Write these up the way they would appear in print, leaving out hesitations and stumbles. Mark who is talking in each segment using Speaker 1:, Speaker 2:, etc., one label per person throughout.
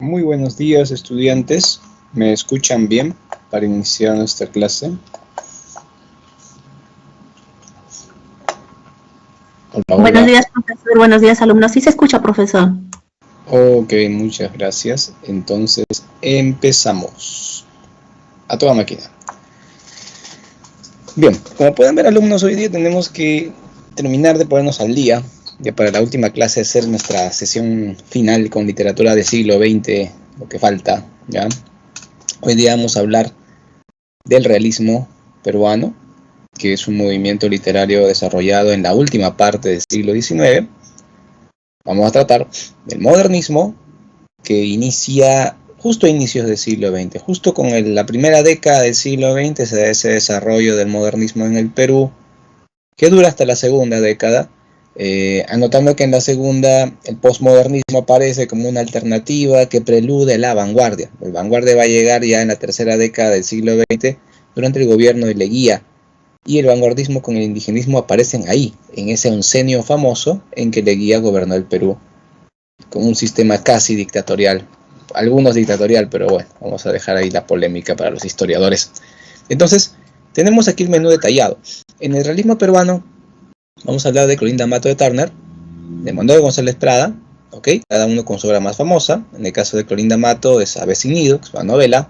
Speaker 1: Muy buenos días, estudiantes. ¿Me escuchan bien para iniciar nuestra clase? Hola,
Speaker 2: Buenos
Speaker 1: hola.
Speaker 2: días, profesor. Buenos días, alumnos. Sí se escucha, profesor.
Speaker 1: Ok, muchas gracias. Entonces, empezamos. A toda máquina. Bien, como pueden ver, alumnos, hoy día tenemos que terminar de ponernos al día, ya para la última clase hacer nuestra sesión final con literatura del siglo XX, lo que falta, ¿ya? Hoy día vamos a hablar del realismo peruano, que es un movimiento literario desarrollado en la última parte del siglo XIX. Vamos a tratar del modernismo, que inicia justo a inicios del siglo XX. Justo con la primera década del siglo XX se da ese desarrollo del modernismo en el Perú, que dura hasta la segunda década, anotando que en la segunda el postmodernismo aparece como una alternativa que prelude a la vanguardia. La vanguardia va a llegar ya en la tercera década del siglo XX durante el gobierno de Leguía, y el vanguardismo con el indigenismo aparecen ahí, en ese oncenio famoso en que Leguía gobernó el Perú, con un sistema casi dictatorial, algunos dictatorial, pero bueno, vamos a dejar ahí la polémica para los historiadores. Entonces, tenemos aquí el menú detallado. En el realismo peruano, vamos a hablar de Clorinda Mato de Turner, de Manuel González Prada, ¿ok? Cada uno con su obra más famosa. En el caso de Clorinda Mato es Avecinido, que es una novela.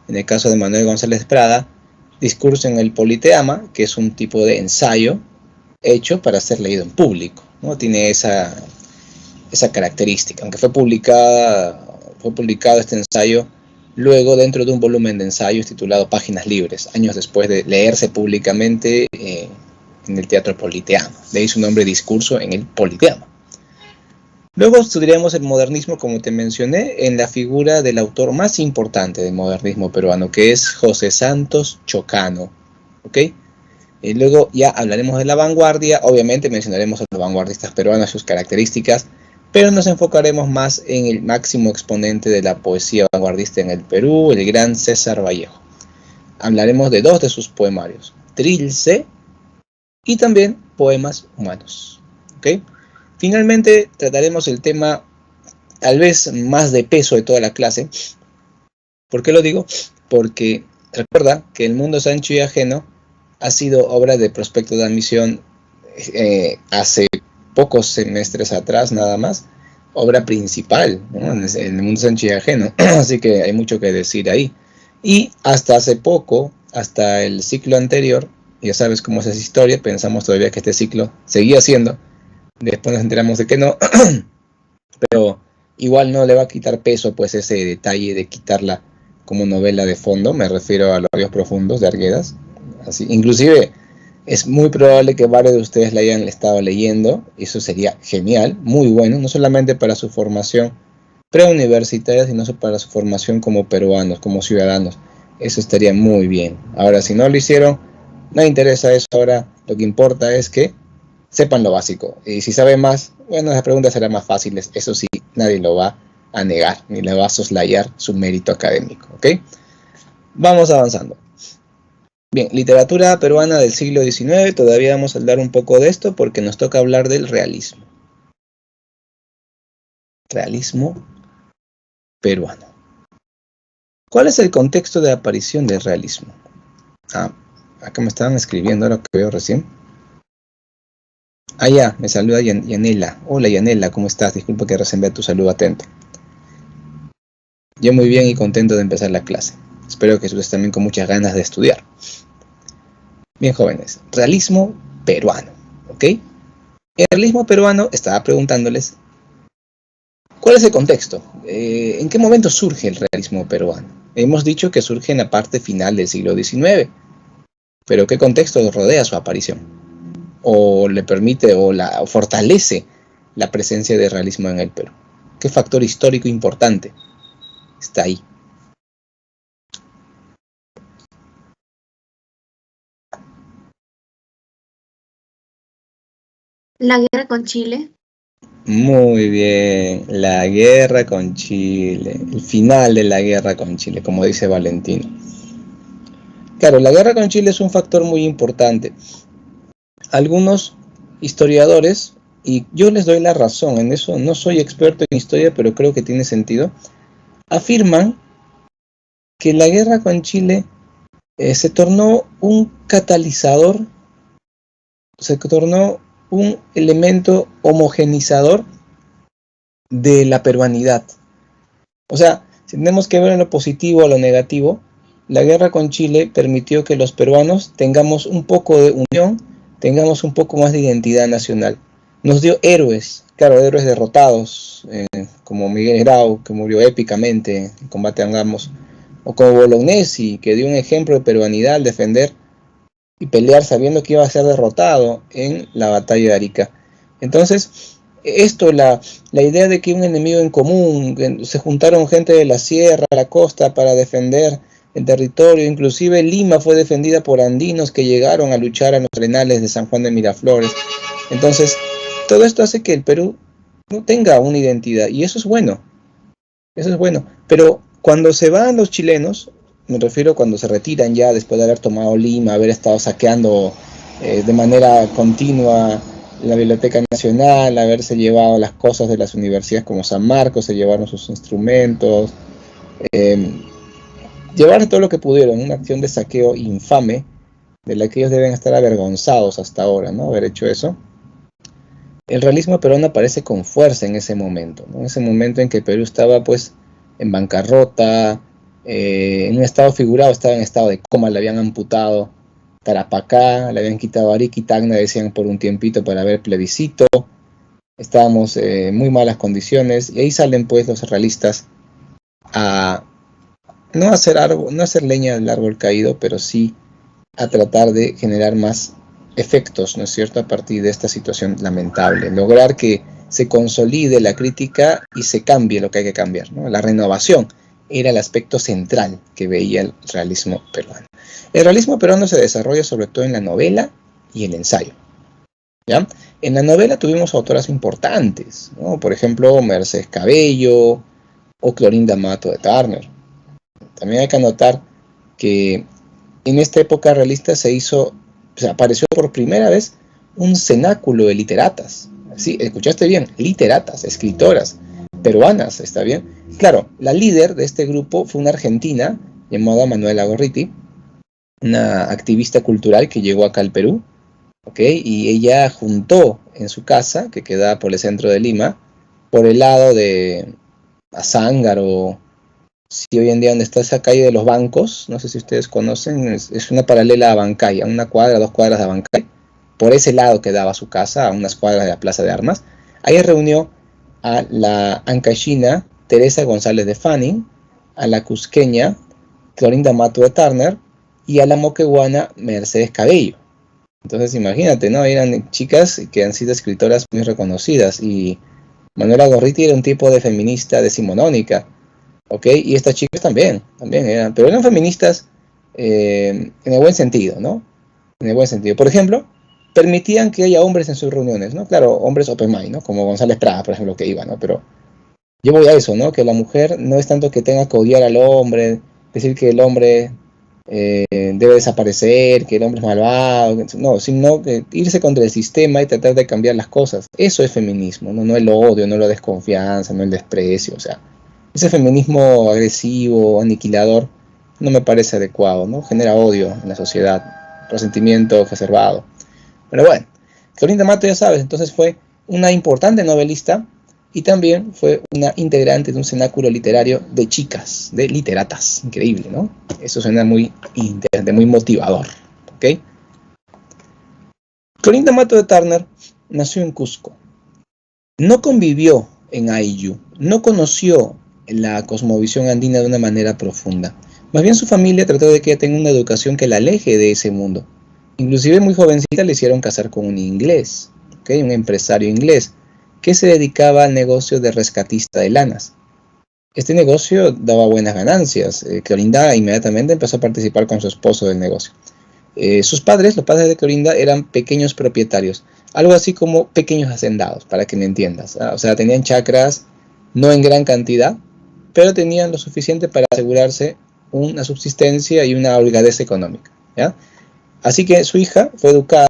Speaker 1: En el caso de Manuel González Prada, Discurso en el Politeama, que es un tipo de ensayo hecho para ser leído en público, ¿no? Tiene esa característica, aunque fue publicado este ensayo luego dentro de un volumen de ensayos titulado Páginas Libres, años después de leerse públicamente en el Teatro Politeama. De ahí su nombre, Discurso en el Politeama. Luego estudiaremos el modernismo, como te mencioné, en la figura del autor más importante del modernismo peruano, que es José Santos Chocano, ¿ok? Y luego ya hablaremos de la vanguardia, obviamente mencionaremos a los vanguardistas peruanos, sus características, pero nos enfocaremos más en el máximo exponente de la poesía vanguardista en el Perú, el gran César Vallejo. Hablaremos de dos de sus poemarios, Trilce y también Poemas Humanos, ¿ok? Finalmente trataremos el tema tal vez más de peso de toda la clase. ¿Por qué lo digo? Porque recuerda que El mundo es ancho y ajeno ha sido obra de Prospecto de Admisión hace pocos semestres atrás nada más, obra principal, ¿no? En El mundo es ancho y ajeno, así que hay mucho que decir ahí. Y hasta hace poco, hasta el ciclo anterior, ya sabes cómo es esa historia, pensamos todavía que este ciclo seguía siendo, después nos enteramos de que no, pero igual no le va a quitar peso pues ese detalle de quitarla como novela de fondo. Me refiero a Los ríos profundos de Arguedas. Así, inclusive es muy probable que varios de ustedes la hayan estado leyendo, y eso sería genial, muy bueno, no solamente para su formación preuniversitaria, sino para su formación como peruanos, como ciudadanos. Eso estaría muy bien. Ahora, si no lo hicieron, no interesa eso. Ahora lo que importa es que sepan lo básico. Y si saben más, bueno, las preguntas serán más fáciles. Eso sí, nadie lo va a negar, ni le va a soslayar su mérito académico, ¿ok? Vamos avanzando. Bien, literatura peruana del siglo XIX, todavía vamos a hablar un poco de esto porque nos toca hablar del realismo. Realismo peruano. ¿Cuál es el contexto de aparición del realismo? Acá me estaban escribiendo ahora que veo recién. Ya, me saluda Yanela. Hola Yanela, ¿cómo estás? Disculpa que recién vea tu saludo atento. Yo muy bien y contento de empezar la clase. Espero que ustedes también con muchas ganas de estudiar. Bien, jóvenes, realismo peruano, ¿ok? El realismo peruano, estaba preguntándoles, ¿cuál es el contexto? ¿En qué momento surge el realismo peruano? Hemos dicho que surge en la parte final del siglo XIX, pero ¿qué contexto rodea su aparición? ¿O le permite o fortalece la presencia del realismo en el Perú? ¿Qué factor histórico importante está ahí?
Speaker 3: La guerra con Chile.
Speaker 1: Muy bien, la guerra con Chile, el final de la guerra con Chile, como dice Valentino. Claro, la guerra con Chile es un factor muy importante. Algunos historiadores, y yo les doy la razón en eso, no soy experto en historia, pero creo que tiene sentido, afirman que la guerra con Chile se tornó un catalizador, se tornó un elemento homogenizador de la peruanidad. O sea, si tenemos que ver en lo positivo o lo negativo, la guerra con Chile permitió que los peruanos tengamos un poco de unión, tengamos un poco más de identidad nacional. Nos dio héroes, claro, héroes derrotados, como Miguel Grau, que murió épicamente en combate a Angamos, o como Bolognesi, que dio un ejemplo de peruanidad al defender y pelear sabiendo que iba a ser derrotado en la batalla de Arica. Entonces, esto, la idea de que un enemigo en común, que se juntaron gente de la sierra, a la costa, para defender el territorio, inclusive Lima fue defendida por andinos que llegaron a luchar a los arenales de San Juan de Miraflores. Entonces, todo esto hace que el Perú no tenga una identidad, y eso es bueno, pero cuando se van los chilenos, me refiero cuando se retiran ya después de haber tomado Lima, haber estado saqueando de manera continua la Biblioteca Nacional, haberse llevado las cosas de las universidades como San Marcos, se llevaron sus instrumentos, llevar todo lo que pudieron, una acción de saqueo infame, de la que ellos deben estar avergonzados hasta ahora, ¿no? Haber hecho eso. El realismo peruano aparece con fuerza en ese momento, ¿no? En ese momento en que Perú estaba pues en bancarrota, en un estado figurado, estaba en estado de coma, le habían amputado Tarapacá, le habían quitado Arica y Tacna, decían por un tiempito para ver plebiscito, estábamos en muy malas condiciones, y ahí salen pues los realistas a no hacer leña del árbol caído, pero sí a tratar de generar más efectos, ¿no es cierto?, a partir de esta situación lamentable, lograr que se consolide la crítica y se cambie lo que hay que cambiar, ¿no? La renovación era el aspecto central que veía el realismo peruano. El realismo peruano se desarrolla sobre todo en la novela y el ensayo, ¿ya? En la novela tuvimos autoras importantes, ¿no? Por ejemplo, Mercedes Cabello o Clorinda Mato de Turner. También hay que anotar que en esta época realista apareció por primera vez un cenáculo de literatas. Sí, escuchaste bien, literatas, escritoras peruanas, ¿está bien? Claro, la líder de este grupo fue una argentina llamada Manuela Gorriti, una activista cultural que llegó acá al Perú, ¿ok? Y ella juntó en su casa, que queda por el centro de Lima, por el lado de Azángaro. Si hoy en día donde está esa calle de los bancos, no sé si ustedes conocen, es una paralela a Bancay, a una cuadra, 2 cuadras de Bancay, por ese lado quedaba su casa, a unas cuadras de la Plaza de Armas. Ahí reunió a la ancashina Teresa González de Fanning, a la cusqueña Clorinda Mato de Turner y a la moqueguana Mercedes Cabello. Entonces imagínate, ¿no? Eran chicas que han sido escritoras muy reconocidas, y Manuela Gorriti era un tipo de feminista decimonónica, ¿ok? Y estas chicas también eran, pero eran feministas en el buen sentido, ¿no? En el buen sentido. Por ejemplo, permitían que haya hombres en sus reuniones, ¿no? Claro, hombres open mind, ¿no? Como González Prada, por ejemplo, que iba, ¿no? Pero yo voy a eso, ¿no? Que la mujer no es tanto que tenga que odiar al hombre, decir que el hombre debe desaparecer, que el hombre es malvado, no, sino que irse contra el sistema y tratar de cambiar las cosas. Eso es feminismo, ¿no? No el odio, no la desconfianza, no el desprecio, o sea, ese feminismo agresivo, aniquilador, no me parece adecuado, ¿no? Genera odio en la sociedad, resentimiento exacerbado. Pero bueno, Clorinda Mato, ya sabes, entonces fue una importante novelista y también fue una integrante de un cenáculo literario de chicas, de literatas. Increíble, ¿no? Eso suena muy interesante, muy motivador, ¿ok? Clorinda Mato de Turner nació en Cusco. No convivió en Ayllu, no conoció la cosmovisión andina de una manera profunda. Más bien su familia trató de que ella tenga una educación que la aleje de ese mundo. Inclusive muy jovencita le hicieron casar con un inglés, ¿okay? Un empresario inglés que se dedicaba al negocio de rescatista de lanas. Este negocio daba buenas ganancias. Clorinda inmediatamente empezó a participar con su esposo del negocio. Los padres de Clorinda, eran pequeños propietarios, algo así como pequeños hacendados, para que me entiendas, ¿ah? O sea, tenían chacras, no en gran cantidad, pero tenían lo suficiente para asegurarse una subsistencia y una holgadez económica, ¿ya? Así que su hija fue educada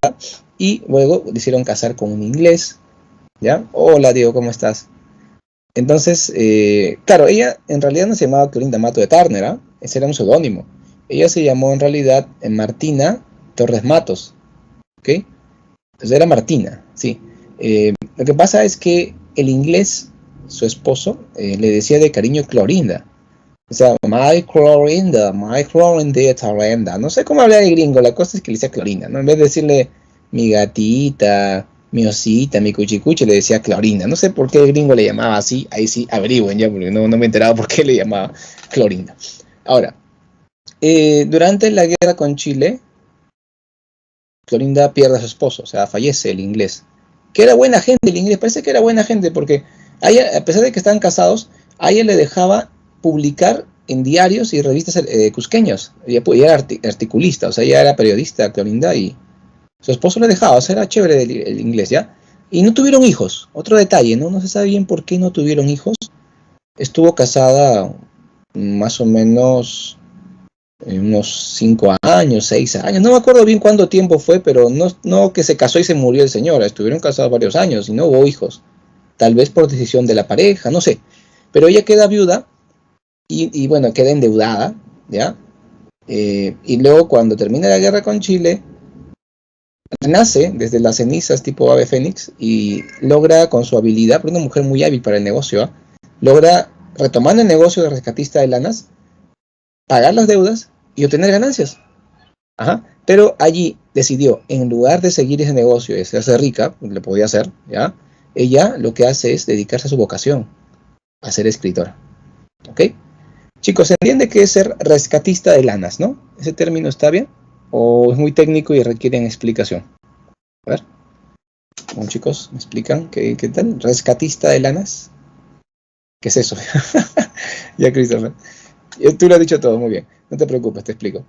Speaker 1: y luego le hicieron casar con un inglés, ¿ya? Hola, Diego, ¿cómo estás? Entonces, claro, ella en realidad no se llamaba Clorinda Mato de Turner, ¿ah? Ese era un seudónimo. Ella se llamó en realidad Martina Torres Matos, ¿ok? Entonces era Martina, sí. Lo que pasa es que el inglés, su esposo, le decía de cariño Clorinda. O sea, my Clorinda, my Clorinda. No sé cómo hablar el gringo, la cosa es que le decía Clorinda, ¿no? En vez de decirle mi gatita, mi osita, mi cuchicuchi, le decía Clorinda. No sé por qué el gringo le llamaba así, ahí sí averigüen ya, porque no me he enterado por qué le llamaba Clorinda. Ahora, durante la guerra con Chile, Clorinda pierde a su esposo, o sea, fallece el inglés. Que era buena gente el inglés, parece que era buena gente, porque a, ella, a pesar de que estaban casados, a ella le dejaba publicar en diarios y revistas cusqueños. Ella era articulista, o sea, ella era periodista, Clorinda, y su esposo le dejaba, o sea, era chévere el inglés, ¿ya? Y no tuvieron hijos. Otro detalle, ¿no? No se sabe bien por qué no tuvieron hijos. Estuvo casada más o menos unos 5 años, 6 años, no me acuerdo bien cuánto tiempo fue, pero no que se casó y se murió el señor, estuvieron casados varios años y no hubo hijos, tal vez por decisión de la pareja, no sé, pero ella queda viuda y bueno, queda endeudada, ¿ya? Y luego cuando termina la guerra con Chile, renace desde las cenizas tipo ave fénix y logra con su habilidad, pero una mujer muy hábil para el negocio, ¿eh? Logra, retomando el negocio de rescatista de lanas, pagar las deudas y obtener ganancias. Ajá. Pero allí decidió, en lugar de seguir ese negocio y hacerse rica, le podía hacer, ¿ya? Ella lo que hace es dedicarse a su vocación, a ser escritora. ¿Ok? Chicos, ¿se entiende qué es ser rescatista de lanas, no? ¿Ese término está bien? ¿O es muy técnico y requieren explicación? A ver. Bueno, chicos, ¿me explican qué tal? ¿Rescatista de lanas? ¿Qué es eso? Ya, Christopher. Tú lo has dicho todo, muy bien. No te preocupes, te explico.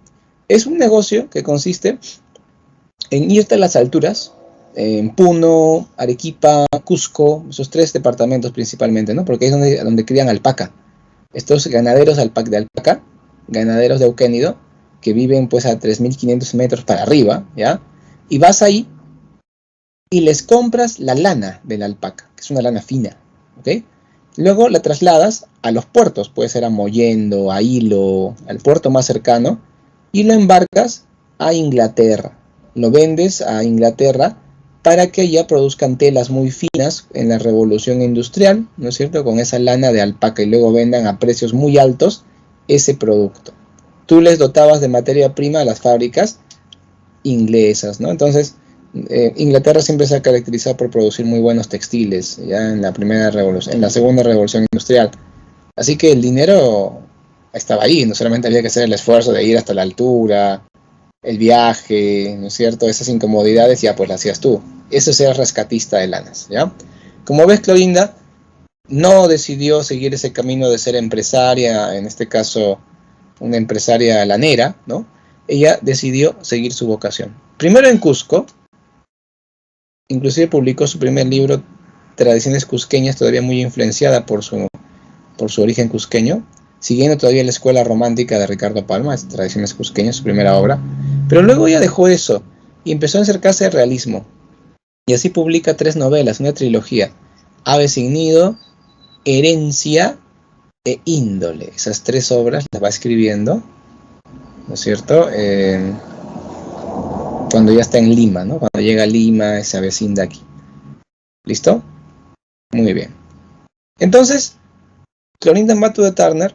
Speaker 1: Es un negocio que consiste en irte a las alturas, en Puno, Arequipa, Cusco, esos 3 departamentos principalmente, ¿no? Porque es donde crían alpaca. Estos ganaderos de alpaca, ganaderos de euquénido, que viven pues a 3.500 metros para arriba, ¿ya? Y vas ahí y les compras la lana de la alpaca, que es una lana fina, ¿ok? Luego la trasladas a los puertos, puede ser a Mollendo, a Hilo, al puerto más cercano, y lo embarcas a Inglaterra. Lo vendes a Inglaterra para que allá produzcan telas muy finas en la revolución industrial, ¿no es cierto? Con esa lana de alpaca y luego vendan a precios muy altos ese producto. Tú les dotabas de materia prima a las fábricas inglesas, ¿no? Entonces, Inglaterra siempre se ha caracterizado por producir muy buenos textiles, ya en la primera revolución, en la segunda revolución industrial. Así que el dinero estaba ahí, no solamente había que hacer el esfuerzo de ir hasta la altura, el viaje, ¿no es cierto? Esas incomodidades ya pues las hacías tú. Eso es ser rescatista de lanas, ¿ya? Como ves, Clorinda no decidió seguir ese camino de ser empresaria, en este caso una empresaria lanera, ¿no? Ella decidió seguir su vocación. Primero en Cusco, inclusive publicó su primer libro, Tradiciones Cusqueñas, todavía muy influenciada por su origen cusqueño, siguiendo todavía la escuela romántica de Ricardo Palma, Tradiciones Cusqueñas, su primera obra, pero luego ya dejó eso y empezó a acercarse al realismo, y así publica 3 novelas, una trilogía, Ave sin nido, Herencia e Índole. Esas 3 obras las va escribiendo, ¿no es cierto?, cuando ya está en Lima, ¿no? Cuando llega a Lima, se avecinda aquí. ¿Listo? Muy bien. Entonces, Clorinda Mato de Turner,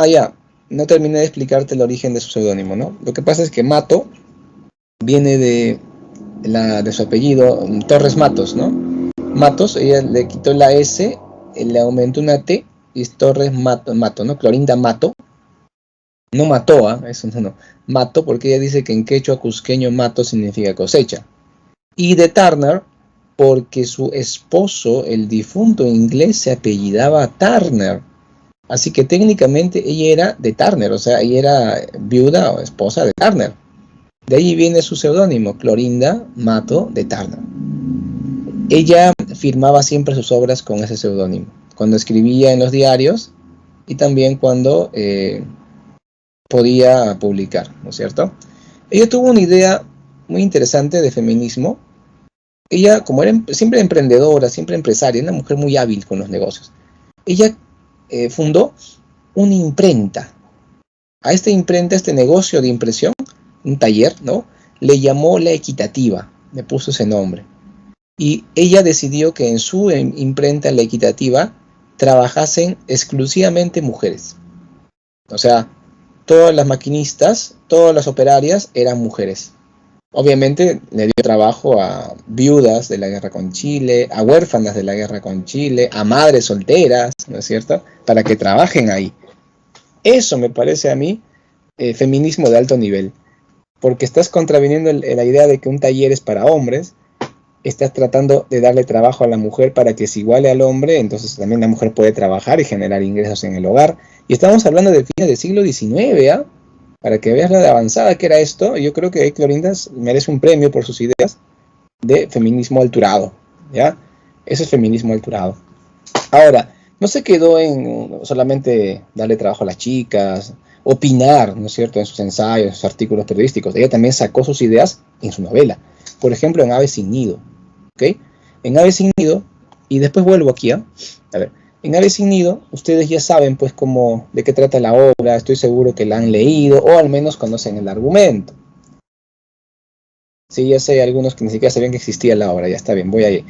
Speaker 1: ya, no terminé de explicarte el origen de su seudónimo, ¿no? Lo que pasa es que Mato viene de su apellido, Torres Matos, ¿no? Matos, ella le quitó la S, le aumentó una T, y es Torres Mato, ¿no? Clorinda Mato. No Matoa, eso no. Mato, porque ella dice que en quechua cusqueño mato significa cosecha. Y de Turner, porque su esposo, el difunto inglés, se apellidaba Turner. Así que técnicamente ella era de Turner, o sea, ella era viuda o esposa de Turner. De ahí viene su seudónimo, Clorinda Mato de Turner. Ella firmaba siempre sus obras con ese seudónimo, cuando escribía en los diarios y también cuando podía publicar, ¿no es cierto? Ella tuvo una idea muy interesante de feminismo. Ella, como era siempre emprendedora, siempre empresaria, una mujer muy hábil con los negocios. ella fundó una imprenta. A esta imprenta, este negocio de impresión, un taller, ¿no? Le llamó La Equitativa, le puso ese nombre. Y ella decidió que en su imprenta, La Equitativa, trabajasen exclusivamente mujeres. O sea, todas las maquinistas, todas las operarias eran mujeres. Obviamente le dio trabajo a viudas de la guerra con Chile, a huérfanas de la guerra con Chile, a madres solteras, ¿no es cierto?, para que trabajen ahí. Eso me parece a mí feminismo de alto nivel, porque estás contraviniendo la idea de que un taller es para hombres, estás tratando de darle trabajo a la mujer para que se iguale al hombre, entonces también la mujer puede trabajar y generar ingresos en el hogar. Y estamos hablando de fines del siglo XIX, ¿ah? Para que veas la avanzada que era esto. Yo creo que Clorindas merece un premio por sus ideas de feminismo alturado, ¿ya? Eso es feminismo alturado. Ahora, no se quedó en solamente darle trabajo a las chicas, opinar, ¿no es cierto?, en sus ensayos, en sus artículos periodísticos. Ella también sacó sus ideas en su novela. Por ejemplo, en Aves sin Nido, ¿ok? En Aves sin Nido, y después vuelvo aquí, ¿eh? A ver, en Aves sin Nido, ustedes ya saben, pues, cómo, de qué trata la obra, estoy seguro que la han leído, o al menos conocen el argumento. Sí, ya sé, algunos que ni siquiera sabían que existía la obra, ya está bien, voy ahí.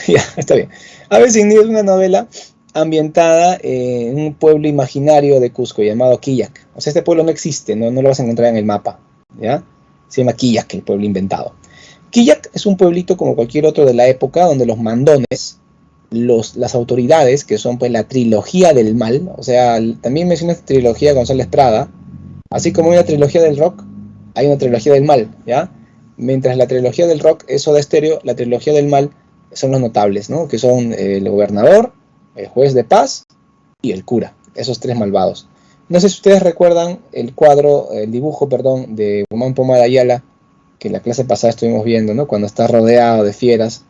Speaker 1: Ya, está bien. Aves sin Nido es una novela ambientada en un pueblo imaginario de Cusco llamado Quillac. O sea, este pueblo no existe, no lo vas a encontrar en el mapa, ¿ya? Se llama Quillac, el pueblo inventado. Quillac es un pueblito como cualquier otro de la época, donde los mandones, las autoridades, que son pues la trilogía del mal, o sea, también menciona esta trilogía González Prada, así como hay una trilogía del rock, hay una trilogía del mal, ¿ya? Mientras la trilogía del rock es Soda Stereo, la trilogía del mal son los notables, ¿no? Que son el gobernador, el juez de paz y el cura, esos tres malvados. No sé si ustedes recuerdan el cuadro, el dibujo, perdón, de Guzmán Pomar Ayala, que la clase pasada estuvimos viendo, ¿no? Cuando está rodeado de fieras,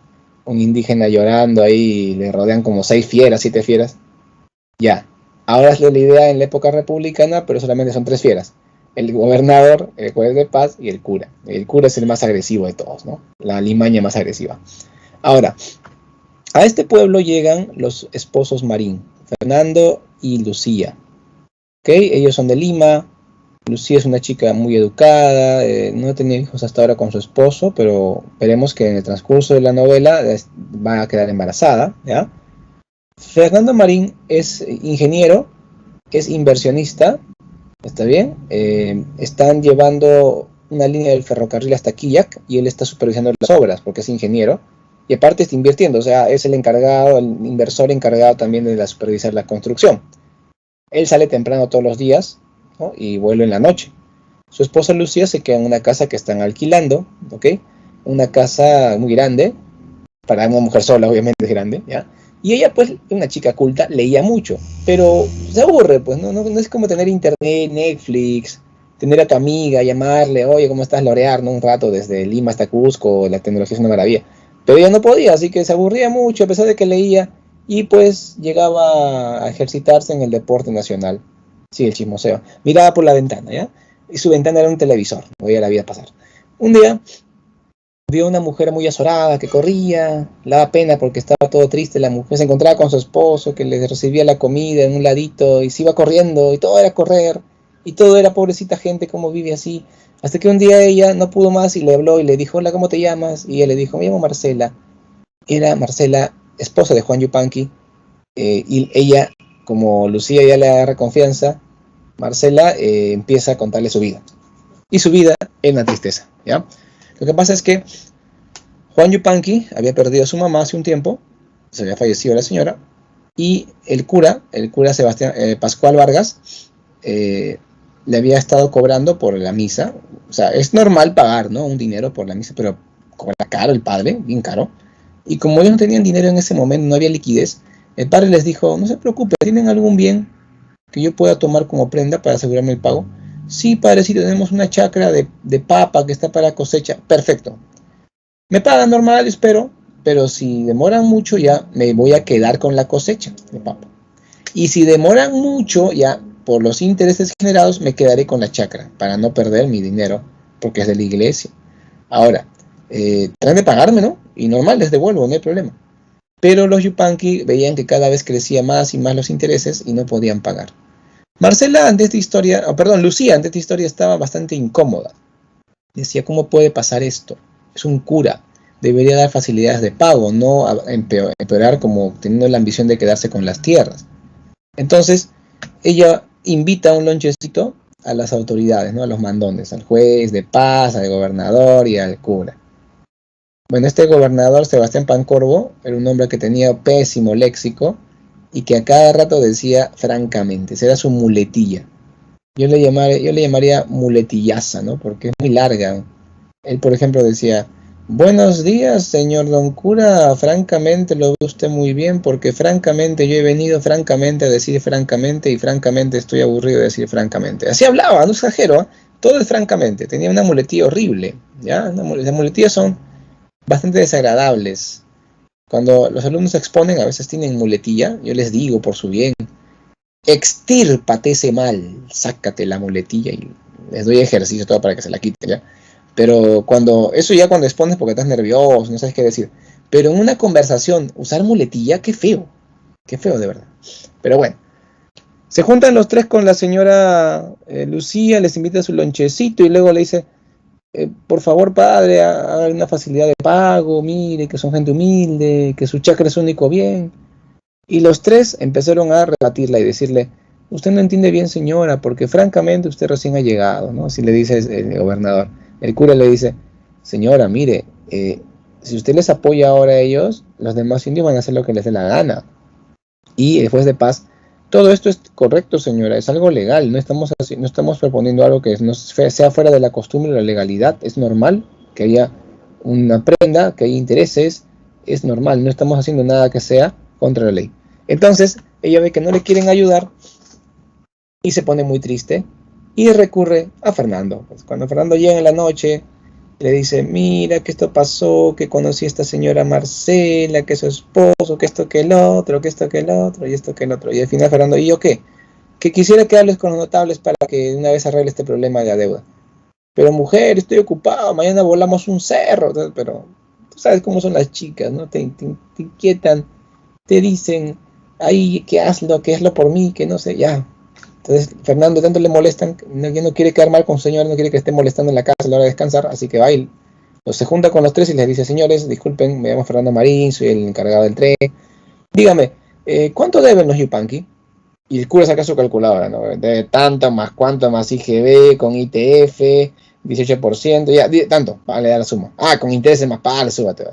Speaker 1: un indígena llorando ahí, le rodean como 6 fieras, 7 fieras. Ya, ahora es la idea en la época republicana, pero solamente son 3 fieras. El gobernador, el juez de paz y el cura. El cura es el más agresivo de todos, ¿no? La limaña más agresiva. Ahora, a este pueblo llegan los esposos Marín, Fernando y Lucía. ¿Ok? Ellos son de Lima. Lucía es una chica muy educada, no ha tenido hijos hasta ahora con su esposo, pero veremos que en el transcurso de la novela va a quedar embarazada, ¿ya? Fernando Marín es ingeniero, es inversionista, ¿está bien? Están llevando una línea del ferrocarril hasta Quillac y él está supervisando las obras porque es ingeniero y aparte está invirtiendo, o sea, es el encargado, el inversor encargado también de supervisar la construcción. Él sale temprano todos los días, ¿no?, y vuelve en la noche. Su esposa Lucía se queda en una casa que están alquilando, ¿ok? Una casa muy grande, para una mujer sola obviamente es grande, ¿ya? Y ella pues, una chica culta, leía mucho, pero se aburre, pues, no es como tener internet, Netflix, tener a tu amiga, llamarle, oye, ¿cómo estás? Lorear, ¿no? Un rato desde Lima hasta Cusco, la tecnología es una maravilla. Pero ella no podía, así que se aburría mucho a pesar de que leía y pues llegaba a ejercitarse en el deporte nacional. Sí, el chismoseo. Miraba por la ventana, ¿ya? Y su ventana era un televisor, no veía la vida pasar. Un día vio una mujer muy azorada que corría, le daba pena porque estaba todo triste, la mujer se encontraba con su esposo que le recibía la comida en un ladito y se iba corriendo y todo era correr y todo era pobrecita gente como vive así, hasta que un día ella no pudo más y le habló y le dijo, hola, ¿cómo te llamas? Y ella le dijo, me llamo Marcela. Era Marcela, esposa de Juan Yupanqui, y ella, como Lucía ya le agarra confianza, Marcela empieza a contarle su vida. Y su vida es una tristeza, ¿ya? Lo que pasa es que Juan Yupanqui había perdido a su mamá hace un tiempo, se había fallecido la señora, y el cura Sebastián Pascual Vargas, le había estado cobrando por la misa. O sea, es normal pagar, ¿no?, un dinero por la misa, pero cobra caro el padre, bien caro. Y como ellos no tenían dinero en ese momento, no había liquidez, el padre les dijo, no se preocupe, ¿tienen algún bien que yo pueda tomar como prenda para asegurarme el pago? Sí, padre, sí tenemos una chacra de papa que está para cosecha. Perfecto. Me pagan normal, espero, pero si demoran mucho ya me voy a quedar con la cosecha de papa. Y si demoran mucho ya por los intereses generados me quedaré con la chacra para no perder mi dinero porque es de la iglesia. Ahora, traten de pagarme, ¿no? Y normal, les devuelvo, no hay problema. pero los Yupanqui veían que cada vez crecía más y más los intereses y no podían pagar. Marcela ante esta historia, Lucía ante esta historia estaba bastante incómoda. Decía, ¿cómo puede pasar esto? Es un cura, debería dar facilidades de pago, no empeorar como teniendo la ambición de quedarse con las tierras. Entonces, ella invita a un lonchecito a las autoridades, ¿no? A los mandones, al juez de paz, al gobernador y al cura. Bueno, este gobernador, Sebastián Pancorbo, era un hombre que tenía pésimo léxico y que a cada rato decía francamente, esa era su muletilla. Yo le llamaría muletillaza, ¿no? Porque es muy larga. Él, por ejemplo, decía, buenos días, señor don cura, francamente lo ve usted muy bien, porque francamente yo he venido francamente a decir francamente y francamente estoy aburrido de decir francamente. Así hablaba, no exagero, ¿eh? Todo es francamente, tenía una muletilla horrible, ¿ya? Las muletillas son bastante desagradables. Cuando los alumnos exponen, a veces tienen muletilla, yo les digo por su bien, extírpate ese mal, sácate la muletilla y les doy ejercicio todo para que se la quiten, ¿ya? Pero cuando expones porque estás nervioso, no sabes qué decir. Pero en una conversación, usar muletilla, qué feo de verdad. Pero bueno, se juntan los tres con la señora Lucía, les invita a su lonchecito y luego le dice, por favor padre, haga una facilidad de pago, mire que son gente humilde, que su chakra es único bien. Y los tres empezaron a rebatirla y decirle, usted no entiende bien señora, porque francamente usted recién ha llegado, ¿no? Así le dice el gobernador. El cura le dice, señora, mire, si usted les apoya ahora a ellos, los demás indios van a hacer lo que les dé la gana. Y el juez de paz, todo esto es correcto señora, es algo legal, no estamos proponiendo algo que no sea fuera de la costumbre o la legalidad, es normal que haya una prenda, que haya intereses, es normal, no estamos haciendo nada que sea contra la ley. Entonces, ella ve que no le quieren ayudar y se pone muy triste y recurre a Fernando. Pues cuando Fernando llega en la noche, le dice, mira que esto pasó, que conocí a esta señora Marcela, que es su esposo, que esto que el otro, que esto que el otro, y esto que el otro. Y al final Fernando, ¿y yo qué? Que quisiera que hables con los notables para que de una vez arregle este problema de la deuda. Pero mujer, estoy ocupado, mañana volamos un cerro. Pero tú sabes cómo son las chicas, ¿no? Te inquietan, te dicen, ay, que hazlo por mí, que no sé, ya. Entonces Fernando tanto le molestan, ya no quiere quedar mal con su señora, no quiere que esté molestando en la casa a la hora de descansar, así que va y se junta con los tres y les dice, señores, disculpen, me llamo Fernando Marín, soy el encargado del tren, dígame, ¿cuánto deben los Yupanqui? Y el cura saca su calculadora, ¿no? Debe tanto más cuánto más IGB con ITF, 18%, ya, tanto, vale, da la suma. Ah, con intereses más, vale, súbate.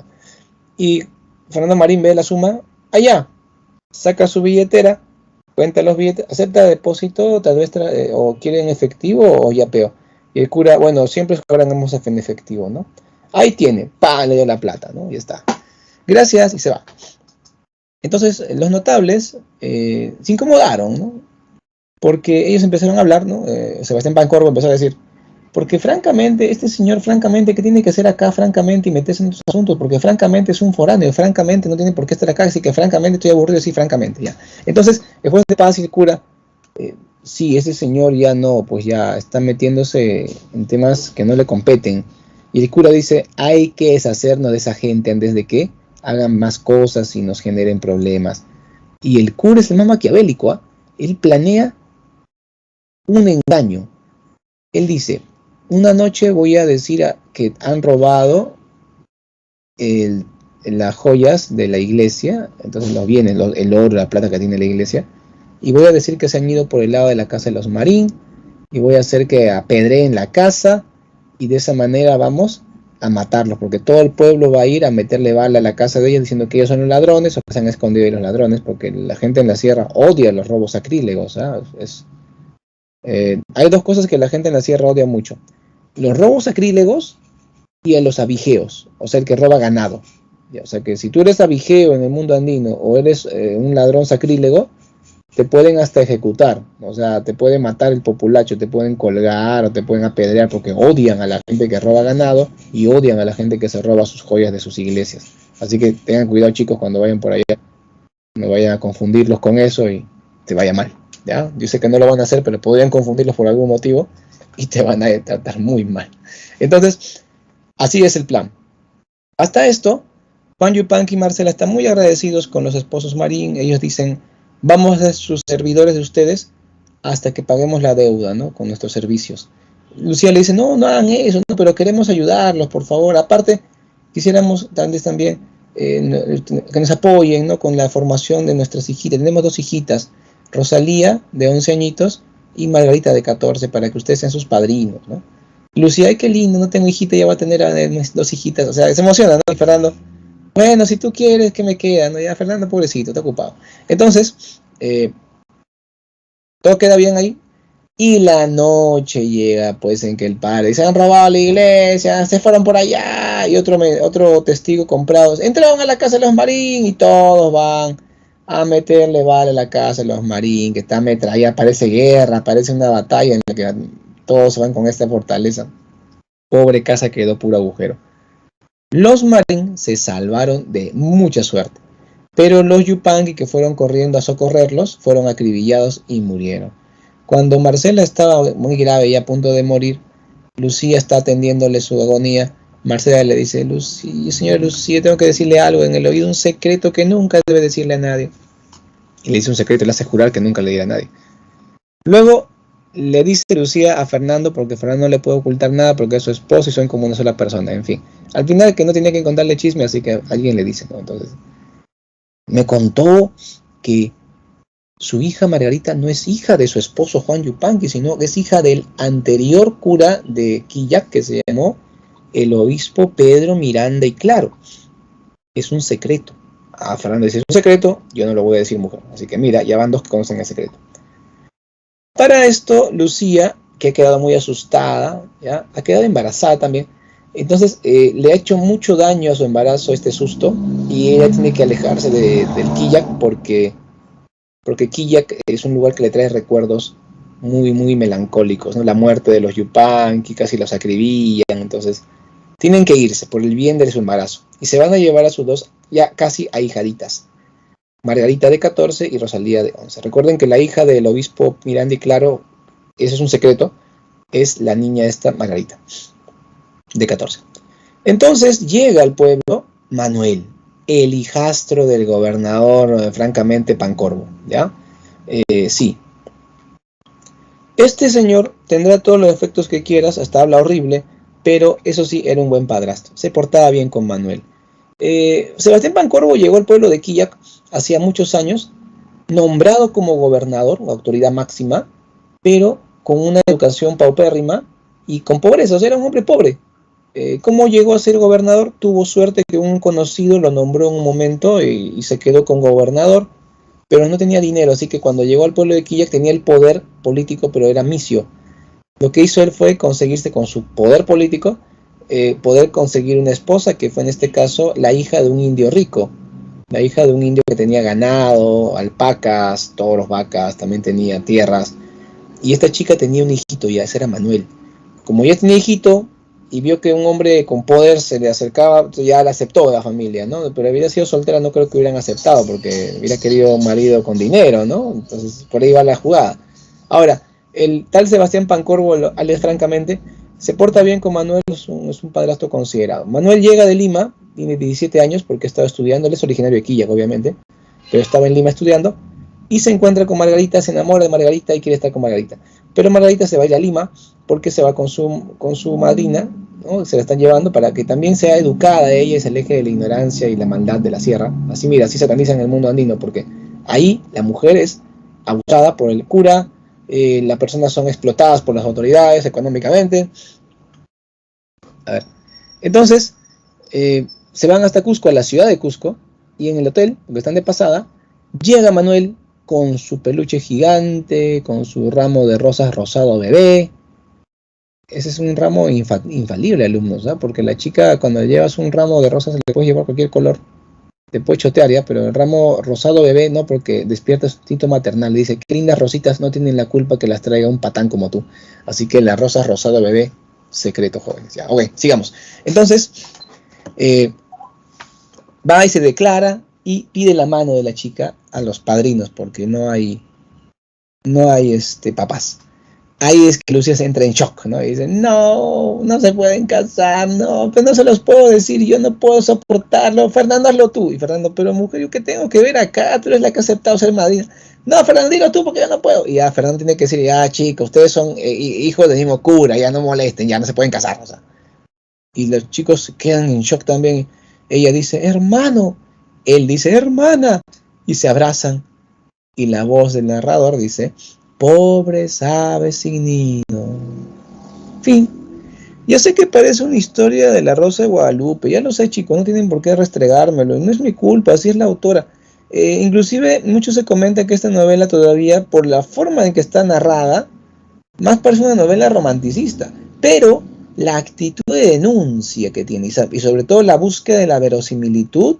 Speaker 1: Y Fernando Marín ve la suma, allá, saca su billetera, cuenta los billetes, acepta depósito, tal vez o quieren efectivo o yapeo. Y el cura, bueno, siempre cobramos en efectivo, ¿no? Ahí tiene, le dio la plata, ¿no? Y está. Gracias, y se va. Entonces, los notables se incomodaron, ¿no? Porque ellos empezaron a hablar, ¿no? Sebastián Pancorbo empezó a decir, porque francamente, este señor, francamente, ¿qué tiene que hacer acá, francamente, y meterse en estos asuntos? Porque francamente es un foráneo, francamente no tiene por qué estar acá, así que francamente estoy aburrido, sí, francamente, ya. Entonces, el juez de paz y el cura, sí, ese señor ya no, pues ya está metiéndose en temas que no le competen. Y el cura dice, hay que deshacernos de esa gente antes de que hagan más cosas y nos generen problemas. Y el cura es el más maquiavélico, ¿eh? Él planea un engaño. Él dice, una noche voy a decir que han robado las joyas de la iglesia, entonces los bienes, el oro, la plata que tiene la iglesia, y voy a decir que se han ido por el lado de la casa de los Marín, y voy a hacer que apedreen la casa, y de esa manera vamos a matarlos, porque todo el pueblo va a ir a meterle bala a la casa de ellos diciendo que ellos son los ladrones, o que se han escondido de los ladrones, porque la gente en la sierra odia los robos sacrílegos, ¿sabes? Hay dos cosas que la gente en la sierra odia mucho: los robos sacrílegos y a los abigeos, o sea, el que roba ganado. O sea, que si tú eres abigeo en el mundo andino o eres un ladrón sacrílego, te pueden hasta ejecutar, o sea, te pueden matar el populacho, te pueden colgar o te pueden apedrear porque odian a la gente que roba ganado y odian a la gente que se roba sus joyas de sus iglesias. Así que tengan cuidado, chicos, cuando vayan por allá, no vayan a confundirlos con eso y te vaya mal. ¿Ya? Yo sé que no lo van a hacer, pero podrían confundirlos por algún motivo y te van a tratar muy mal. Entonces, así es el plan. Hasta esto, Juan Yupanqui y Marcela están muy agradecidos con los esposos Marín. Ellos dicen, vamos a ser sus servidores de ustedes hasta que paguemos la deuda, ¿no? Con nuestros servicios. Lucía le dice, no, no hagan eso, no, pero queremos ayudarlos, por favor. Aparte, quisiéramos también que nos apoyen, ¿no? Con la formación de nuestras hijitas. Tenemos 2 hijitas, Rosalía, de 11 añitos, y Margarita, de 14, para que ustedes sean sus padrinos, ¿no? Lucía, ay, qué lindo, no tengo hijita, ya va a tener a 2 hijitas. O sea, se emociona, ¿no? Y Fernando, bueno, si tú quieres, ¿qué me queda? ¿No? Ya Fernando, pobrecito, está ocupado. Entonces, todo queda bien ahí. Y la noche llega, pues, en que el padre se han robado la iglesia, se fueron por allá, y otro testigo comprados, entraron a la casa de los Marín y todos van a meterle bala a la casa de los Marín, que está ametrallada, parece guerra, parece una batalla en la que todos van con esta fortaleza. Pobre casa quedó puro agujero. Los Marín se salvaron de mucha suerte, pero los Yupanqui que fueron corriendo a socorrerlos fueron acribillados y murieron. Cuando Marcela estaba muy grave y a punto de morir, Lucía está atendiéndole su agonía. Marcela le dice, señora Lucía, tengo que decirle algo en el oído, un secreto que nunca debe decirle a nadie. Y le dice un secreto y le hace jurar que nunca le dirá a nadie. Luego le dice Lucía a Fernando, porque Fernando no le puede ocultar nada, porque es su esposo y son como una sola persona, en fin. Al final que no tenía que contarle chisme, así que alguien le dice, ¿no? Entonces, me contó que su hija Margarita no es hija de su esposo Juan Yupanqui, sino que es hija del anterior cura de Quillac, que se llamó el obispo Pedro Miranda y Claro. Es un secreto. A Fernando dice, es un secreto, yo no lo voy a decir, mujer. Así que mira, ya van 2 que conocen el secreto. Para esto, Lucía, que ha quedado muy asustada, ¿ya? Ha quedado embarazada también. Entonces, le ha hecho mucho daño a su embarazo este susto, y ella tiene que alejarse del Quillac porque Quillac es un lugar que le trae recuerdos muy, muy melancólicos, ¿no? La muerte de los Yupanqui, casi los acribillan, entonces tienen que irse por el bien de su embarazo. Y se van a llevar a sus 2 ya casi ahijaditas, Margarita de 14 y Rosalía de 11. Recuerden que la hija del obispo Miranda y Claro, eso es un secreto, es la niña esta, Margarita, de 14. Entonces llega al pueblo Manuel, el hijastro del gobernador, francamente Pancorbo, ¿ya? Sí. Este señor tendrá todos los efectos que quieras, hasta habla horrible, pero eso sí, era un buen padrastro, se portaba bien con Manuel. Sebastián Pancorbo llegó al pueblo de Quillac hacía muchos años, nombrado como gobernador, autoridad máxima, pero con una educación paupérrima y con pobreza, o sea, era un hombre pobre. ¿Cómo llegó a ser gobernador? Tuvo suerte que un conocido lo nombró en un momento y se quedó con gobernador, pero no tenía dinero, así que cuando llegó al pueblo de Quillac tenía el poder político, pero era misio. Lo que hizo él fue conseguirse con su poder político, poder conseguir una esposa, que fue en este caso la hija de un indio rico, la hija de un indio que tenía ganado, alpacas, toros, vacas, también tenía tierras, y esta chica tenía un hijito ya, ese era Manuel. Como ya tenía hijito, y vio que un hombre con poder se le acercaba, ya la aceptó la familia, ¿no? Pero hubiera sido soltera, no creo que hubieran aceptado, porque hubiera querido un marido con dinero, ¿no? Entonces, por ahí va la jugada. Ahora, el tal Sebastián Pancorbo, alias francamente, se porta bien con Manuel, es un padrastro considerado. Manuel llega de Lima, tiene 17 años, porque estaba estudiando, él es originario de Quillac, obviamente, pero estaba en Lima estudiando, y se encuentra con Margarita, se enamora de Margarita y quiere estar con Margarita. Pero Margarita se va a ir a Lima porque se va con su madrina, ¿no? Se la están llevando para que también sea educada ella y se aleje de la ignorancia y la maldad de la sierra. Así mira, así satanizan el mundo andino, porque ahí la mujer es abusada por el cura, las personas son explotadas por las autoridades económicamente. A ver. Entonces, se van hasta Cusco, a la ciudad de Cusco, y en el hotel, porque están de pasada, llega Manuel con su peluche gigante, con su ramo de rosas rosado bebé. Ese es un ramo infalible, alumnos, ¿eh? Porque la chica, cuando llevas un ramo de rosas, le puedes llevar cualquier color, te puede chotear ya, pero el ramo rosado bebé no, porque despierta su instinto maternal. Dice, qué lindas rositas, no tienen la culpa que las traiga un patán como tú. Así que las rosas rosado bebé, secreto, jóvenes. Ya, ok, sigamos. Entonces, va y se declara y pide la mano de la chica a los padrinos, porque no hay papás. Ahí es que Lucía se entra en shock, ¿no? Y dice, no, no se pueden casar, no, pero no se los puedo decir, yo no puedo soportarlo, Fernando, hazlo tú. Y Fernando, pero mujer, ¿yo qué tengo que ver acá? Tú eres la que ha aceptado ser madrina. No, Fernando, dilo tú porque yo no puedo. Y ya Fernando tiene que decir, ya chicos, ustedes son hijos del mismo cura, ya no molesten, ya no se pueden casar, o sea. Y los chicos quedan en shock también. Ella dice, hermano, él dice, hermana, y se abrazan. Y la voz del narrador dice, pobres aves sin nido. Fin. Ya sé que parece una historia de la Rosa de Guadalupe, ya lo sé chicos, no tienen por qué restregármelo, no es mi culpa, así es la autora. Inclusive mucho se comenta que esta novela todavía, por la forma en que está narrada, más parece una novela romanticista, pero la actitud de denuncia que tiene y sobre todo la búsqueda de la verosimilitud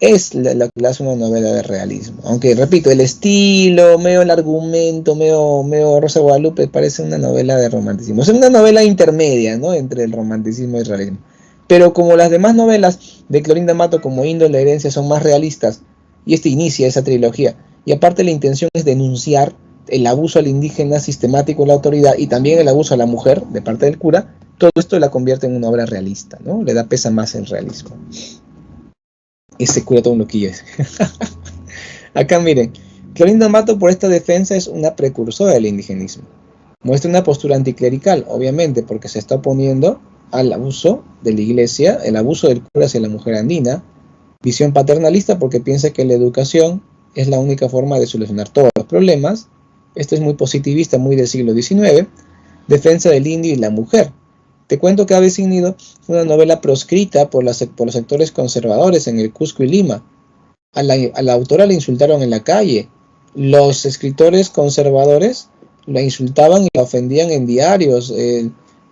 Speaker 1: es lo que hace una novela de realismo. Aunque, repito, el estilo, medio el argumento, medio Rosa de Guadalupe, parece una novela de romanticismo. Es una novela intermedia, ¿no? Entre el romanticismo y el realismo. Pero como las demás novelas de Clorinda Mato, como Indo, la herencia, son más realistas, y este inicia esa trilogía, y aparte la intención es denunciar el abuso al indígena sistemático de la autoridad y también el abuso a la mujer de parte del cura, todo esto la convierte en una obra realista, ¿no? Le da pesa más el realismo. Ese cura todo un loquillo. Acá miren, Clorinda Mato por esta defensa es una precursora del indigenismo. Muestra una postura anticlerical, obviamente, porque se está oponiendo al abuso de la iglesia, el abuso del cura hacia la mujer andina, visión paternalista porque piensa que la educación es la única forma de solucionar todos los problemas. Esto es muy positivista, muy del siglo XIX. Defensa del indio y la mujer. Te cuento que Ave sin Nido fue una novela proscrita por los sectores conservadores en el Cusco y Lima. A la autora la insultaron en la calle. Los escritores conservadores la insultaban y la ofendían en diarios.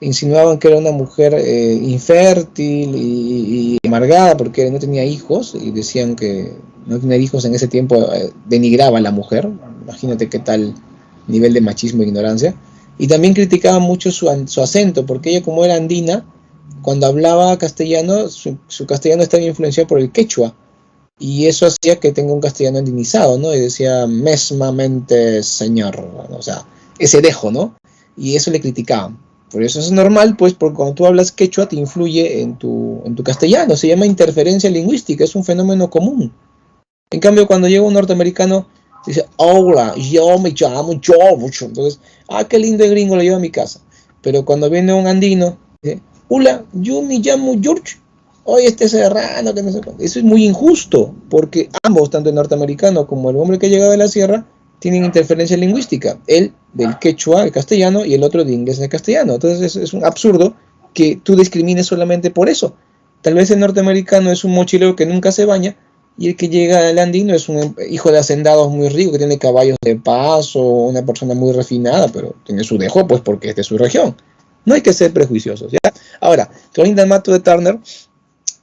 Speaker 1: Insinuaban que era una mujer infértil y amargada porque no tenía hijos y decían que no tener hijos en ese tiempo denigraba a la mujer. Imagínate qué tal nivel de machismo e ignorancia. Y también criticaban mucho su acento, porque ella como era andina, cuando hablaba castellano, su castellano estaba influenciado por el quechua, y eso hacía que tenga un castellano andinizado, ¿no? Y decía, mesmamente señor, o sea, ese dejo, ¿no? Y eso le criticaban. Por eso es normal, pues, porque cuando tú hablas quechua te influye en tu castellano, se llama interferencia lingüística, es un fenómeno común. En cambio, cuando llega un norteamericano, dice, hola, yo me llamo George. Entonces, qué lindo el gringo, lo llevo a mi casa. Pero cuando viene un andino, dice, hola, yo me llamo George. Oye, este serrano, que no sé cuánto. Eso es muy injusto, porque ambos, tanto el norteamericano como el hombre que llega de la sierra, tienen interferencia lingüística. Él del quechua al castellano y el otro de inglés al castellano. Entonces, es un absurdo que tú discrimines solamente por eso. Tal vez el norteamericano es un mochilero que nunca se baña, y el que llega al andino es un hijo de hacendados muy rico, que tiene caballos de paso, una persona muy refinada, pero tiene su dejo, pues porque es de su región. No hay que ser prejuiciosos, ¿ya? Ahora, Clorinda Mato de Turner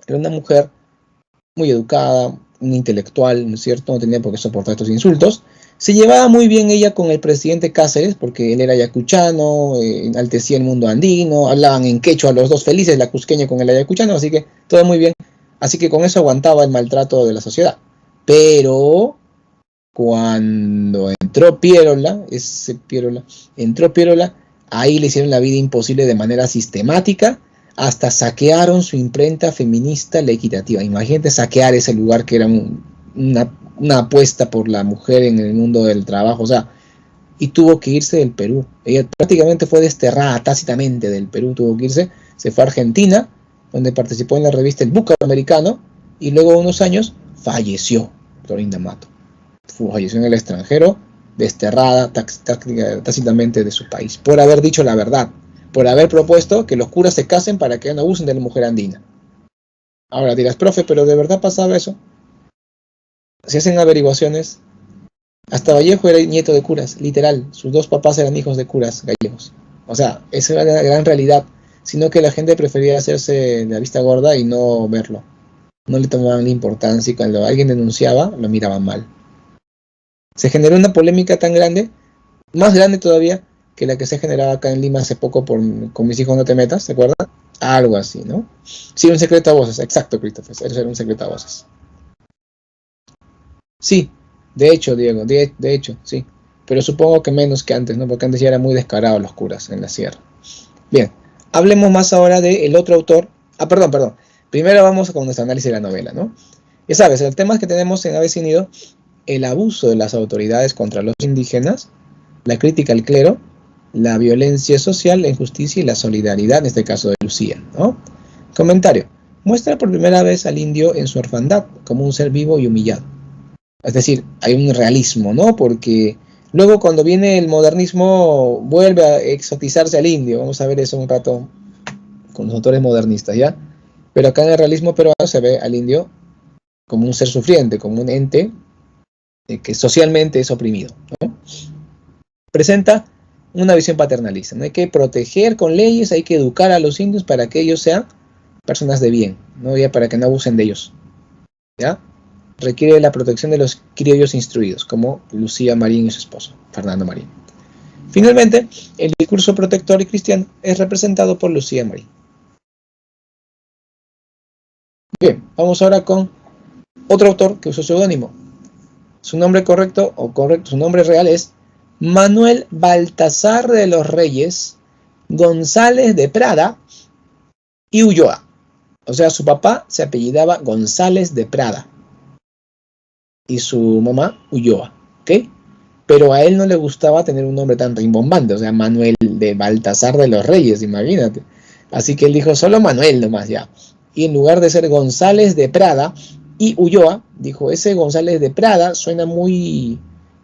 Speaker 1: era una mujer muy educada, una intelectual, ¿no es cierto? No tenía por qué soportar estos insultos. Se llevaba muy bien ella con el presidente Cáceres, porque él era ayacuchano, enaltecía el mundo andino, hablaban en quechua los dos felices, la cusqueña con el ayacuchano, así que todo muy bien. Así que con eso aguantaba el maltrato de la sociedad. Pero cuando entró Piérola, ahí le hicieron la vida imposible de manera sistemática, hasta saquearon su imprenta feminista, La Equitativa. Imagínate saquear ese lugar que era una apuesta por la mujer en el mundo del trabajo, o sea, y tuvo que irse del Perú. Ella prácticamente fue desterrada tácitamente del Perú, tuvo que irse, se fue a Argentina, donde participó en la revista El Buque Americano, y luego de unos años falleció Clorinda Mato. Falleció en el extranjero, desterrada tácitamente de su país, por haber dicho la verdad, por haber propuesto que los curas se casen para que no abusen de la mujer andina. Ahora dirás, profe, ¿pero de verdad pasaba eso? Si hacen averiguaciones, hasta Vallejo era nieto de curas, literal, sus dos papás eran hijos de curas gallegos. O sea, esa era la gran realidad, sino que la gente prefería hacerse la vista gorda y no verlo. No le tomaban la importancia y cuando alguien denunciaba, lo miraban mal. Se generó una polémica tan grande, más grande todavía, que la que se generaba acá en Lima hace poco con Mis hijos no te metas, ¿se acuerdan? Algo así, ¿no? Sí, un secreto a voces, exacto, Christopher, eso era un secreto a voces. Sí, de hecho, Diego, de hecho, sí. pero supongo que menos que antes, ¿no? Porque antes ya eran muy descarados los curas en la sierra. Bien, hablemos más ahora del otro autor. Perdón. Primero vamos con nuestro análisis de la novela, ¿no? Ya sabes, el tema que tenemos en Aves sin Nido, el abuso de las autoridades contra los indígenas, la crítica al clero, la violencia social, la injusticia y la solidaridad, en este caso de Lucía, ¿no? Comentario. Muestra por primera vez al indio en su orfandad, como un ser vivo y humillado. Es decir, hay un realismo, ¿no? Porque luego cuando viene el modernismo vuelve a exotizarse al indio. Vamos a ver eso un rato con los autores modernistas, ¿ya? Pero acá en el realismo peruano se ve al indio como un ser sufriente, como un ente que socialmente es oprimido, ¿no? Presenta una visión paternalista, ¿no? Hay que proteger con leyes, hay que educar a los indios para que ellos sean personas de bien, ¿no? Ya para que no abusen de ellos, ¿ya? Requiere la protección de los criollos instruidos, como Lucía Marín y su esposo, Fernando Marín. Finalmente, el discurso protector y cristiano es representado por Lucía Marín. Bien, vamos ahora con otro autor que usó seudónimo. Su nombre su nombre real es Manuel Baltasar de los Reyes González de Prada y Ulloa. O sea, su papá se apellidaba González de Prada y su mamá Ulloa, ¿ok? Pero a él no le gustaba tener un nombre tan rimbombante, o sea, Manuel de Baltasar de los Reyes, imagínate. Así que él dijo solo Manuel nomás ya. Y en lugar de ser González de Prada y Ulloa, dijo, ese González de Prada suena muy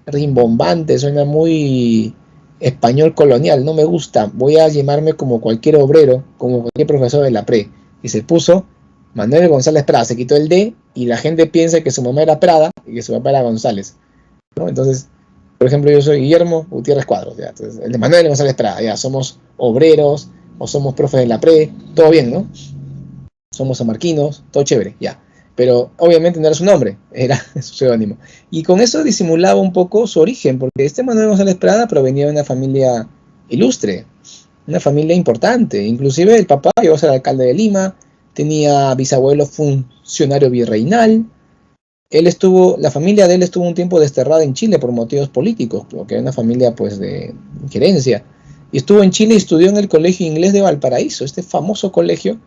Speaker 1: rimbombante, suena muy español colonial, no me gusta, voy a llamarme como cualquier obrero, como cualquier profesor de la pre. Y se puso Manuel González Prada, se quitó el D y la gente piensa que su mamá era Prada y que su papá era González, ¿no? Entonces, por ejemplo, yo soy Guillermo Gutiérrez Cuadros, ¿ya? Entonces, el de Manuel González Prada, ya somos obreros o somos profes de la pre, todo bien, ¿no? Somos samarquinos, todo chévere, ya. Pero obviamente no era su nombre, era su seudónimo. Y con eso disimulaba un poco su origen, porque este Manuel González Prada provenía de una familia ilustre, una familia importante. Inclusive el papá llegó a ser alcalde de Lima, tenía bisabuelo funcionario virreinal. La familia de él estuvo un tiempo desterrada en Chile por motivos políticos, porque era una familia pues de injerencia. Y estuvo en Chile y estudió en el Colegio Inglés de Valparaíso, este famoso colegio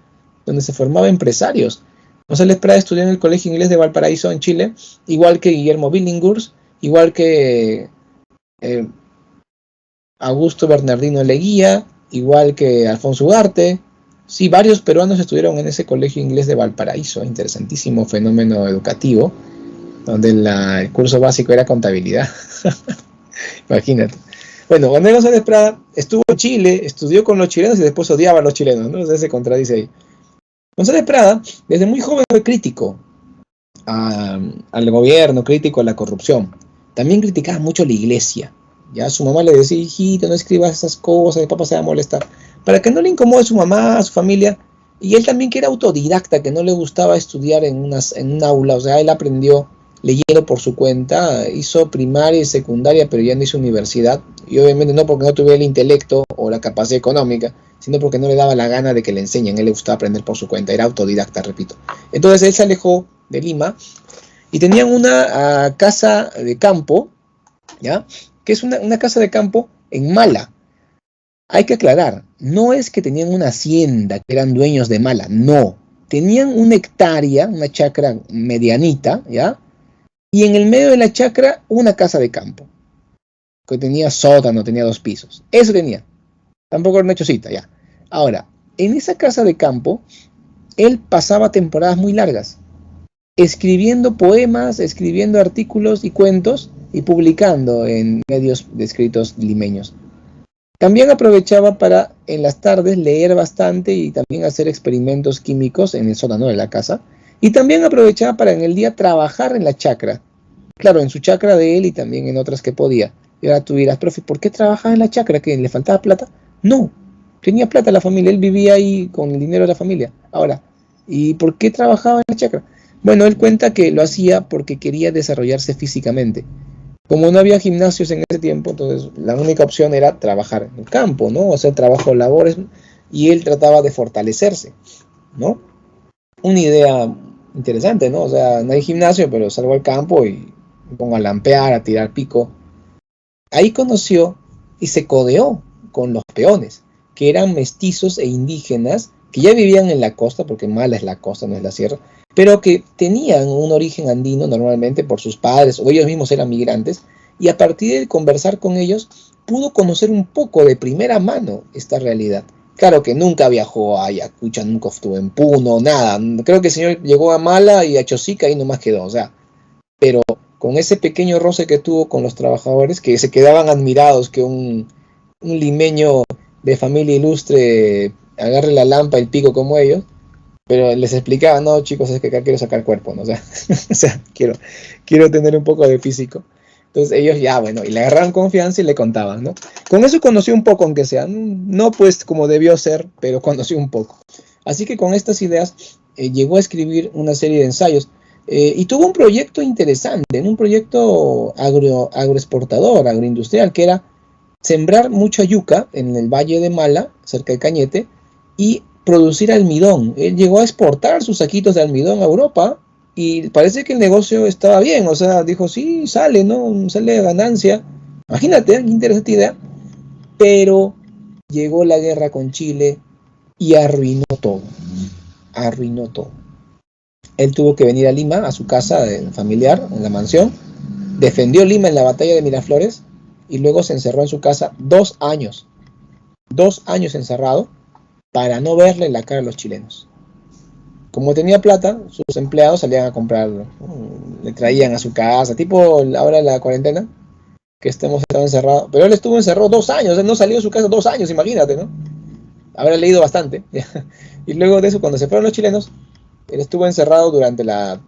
Speaker 1: donde se formaban empresarios. González Prada estudió en el Colegio Inglés de Valparaíso en Chile, igual que Guillermo Billinghurst, igual que Augusto Bernardino Leguía, igual que Alfonso Ugarte. Sí, varios peruanos estudiaron en ese Colegio Inglés de Valparaíso, interesantísimo fenómeno educativo, donde el curso básico era contabilidad. Imagínate. Bueno, Manuel González Prada estuvo en Chile, estudió con los chilenos y después odiaba a los chilenos, ¿no? O sea, se contradice ahí. González Prada, desde muy joven fue crítico al gobierno, crítico a la corrupción. También criticaba mucho a la iglesia. Ya su mamá le decía, hijito, no escribas esas cosas, el papá se va a molestar. Para que no le incomode a su mamá, a su familia. Y él también, que era autodidacta, que no le gustaba estudiar en un aula. O sea, él aprendió leyendo por su cuenta, hizo primaria y secundaria, pero ya no hizo universidad. Y obviamente no porque no tuviera el intelecto o la capacidad económica, sino porque no le daba la gana de que le enseñen. Él le gustaba aprender por su cuenta, era autodidacta, repito. Entonces él se alejó de Lima y tenían una casa de campo, ¿ya? Que es una casa de campo en Mala. Hay que aclarar, no es que tenían una hacienda, que eran dueños de Mala, no. Tenían una hectárea, una chacra medianita, ¿ya? Y en el medio de la chacra, una casa de campo, que tenía sótano, tenía 2 pisos. Eso tenía. Tampoco era una chocita, ya. Ahora, en esa casa de campo, él pasaba temporadas muy largas, escribiendo poemas, escribiendo artículos y cuentos, y publicando en medios de escritos limeños. También aprovechaba para, en las tardes, leer bastante y también hacer experimentos químicos en el sótano de la casa. Y también aprovechaba para en el día trabajar en la chacra. Claro, en su chacra de él y también en otras que podía. Y ahora tú dirás, profe, ¿por qué trabajaba en la chacra? ¿Que le faltaba plata? No, tenía plata la familia, él vivía ahí con el dinero de la familia. Ahora, ¿y por qué trabajaba en la chacra? Bueno, él cuenta que lo hacía porque quería desarrollarse físicamente. Como no había gimnasios en ese tiempo, entonces la única opción era trabajar en el campo, ¿no? Hacer trabajo, labores, y él trataba de fortalecerse, ¿no? Una idea interesante, ¿no? O sea, no hay gimnasio, pero salgo al campo y me pongo a lampear, a tirar pico. ahí conoció y se codeó con los peones, que eran mestizos e indígenas, que ya vivían en la costa, porque Mala es la costa, no es la sierra, pero que tenían un origen andino normalmente por sus padres, o ellos mismos eran migrantes, y a partir de conversar con ellos, pudo conocer un poco de primera mano esta realidad. Claro que nunca viajó a Ayacucho, nunca estuvo en Puno, nada. Creo que el señor llegó a Mala y a Chosica y nomás quedó, o sea, pero con ese pequeño roce que tuvo con los trabajadores, que se quedaban admirados que un limeño de familia ilustre agarre la lampa, el pico como ellos, pero les explicaba, no chicos, es que acá quiero sacar cuerpo, ¿no? O sea, o sea quiero tener un poco de físico. Entonces ellos ya, bueno, y le agarraron confianza y le contaban, ¿no? Con eso conoció un poco, aunque sea, no pues como debió ser, pero conoció un poco. Así que con estas ideas llegó a escribir una serie de ensayos y tuvo un proyecto interesante, un proyecto agroexportador, agroindustrial, que era sembrar mucha yuca en el Valle de Mala, cerca de Cañete, y producir almidón. Él llegó a exportar sus saquitos de almidón a Europa y parece que el negocio estaba bien, o sea, dijo, sí, sale, ¿no? Sale de ganancia. Imagínate, qué interesante idea. Pero llegó la guerra con Chile y arruinó todo. Arruinó todo. Él tuvo que venir a Lima, a su casa familiar, en la mansión, defendió Lima en la batalla de Miraflores y luego se encerró en su casa 2 años. 2 años encerrado para no verle la cara a los chilenos. Como tenía plata, sus empleados salían a comprar, le traían a su casa, tipo ahora la cuarentena, que estamos encerrados. Pero él estuvo encerrado 2 años, él no salió de su casa 2 años, imagínate, ¿no? Habrá leído bastante. Y luego de eso, cuando se fueron los chilenos, él estuvo encerrado durante la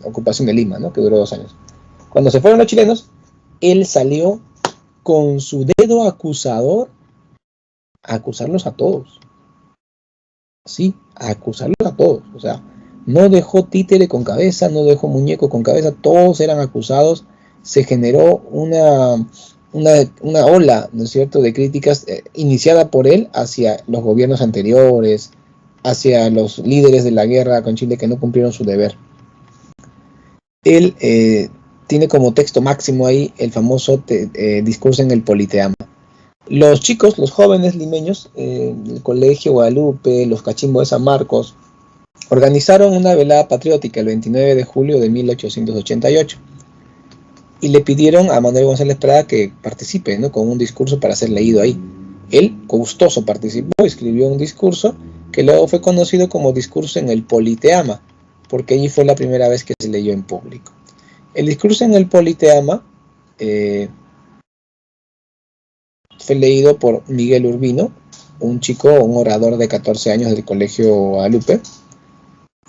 Speaker 1: ocupación de Lima, ¿no? Que duró 2 años. Cuando se fueron los chilenos, él salió con su dedo acusador a acusarlos a todos. Sí, a acusarlos a todos. O sea, no dejó títere con cabeza, no dejó muñeco con cabeza, todos eran acusados. Se generó una ola, ¿no es cierto?, de críticas iniciada por él hacia los gobiernos anteriores, hacia los líderes de la guerra con Chile que no cumplieron su deber. Él tiene como texto máximo ahí el famoso discurso en el Politeama. Los chicos, los jóvenes limeños, el Colegio Guadalupe, los Cachimbos de San Marcos, organizaron una velada patriótica el 29 de julio de 1888 y le pidieron a Manuel González Prada que participe, ¿no?, con un discurso para ser leído ahí. Él, gustoso, participó, escribió un discurso que luego fue conocido como discurso en el Politeama, porque allí fue la primera vez que se leyó en público. El discurso en el Politeama fue leído por Miguel Urbino, un chico, un orador de 14 años del Colegio Guadalupe,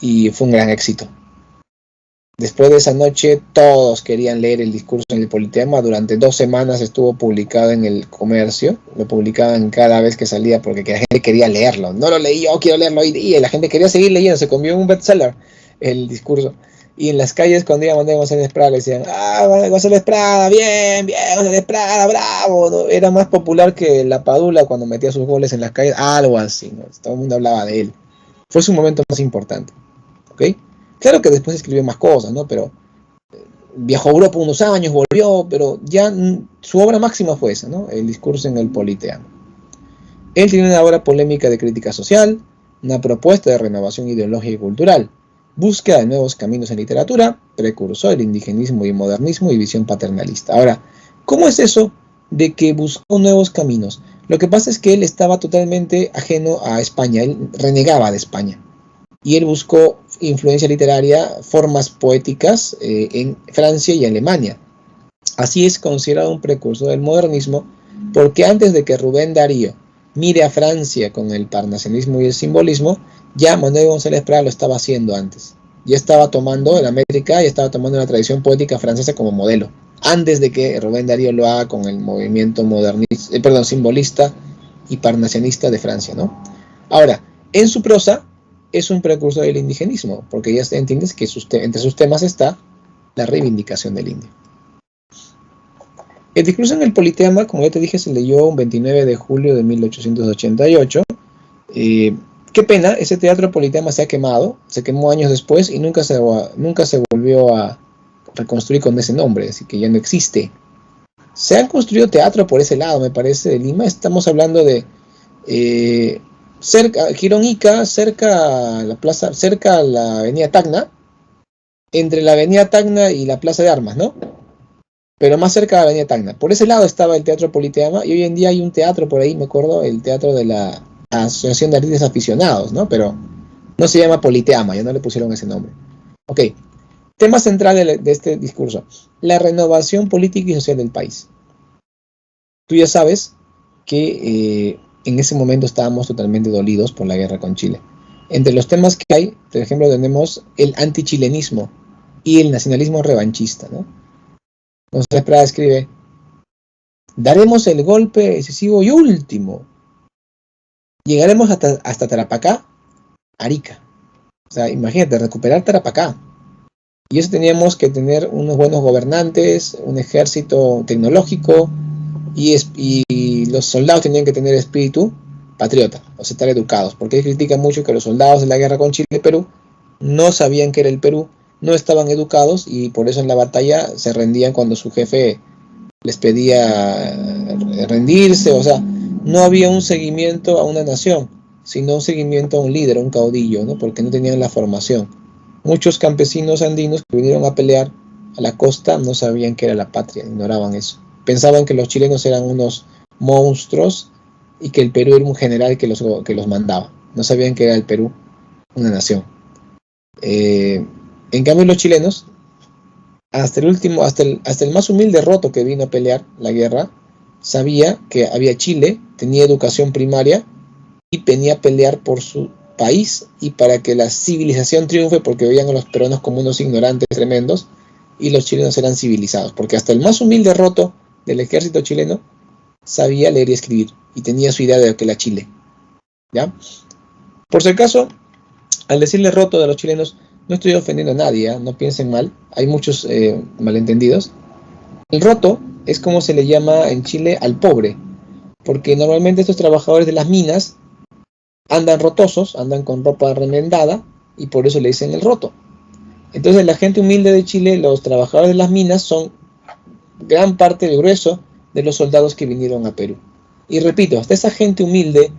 Speaker 1: y fue un gran éxito. Después de esa noche, todos querían leer el discurso en el Politeama. Durante 2 semanas estuvo publicado en el Comercio, lo publicaban cada vez que salía porque la gente quería leerlo. No lo leí, yo quiero leerlo hoy día, y la gente quería seguir leyendo, se convirtió en un bestseller el discurso. Y en las calles, cuando iba Manuel González Prada, le decían, González Prada, bien, González Prada, bravo, ¿no? Era más popular que la Padula cuando metía sus goles en las calles, algo así, ¿no? Todo el mundo hablaba de él. Fue su momento más importante, ¿ok? Claro que después escribió más cosas, ¿no? Pero viajó a Europa unos años, volvió, pero ya su obra máxima fue esa, ¿no? El discurso en el Politeama. Él tiene una obra polémica de crítica social, una propuesta de renovación ideológica y cultural, búsqueda de nuevos caminos en literatura, precursor del indigenismo y modernismo y visión paternalista. Ahora, ¿cómo es eso de que buscó nuevos caminos? Lo que pasa es que él estaba totalmente ajeno a España, él renegaba de España. Y él buscó influencia literaria, formas poéticas en Francia y Alemania. Así es considerado un precursor del modernismo, porque antes de que Rubén Darío mire a Francia con el parnasianismo y el simbolismo, ya Manuel González Prada lo estaba haciendo antes. Ya estaba tomando en América, ya estaba tomando la tradición poética francesa como modelo, antes de que Rubén Darío lo haga con el movimiento modernista, simbolista y parnasianista de Francia, ¿no? Ahora, en su prosa es un precursor del indigenismo, porque ya entiendes que entre sus temas está la reivindicación del indio. El discurso en el Politeama, como ya te dije, se leyó un 29 de julio de 1888. Qué pena, ese teatro Politeama se ha quemado, se quemó años después y nunca se volvió a reconstruir con ese nombre, así que ya no existe. Se han construido teatro por ese lado, me parece, de Lima. Estamos hablando de cerca, Girón Ica, cerca a la plaza, cerca a la avenida Tacna, entre la avenida Tacna y la plaza de armas, ¿no? Pero más cerca de la avenida Tacna. Por ese lado estaba el Teatro Politeama, y hoy en día hay un teatro por ahí, me acuerdo, el teatro de la Asociación de Artistas Aficionados, ¿no? Pero no se llama Politeama, ya no le pusieron ese nombre. Ok, tema central de este discurso: la renovación política y social del país. Tú ya sabes que en ese momento estábamos totalmente dolidos por la guerra con Chile. Entre los temas que hay, por ejemplo, tenemos el antichilenismo y el nacionalismo revanchista, ¿no? Entonces Prada escribe: daremos el golpe decisivo y último. Llegaremos hasta Tarapacá, Arica. O sea, imagínate, recuperar Tarapacá. Y eso teníamos que tener unos buenos gobernantes, un ejército tecnológico, y los soldados tenían que tener espíritu patriota, o sea, estar educados, porque él critica mucho que los soldados de la guerra con Chile y Perú no sabían que era el Perú, no estaban educados, y por eso en la batalla se rendían cuando su jefe les pedía rendirse. O sea, no había un seguimiento a una nación, sino un seguimiento a un líder, a un caudillo, ¿no? Porque no tenían la formación. Muchos campesinos andinos que vinieron a pelear a la costa no sabían que era la patria, ignoraban eso. Pensaban que los chilenos eran unos monstruos y que el Perú era un general que los mandaba. No sabían que era el Perú una nación. En cambio, los chilenos, hasta el más humilde roto que vino a pelear la guerra, sabía que había Chile, tenía educación primaria y venía a pelear por su país y para que la civilización triunfe, porque veían a los peruanos como unos ignorantes tremendos y los chilenos eran civilizados, porque hasta el más humilde roto del ejército chileno sabía leer y escribir y tenía su idea de lo que era Chile, ¿ya? Por si acaso, al decirle roto de los chilenos, no estoy ofendiendo a nadie, ¿eh? No piensen mal, hay muchos malentendidos. El roto es como se le llama en Chile al pobre, porque normalmente estos trabajadores de las minas andan rotosos, andan con ropa remendada, y por eso le dicen el roto. Entonces la gente humilde de Chile, los trabajadores de las minas, son gran parte del grueso de los soldados que vinieron a Perú. Y repito, hasta esa gente humilde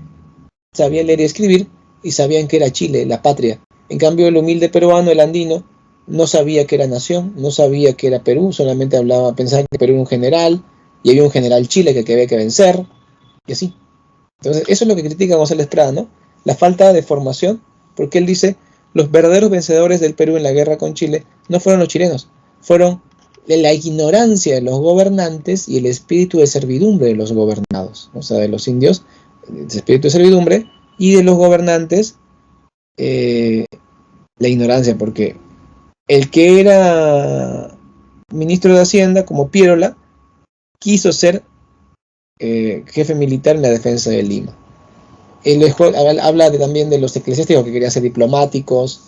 Speaker 1: sabía leer y escribir y sabían que era Chile, la patria. En cambio, el humilde peruano, el andino, no sabía que era nación, no sabía que era Perú, solamente pensaba que Perú era un general, y había un general Chile que había que vencer, y así. Entonces, eso es lo que critica González Prada, ¿no? La falta de formación, porque él dice: los verdaderos vencedores del Perú en la guerra con Chile no fueron los chilenos, fueron la ignorancia de los gobernantes y el espíritu de servidumbre de los gobernados, o sea, de los indios, el espíritu de servidumbre, y de los gobernantes, la ignorancia, porque el que era ministro de Hacienda, como Piérola, quiso ser jefe militar en la defensa de Lima. Él habla también de los eclesiásticos que querían ser diplomáticos,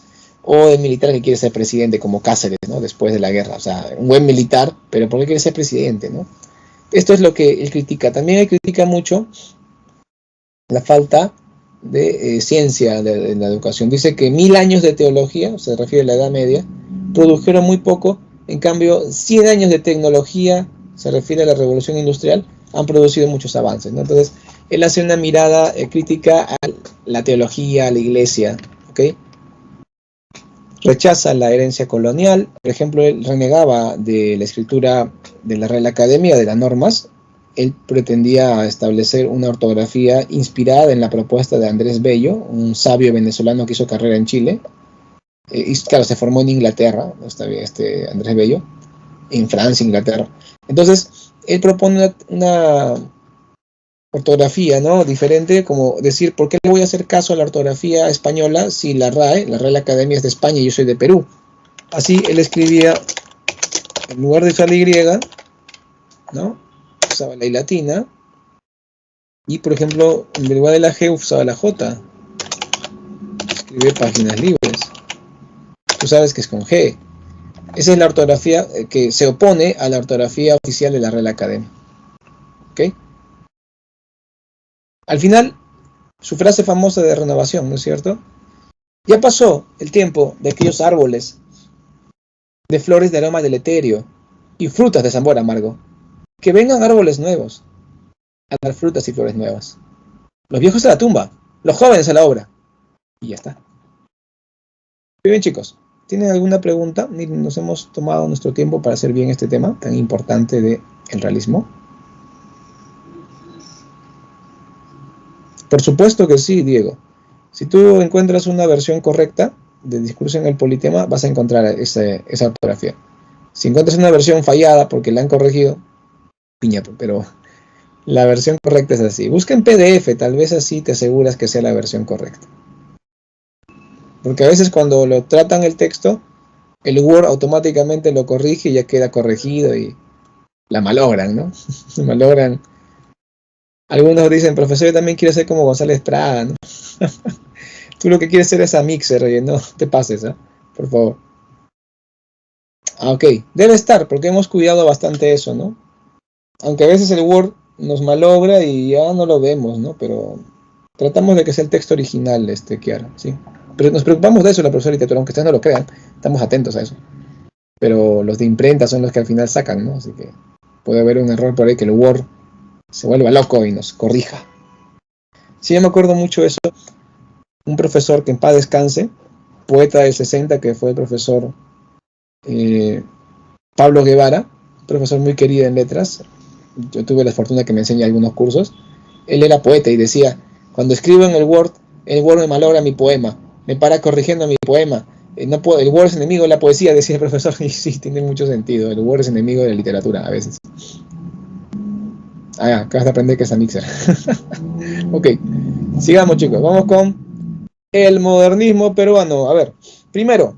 Speaker 1: o del militar que quiere ser presidente, como Cáceres, ¿no? Después de la guerra. O sea, un buen militar, pero ¿por qué quiere ser presidente, no? Esto es lo que él critica. También él critica mucho la falta de ciencia en la educación. Dice que 1000 años de teología, se refiere a la Edad Media, produjeron muy poco. En cambio, 100 años de tecnología, se refiere a la Revolución Industrial, han producido muchos avances, ¿no? Entonces, él hace una mirada crítica a la teología, a la iglesia, ¿ok? Rechaza la herencia colonial. Por ejemplo, él renegaba de la escritura de la Real Academia, de las normas. Él pretendía establecer una ortografía inspirada en la propuesta de Andrés Bello, un sabio venezolano que hizo carrera en Chile. Y claro, se formó en Inglaterra, Andrés Bello, en Francia, Inglaterra. Entonces, él propone una ortografía, ¿no?, diferente, como decir: ¿por qué le voy a hacer caso a la ortografía española si la RAE, la Real Academia, es de España y yo soy de Perú? Así él escribía, en lugar de usar la Y, ¿no?, usaba la I latina, y por ejemplo, en lugar de la G usaba la J. Escribe páginas libres. Tú sabes que es con G. Esa es la ortografía que se opone a la ortografía oficial de la Real Academia. ¿Ok? Al final, su frase famosa de renovación, ¿no es cierto? Ya pasó el tiempo de aquellos árboles de flores de aroma deleterio y frutas de sabor amargo. Que vengan árboles nuevos a dar frutas y flores nuevas. Los viejos a la tumba, los jóvenes a la obra. Y ya está. Muy bien, chicos. ¿Tienen alguna pregunta? Miren, nos hemos tomado nuestro tiempo para hacer bien este tema tan importante del realismo. Por supuesto que sí, Diego. Si tú encuentras una versión correcta de discurso en el politema, vas a encontrar esa ortografía. Si encuentras una versión fallada porque la han corregido, piñato, pero la versión correcta es así. Busca en PDF, tal vez así te aseguras que sea la versión correcta. Porque a veces cuando lo tratan el texto, el Word automáticamente lo corrige y ya queda corregido y la malogran, ¿no? Malogran. Algunos dicen, profesor, yo también quiero ser como González Prada, ¿no? Tú lo que quieres ser es a Mixer, oye, no te pases, ¿eh? Por favor. Ok, debe estar, porque hemos cuidado bastante eso, ¿no? Aunque a veces el Word nos malogra y ya no lo vemos, ¿no? Pero tratamos de que sea el texto original, Kiara, ¿sí? Pero nos preocupamos de eso, la profesora de literatura, aunque ustedes no lo crean, estamos atentos a eso. Pero los de imprenta son los que al final sacan, ¿no? Así que puede haber un error por ahí que el Word se vuelva loco y nos corrija. Sí, yo me acuerdo mucho de eso. Un profesor que en paz descanse, poeta del 60, que fue el profesor Pablo Guevara, profesor muy querido en letras. Yo tuve la fortuna que me enseñe algunos cursos. Él era poeta y decía, cuando escribo en el Word me malogra mi poema, me para corrigiendo mi poema. No puedo, el Word es enemigo de la poesía, decía el profesor, y sí, tiene mucho sentido. El Word es enemigo de la literatura a veces. Acabas de aprender que es a Mixer. Ok, sigamos, chicos, vamos con el modernismo peruano. A ver, primero,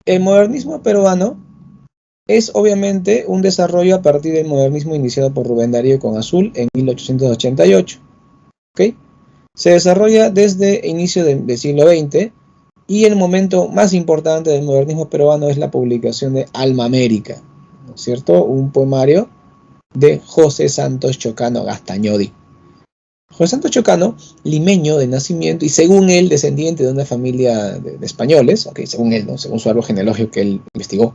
Speaker 1: el modernismo peruano es obviamente un desarrollo a partir del modernismo iniciado por Rubén Darío con Azul en 1888. ¿Okay? Se desarrolla desde inicio del siglo XX y el momento más importante del modernismo peruano es la publicación de Alma América, ¿no es cierto? Un poemario de José Santos Chocano Gastañodi. José Santos Chocano, limeño de nacimiento y según él descendiente de una familia de españoles, okay, según él, ¿no? Según su árbol genealógico que él investigó,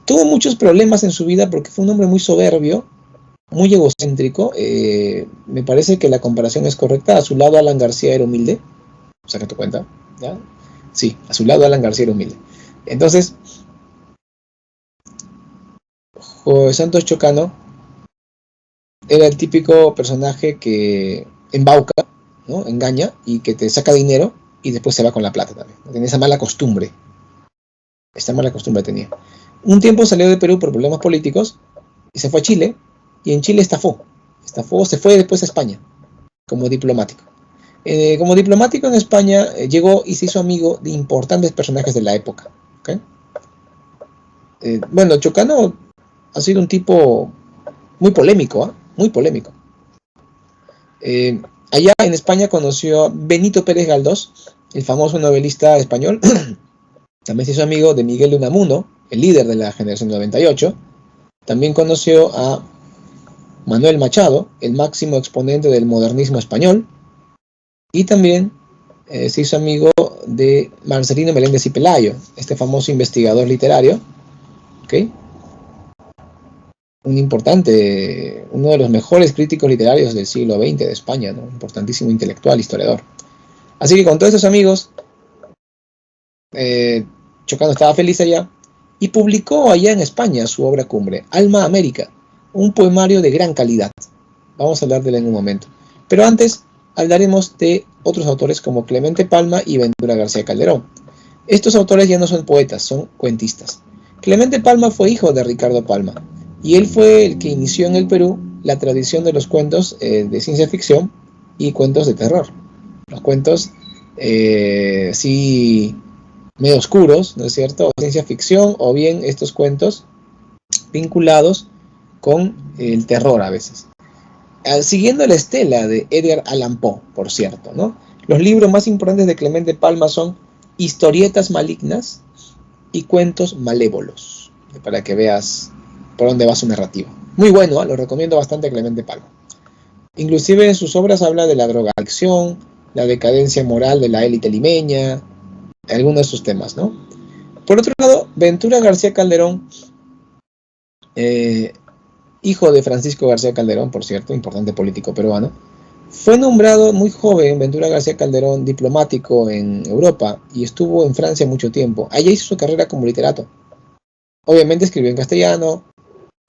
Speaker 1: tuvo muchos problemas en su vida porque fue un hombre muy soberbio, muy egocéntrico. Me parece que la comparación es correcta. A su lado Alan García era humilde. Saca tu cuenta, ¿ya? Sí, a su lado Alan García era humilde. Entonces, José Santos Chocano era el típico personaje que embauca, ¿no? Engaña y que te saca dinero y después se va con la plata también. Tenía esa mala costumbre. Esta mala costumbre tenía. Un tiempo salió de Perú por problemas políticos y se fue a Chile, y en Chile estafó, se fue después a España como diplomático. Como diplomático en España llegó y se hizo amigo de importantes personajes de la época. ¿Okay? Bueno, Chocano ha sido un tipo muy polémico, ¿eh? Muy polémico. Allá en España conoció a Benito Pérez Galdós, el famoso novelista español. También se hizo amigo de Miguel de Unamuno, el líder de la generación 98. También conoció a Manuel Machado, el máximo exponente del modernismo español. Y también se hizo amigo de Marcelino Meléndez y Pelayo, este famoso investigador literario. ¿Okay? Uno de los mejores críticos literarios del siglo XX de España, ¿no? Importantísimo intelectual, historiador. Así que con todos estos amigos, Chocano estaba feliz allá y publicó allá en España su obra cumbre, Alma América, un poemario de gran calidad. Vamos a hablar de él en un momento. Pero antes hablaremos de otros autores como Clemente Palma y Ventura García Calderón. Estos autores ya no son poetas, son cuentistas. Clemente Palma fue hijo de Ricardo Palma y él fue el que inició en el Perú la tradición de los cuentos de ciencia ficción y cuentos de terror. Los cuentos, sí, medio oscuros, ¿no es cierto? O ciencia ficción, o bien estos cuentos vinculados con el terror a veces. Siguiendo la estela de Edgar Allan Poe, por cierto, ¿no? Los libros más importantes de Clemente Palma son Historietas malignas y Cuentos malévolos, para que veas por dónde va su narrativa. Muy bueno, ¿eh? Lo recomiendo bastante a Clemente Palma. Inclusive en sus obras habla de la drogadicción, la decadencia moral de la élite limeña, algunos de sus temas, ¿no? Por otro lado, Ventura García Calderón, hijo de Francisco García Calderón, por cierto, importante político peruano, fue nombrado muy joven, Ventura García Calderón, diplomático en Europa y estuvo en Francia mucho tiempo. Allá hizo su carrera como literato. Obviamente escribió en castellano,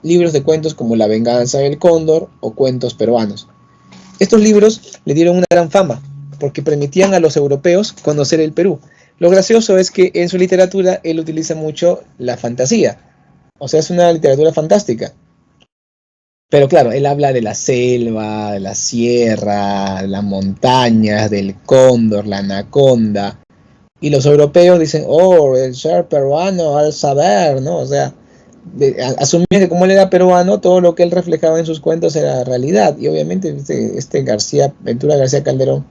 Speaker 1: libros de cuentos como La venganza del cóndor o cuentos peruanos. Estos libros le dieron una gran fama porque permitían a los europeos conocer el Perú. Lo gracioso es que en su literatura él utiliza mucho la fantasía, o sea, es una literatura fantástica. Pero claro, él habla de la selva, de la sierra, de las montañas, del cóndor, la anaconda. Y los europeos dicen, oh, el ser peruano al saber, ¿no? O sea, asumía que como él era peruano, todo lo que él reflejaba en sus cuentos era realidad. Y obviamente Ventura García Calderón,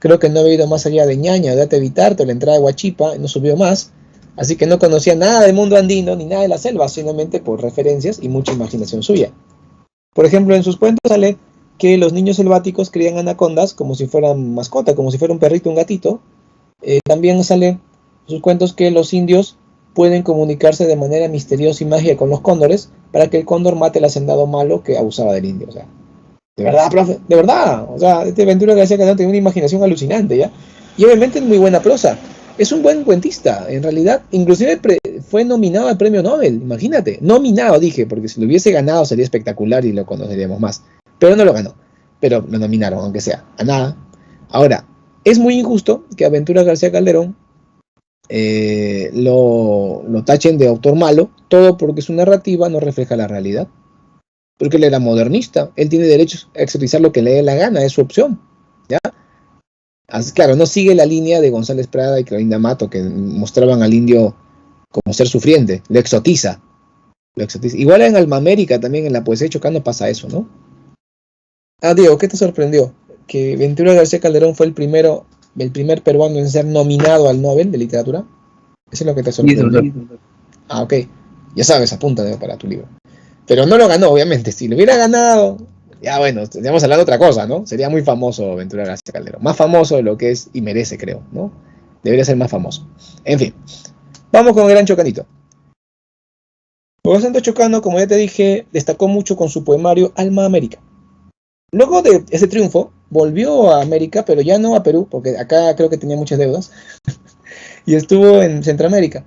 Speaker 1: creo que no había ido más allá de Ñaña o de Atevitarte o la entrada de Huachipa, no subió más. Así que no conocía nada del mundo andino ni nada de la selva, solamente por referencias y mucha imaginación suya. Por ejemplo, en sus cuentos sale que los niños selváticos crían anacondas como si fueran mascota, como si fuera un perrito, un gatito. También sale en sus cuentos que los indios pueden comunicarse de manera misteriosa y mágica con los cóndores para que el cóndor mate al hacendado malo que abusaba del indio. O sea, de verdad, profe, de verdad. O sea, este Ventura García Calderón tiene una imaginación alucinante, ¿ya? Y obviamente es muy buena prosa. Es un buen cuentista, en realidad. Inclusive fue nominado al premio Nobel, imagínate. Nominado, dije, porque si lo hubiese ganado sería espectacular y lo conoceríamos más. Pero no lo ganó. Pero lo nominaron, aunque sea, a nada. Ahora, es muy injusto que a Ventura García Calderón lo tachen de autor malo, todo porque su narrativa no refleja la realidad. Porque él era modernista, él tiene derecho a expresar lo que le dé la gana, es su opción, ¿ya? Así, claro, no sigue la línea de González Prada y Clarinda Mato, que mostraban al indio como ser sufriente, lo exotiza. Igual en Alma América, también en la poesía de Chocano pasa eso, ¿no? Ah, Diego, ¿qué te sorprendió? Que Ventura García Calderón fue el primer peruano en ser nominado al Nobel de Literatura. Eso es lo que te sorprendió. Ah, ok. Ya sabes, apunta para tu libro. Pero no lo ganó, obviamente. Si lo hubiera ganado, ya bueno, estaríamos hablando de otra cosa, ¿no? Sería muy famoso Ventura García Calderón. Más famoso de lo que es y merece, creo, ¿no? Debería ser más famoso. En fin, vamos con el gran Chocanito. José Santos Chocano, como ya te dije, destacó mucho con su poemario Alma América. Luego de ese triunfo, volvió a América, pero ya no a Perú, porque acá creo que tenía muchas deudas, y estuvo en Centroamérica.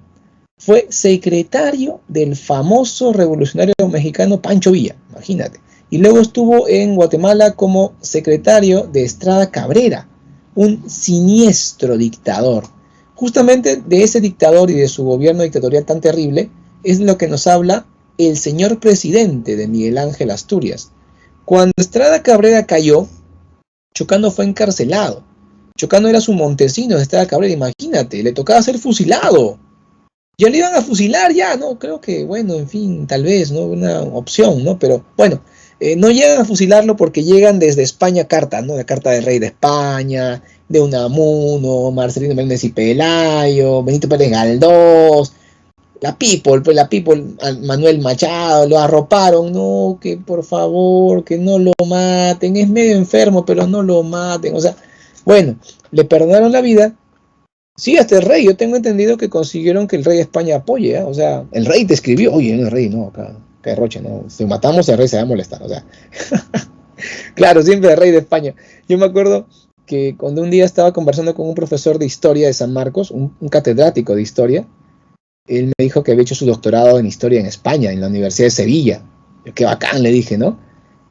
Speaker 1: Fue secretario del famoso revolucionario mexicano Pancho Villa, imagínate. Y luego estuvo en Guatemala como secretario de Estrada Cabrera, un siniestro dictador. Justamente de ese dictador y de su gobierno dictatorial tan terrible es lo que nos habla el señor presidente de Miguel Ángel Asturias. Cuando Estrada Cabrera cayó, Chocano fue encarcelado. Chocano era su montesino de Estrada Cabrera, imagínate, le tocaba ser fusilado. Ya le iban a fusilar, ya, ¿no? Creo que, bueno, en fin, tal vez, ¿no? Una opción, ¿no? Pero, bueno, no llegan a fusilarlo porque llegan desde España cartas, ¿no? La carta del rey de España, de Unamuno, Marcelino Menéndez y Pelayo, Benito Pérez Galdós, la People, Manuel Machado, lo arroparon, no, que por favor, que no lo maten, es medio enfermo, pero no lo maten, o sea, bueno, le perdonaron la vida. Sí, hasta el rey, yo tengo entendido que consiguieron que el rey de España apoye, ¿eh? O sea, el rey te escribió, oye, no el rey, no, acá, que derroche, no, si matamos el rey se va a molestar, o sea, claro, siempre el rey de España. Yo me acuerdo que cuando un día estaba conversando con un profesor de historia de San Marcos, un catedrático de historia, él me dijo que había hecho su doctorado en historia en España, en la Universidad de Sevilla. Yo, qué bacán, le dije, ¿no?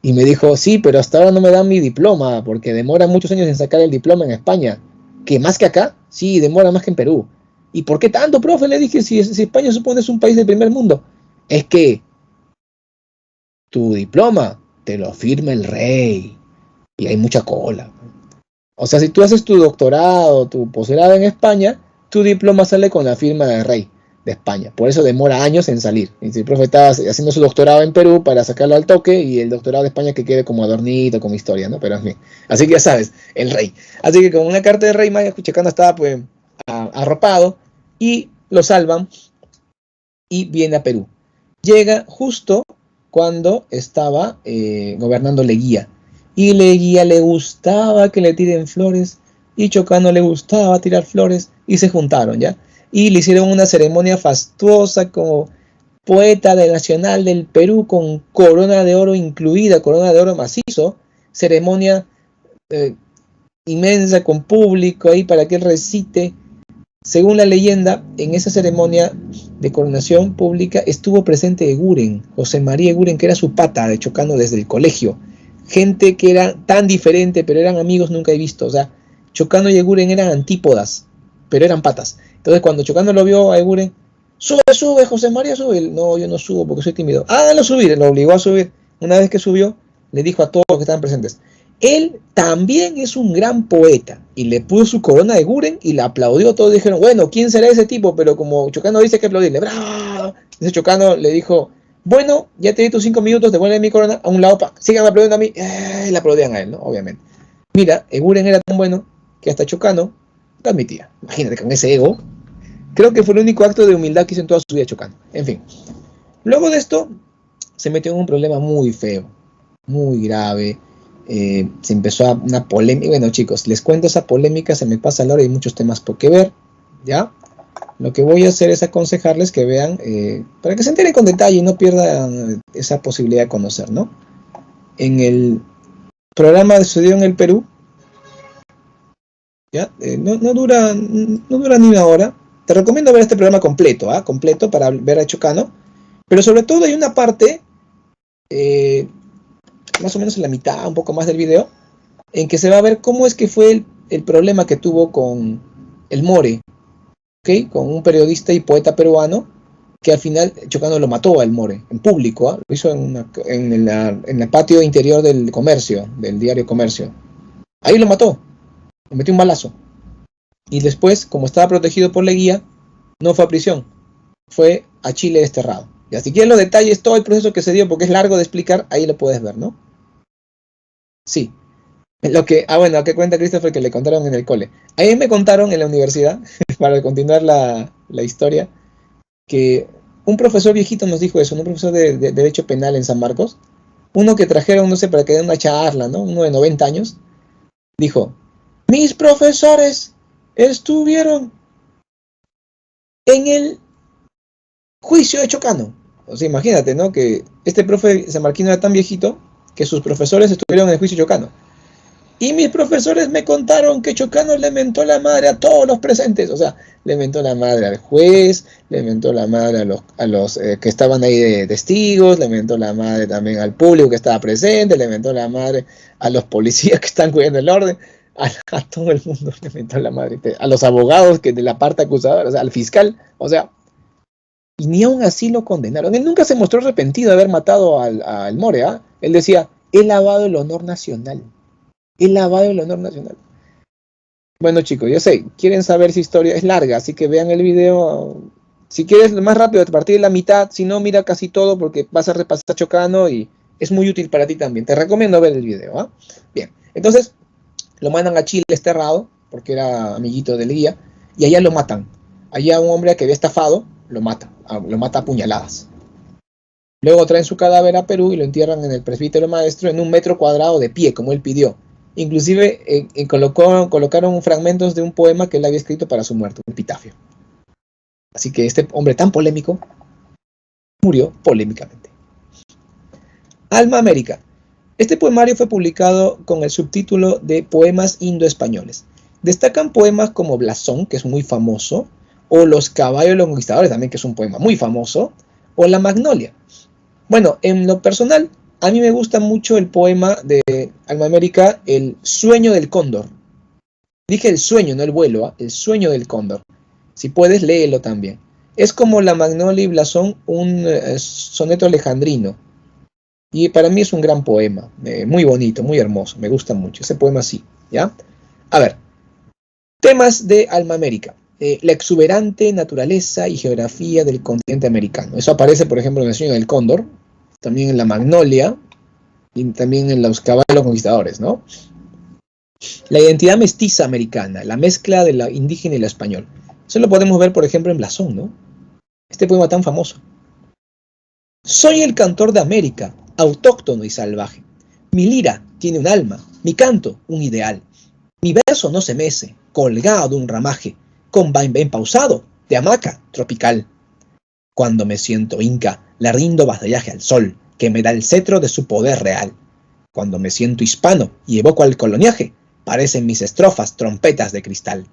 Speaker 1: Y me dijo, sí, pero hasta ahora no me dan mi diploma, porque demora muchos años en sacar el diploma en España. ¿Que más que acá? Sí, demora más que en Perú. ¿Y por qué tanto, profe? Le dije, si España supone es un país del primer mundo. Es que tu diploma te lo firma el rey. Y hay mucha cola. O sea, si tú haces tu doctorado, tu posgrado en España, tu diploma sale con la firma del rey de España. Por eso demora años en salir. Y si el profe estaba haciendo su doctorado en Perú para sacarlo al toque y el doctorado de España que quede como adornito, como historia, ¿no? Pero en fin. Así que ya sabes, el rey. Así que con una carta del rey, Chocano estaba pues arropado y lo salvan y viene a Perú. Llega justo cuando estaba gobernando Leguía. Y Leguía le gustaba que le tiren flores y Chocano le gustaba tirar flores y se juntaron, ¿ya? y le hicieron una ceremonia fastuosa como poeta nacional del Perú con corona de oro incluida, corona de oro macizo, ceremonia inmensa con público ahí para que él recite. Según la leyenda, en esa ceremonia de coronación pública estuvo presente Eguren, José María Eguren, que era su pata de Chocano desde el colegio. Gente que era tan diferente, pero eran amigos nunca he visto. O sea, Chocano y Eguren eran antípodas, pero eran patas. Entonces cuando Chocano lo vio a Eguren, sube, sube, José María, sube. Él, no, yo no subo porque soy tímido. Hágalo subir, lo obligó a subir. Una vez que subió, le dijo a todos los que estaban presentes, él también es un gran poeta, y le puso su corona de Guren y le aplaudió. Todos dijeron, bueno, ¿quién será ese tipo? Pero como Chocano dice que aplaudirle, ¡bravo! Ese Chocano le dijo, bueno, ya te di tus 5 minutos, devuelve mi corona a un lado, sigan aplaudiendo a mí. Le aplaudían a él, ¿no? Obviamente. Mira, Eguren era tan bueno que hasta Chocano lo admitía. Imagínate, con ese ego. Creo que fue el único acto de humildad que hizo en toda su vida Chocano. En fin. Luego de esto, se metió en un problema muy feo, muy grave. Se empezó una polémica. Bueno, chicos, les cuento esa polémica, se me pasa la hora y hay muchos temas por qué ver, ¿ya? Lo que voy a hacer es aconsejarles que vean, para que se enteren con detalle y no pierdan esa posibilidad de conocer, ¿no? En el programa que sucedió en el Perú, ¿ya? No dura ni una hora. Te recomiendo ver este programa completo, completo para ver a Chocano, pero sobre todo hay una parte, más o menos en la mitad, un poco más del video, en que se va a ver cómo es que fue el problema que tuvo con el More, ¿okay? Con un periodista y poeta peruano, que al final Chocano lo mató al More, en público, lo hizo en el patio interior del Comercio, del diario Comercio. Ahí lo mató, le metió un balazo. Y después, como estaba protegido por la guía, no fue a prisión, fue a Chile desterrado. Y si quieren los detalles, todo el proceso que se dio, porque es largo de explicar, ahí lo puedes ver, ¿no? Sí. Bueno, ¿qué cuenta Christopher que le contaron en el cole? A mí me contaron en la universidad, para continuar la historia, que un profesor viejito nos dijo eso, un profesor de Derecho Penal en San Marcos, uno que trajeron, no sé, para que dé una charla, ¿no? Uno de 90 años, dijo, mis profesores estuvieron en el juicio de Chocano. O sea, imagínate, ¿no? Que este profe sanmarquino era tan viejito que sus profesores estuvieron en el juicio de Chocano. Y mis profesores me contaron que Chocano le mentó la madre a todos los presentes. O sea, le mentó la madre al juez, le mentó la madre a los que estaban ahí de testigos, le mentó la madre también al público que estaba presente, le mentó la madre a los policías que están cuidando el orden, a todo el mundo le mentó la madre, a los abogados que de la parte acusadora, o sea, al fiscal, o sea, y ni aún así lo condenaron. Él nunca se mostró arrepentido de haber matado al More, ¿ah? Él decía, he lavado el honor nacional. El lavado del honor nacional. Bueno, chicos, yo sé, quieren saber si historia es larga, así que vean el video. Si quieres más rápido, a partir de la mitad, si no, mira casi todo porque vas a repasar Chocano y es muy útil para ti también. Te recomiendo ver el video, ¿ah? Bien, entonces lo mandan a Chile desterrado, porque era amiguito del guía, y allá lo matan. Allá un hombre que había estafado, lo mata a puñaladas. Luego traen su cadáver a Perú y lo entierran en el presbítero maestro en 1 metro cuadrado de pie, como él pidió. Inclusive colocaron fragmentos de un poema que él había escrito para su muerte, un epitafio. Así que este hombre tan polémico murió polémicamente. Alma América. Este poemario fue publicado con el subtítulo de Poemas Indo-Españoles. Destacan poemas como Blasón, que es muy famoso, o Los Caballos de los Conquistadores, también, que es un poema muy famoso, o La Magnolia. Bueno, en lo personal, a mí me gusta mucho el poema de Alma América, El Sueño del Cóndor. Dije el sueño, no el vuelo, El Sueño del Cóndor. Si puedes, léelo también. Es como La Magnolia y Blasón, un soneto alejandrino. Y para mí es un gran poema, muy bonito, muy hermoso, me gusta mucho. Ese poema sí, ¿ya? A ver, temas de Alma América. La exuberante naturaleza y geografía del continente americano. Eso aparece, por ejemplo, en El Sueño del Cóndor, también en La Magnolia, y también en Los Caballos de los Conquistadores, ¿no? La identidad mestiza americana, la mezcla de la indígena y la español. Eso lo podemos ver, por ejemplo, en Blasón, ¿no? Este poema tan famoso. Soy el cantor de América, autóctono y salvaje. Mi lira tiene un alma, mi canto un ideal. Mi verso no se mece, colgado de un ramaje, con vaivén pausado, de hamaca tropical. Cuando me siento inca, le rindo vasallaje al sol, que me da el cetro de su poder real. Cuando me siento hispano y evoco al coloniaje, parecen mis estrofas trompetas de cristal.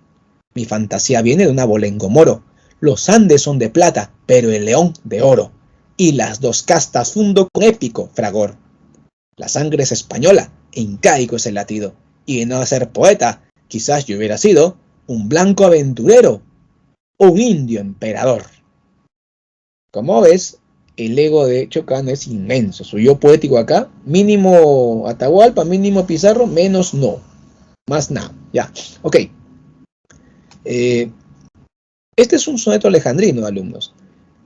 Speaker 1: Mi fantasía viene de un abolengo moro. Los Andes son de plata, pero el león de oro. Y las dos castas fundo con épico fragor. La sangre es española e incaico es el latido. Y de no ser poeta, quizás yo hubiera sido un blanco aventurero o un indio emperador. Como ves, el ego de Chocano es inmenso. Su yo poético acá, mínimo Atahualpa, mínimo Pizarro, menos no. Más nada. Ya, ok. Este es un soneto alejandrino, alumnos.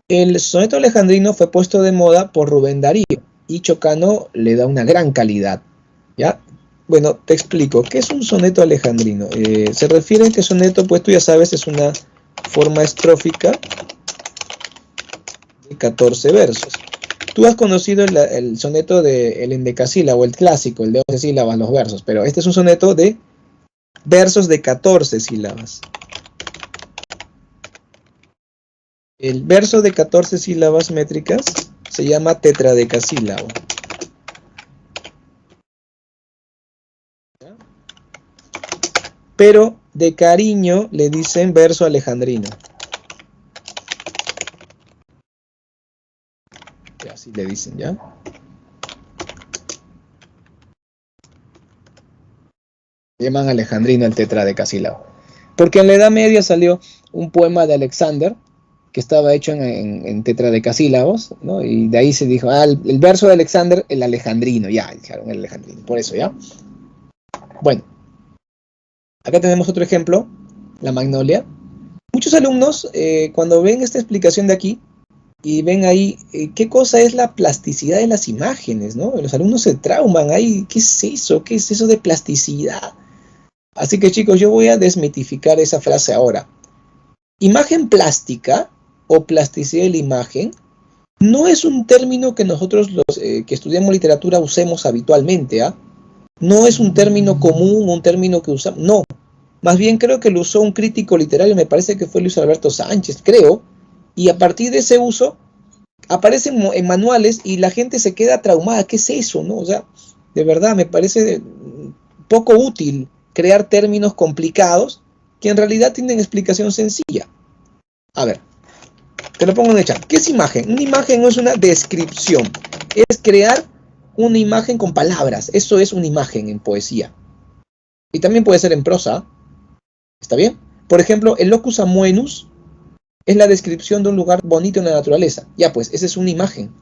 Speaker 1: El soneto alejandrino fue puesto de moda por Rubén Darío y Chocano le da una gran calidad. ¿Ya? Bueno, te explico. ¿Qué es un soneto alejandrino? Se refiere a que soneto, pues tú ya sabes, es una forma estrófica de 14 versos. Tú has conocido el soneto del endecasílabo, el clásico, el de 11 sílabas, los versos, pero este es un soneto de versos de 14 sílabas. El verso de 14 sílabas métricas se llama tetradecasílabo. Pero de cariño le dicen verso alejandrino. Y así le dicen, ¿ya? Le llaman alejandrino el tetradecasílabo. Porque en la Edad Media salió un poema de Alexander que estaba hecho en tetradecasílabos, ¿no? Y de ahí se dijo, el verso de Alexander, el alejandrino, ya, dijeron el alejandrino, por eso, ¿ya? Bueno, acá tenemos otro ejemplo, la magnolia. Muchos alumnos, cuando ven esta explicación de aquí, y ven ahí qué cosa es la plasticidad de las imágenes, ¿no? Los alumnos se trauman, ahí, ¿qué es eso? ¿Qué es eso de plasticidad? Así que chicos, yo voy a desmitificar esa frase ahora. Imagen plástica o plasticidad de la imagen no es un término que nosotros los que estudiamos literatura usemos habitualmente, ¿ah? No es un término común, un término que usamos, no. Más bien creo que lo usó un crítico literario, me parece que fue Luis Alberto Sánchez, creo, y a partir de ese uso aparecen en manuales y la gente se queda traumada. ¿Qué es eso, no? O sea, de verdad me parece poco útil crear términos complicados que en realidad tienen explicación sencilla. A ver, te lo pongo en el chat. ¿Qué es imagen? Una imagen no es una descripción, es crear una imagen con palabras. Eso es una imagen en poesía. Y también puede ser en prosa. ¿Está bien? Por ejemplo, el locus amoenus es la descripción de un lugar bonito en la naturaleza. Ya pues, esa es una imagen.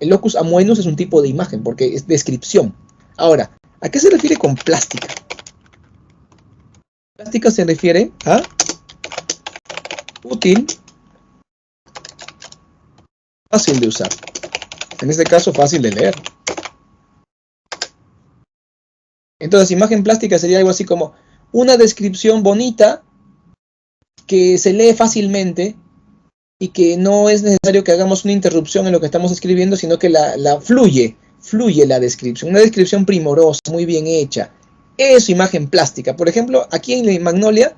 Speaker 1: El locus amoenus es un tipo de imagen porque es descripción. Ahora, ¿a qué se refiere con plástica? Plástica se refiere a útil, fácil de usar. En este caso, fácil de leer. Entonces, imagen plástica sería algo así como una descripción bonita que se lee fácilmente y que no es necesario que hagamos una interrupción en lo que estamos escribiendo, sino que fluye la descripción. Una descripción primorosa, muy bien hecha. Es imagen plástica. Por ejemplo, aquí en la Magnolia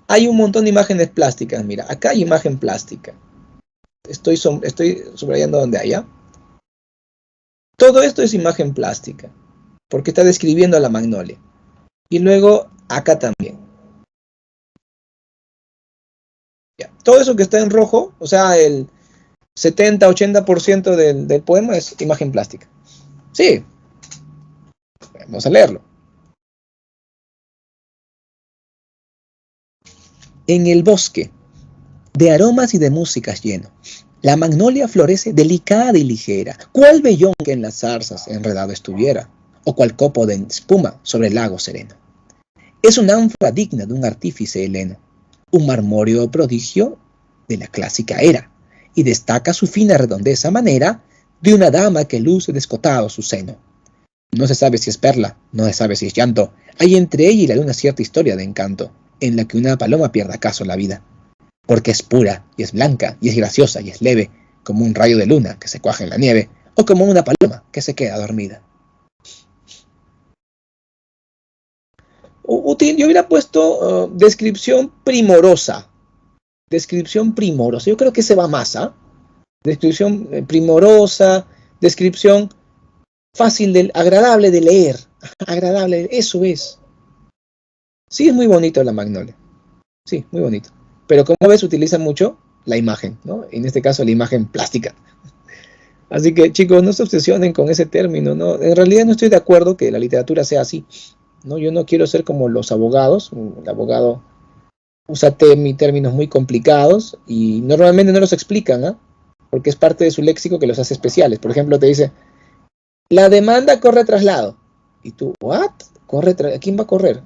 Speaker 1: hay un montón de imágenes plásticas. Mira, acá hay imagen plástica. Estoy subrayando donde haya. Todo esto es imagen plástica, porque está describiendo a la magnolia. Y luego acá también. Ya. Todo eso que está en rojo, o sea, el 70-80% del poema es imagen plástica. Sí. Vamos a leerlo. En el bosque, de aromas y de músicas lleno, la magnolia florece delicada y ligera, cual vellón que en las zarzas enredado estuviera, o cual copo de espuma sobre el lago sereno. Es una ánfora digna de un artífice heleno, un marmóreo prodigio de la clásica era, y destaca su fina redondez a manera de una dama que luce descotado su seno. No se sabe si es perla, no se sabe si es llanto, hay entre ella y la luna cierta historia de encanto, en la que una paloma pierde acaso la vida, porque es pura, y es blanca, y es graciosa, y es leve, como un rayo de luna que se cuaja en la nieve, o como una paloma que se queda dormida. Útil, yo hubiera puesto descripción primorosa, descripción primorosa. Yo creo que ese va más, ¿ah? Descripción primorosa, descripción fácil, agradable de leer. Agradable, eso es. Sí, es muy bonito la magnolia. Sí, muy bonito. Pero como ves, utiliza mucho la imagen, ¿no? En este caso, la imagen plástica. Así que, chicos, no se obsesionen con ese término, ¿no? En realidad no estoy de acuerdo que la literatura sea así, ¿no? Yo no quiero ser como los abogados. El abogado usa términos muy complicados y normalmente no los explican, ¿ah? Porque es parte de su léxico que los hace especiales. Por ejemplo, te dice, la demanda corre traslado. Y tú, ¿what? ¿A quién va a correr?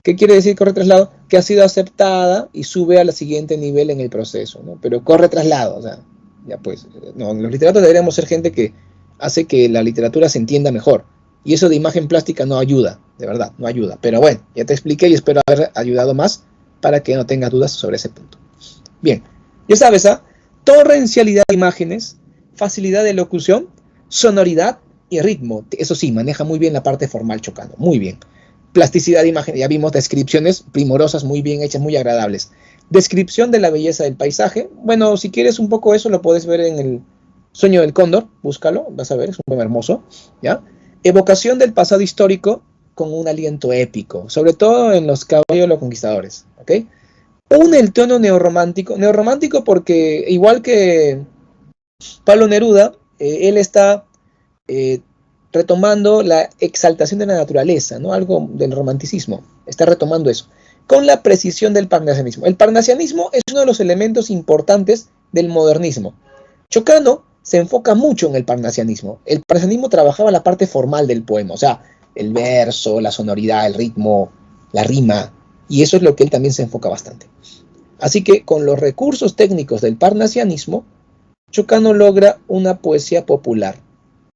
Speaker 1: ¿Qué quiere decir corre traslado? Que ha sido aceptada y sube al siguiente nivel en el proceso, ¿no? Pero corre traslado, o sea, ya pues, no, los literatos deberíamos ser gente que hace que la literatura se entienda mejor. Y eso de imagen plástica no ayuda, de verdad, no ayuda. Pero bueno, ya te expliqué y espero haber ayudado más para que no tengas dudas sobre ese punto. Bien, ya sabes, ¿ah? Torrencialidad de imágenes, facilidad de locución, sonoridad y ritmo. Eso sí, maneja muy bien la parte formal Chocano, muy bien. Plasticidad de imagen, ya vimos descripciones primorosas, muy bien hechas, muy agradables. Descripción de la belleza del paisaje. Bueno, si quieres un poco eso, lo puedes ver en el Sueño del Cóndor, búscalo, vas a ver, es un poema hermoso, ¿ya? Evocación del pasado histórico con un aliento épico, sobre todo en los caballos de los conquistadores, ¿ok? Une el tono neorromántico porque igual que Pablo Neruda, él está eh, retomando la exaltación de la naturaleza, ¿no? Algo del romanticismo, está retomando eso, con la precisión del parnasianismo. El parnasianismo es uno de los elementos importantes del modernismo. Chocano se enfoca mucho en el parnasianismo. El parnasianismo trabajaba la parte formal del poema, o sea, el verso, la sonoridad, el ritmo, la rima, y eso es lo que él también se enfoca bastante. Así que con los recursos técnicos del parnasianismo, Chocano logra una poesía popular,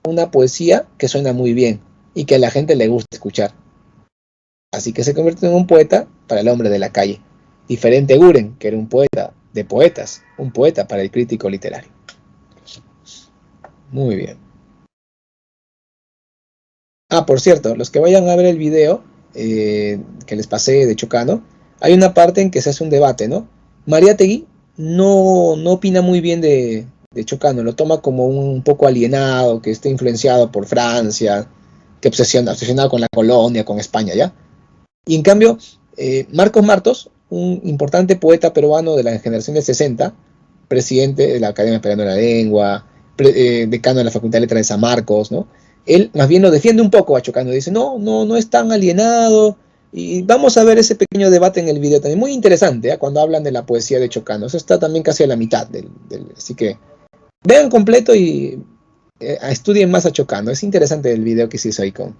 Speaker 1: una poesía que suena muy bien y que a la gente le gusta escuchar. Así que se convierte en un poeta para el hombre de la calle, diferente a Guren, que era un poeta de poetas, un poeta para el crítico literario. Muy bien. Ah, por cierto, los que vayan a ver el video que les pasé de Chocano, hay una parte en que se hace un debate, ¿no? Mariátegui no opina muy bien de Chocano, lo toma como un poco alienado, que está influenciado por Francia, que obsesionado con la colonia, con España, ¿ya? Y en cambio, Marcos Martos, un importante poeta peruano de la generación del 60, presidente de la Academia Peruana de la Lengua, decano de la Facultad de Letras de San Marcos, ¿no? Él más bien lo defiende un poco a Chocano, dice, no es tan alienado, y vamos a ver ese pequeño debate en el video también, muy interesante, ¿eh? Cuando hablan de la poesía de Chocano, eso está también casi a la mitad, así que vean completo y estudien más a Chocano, es interesante el video que se hizo ahí con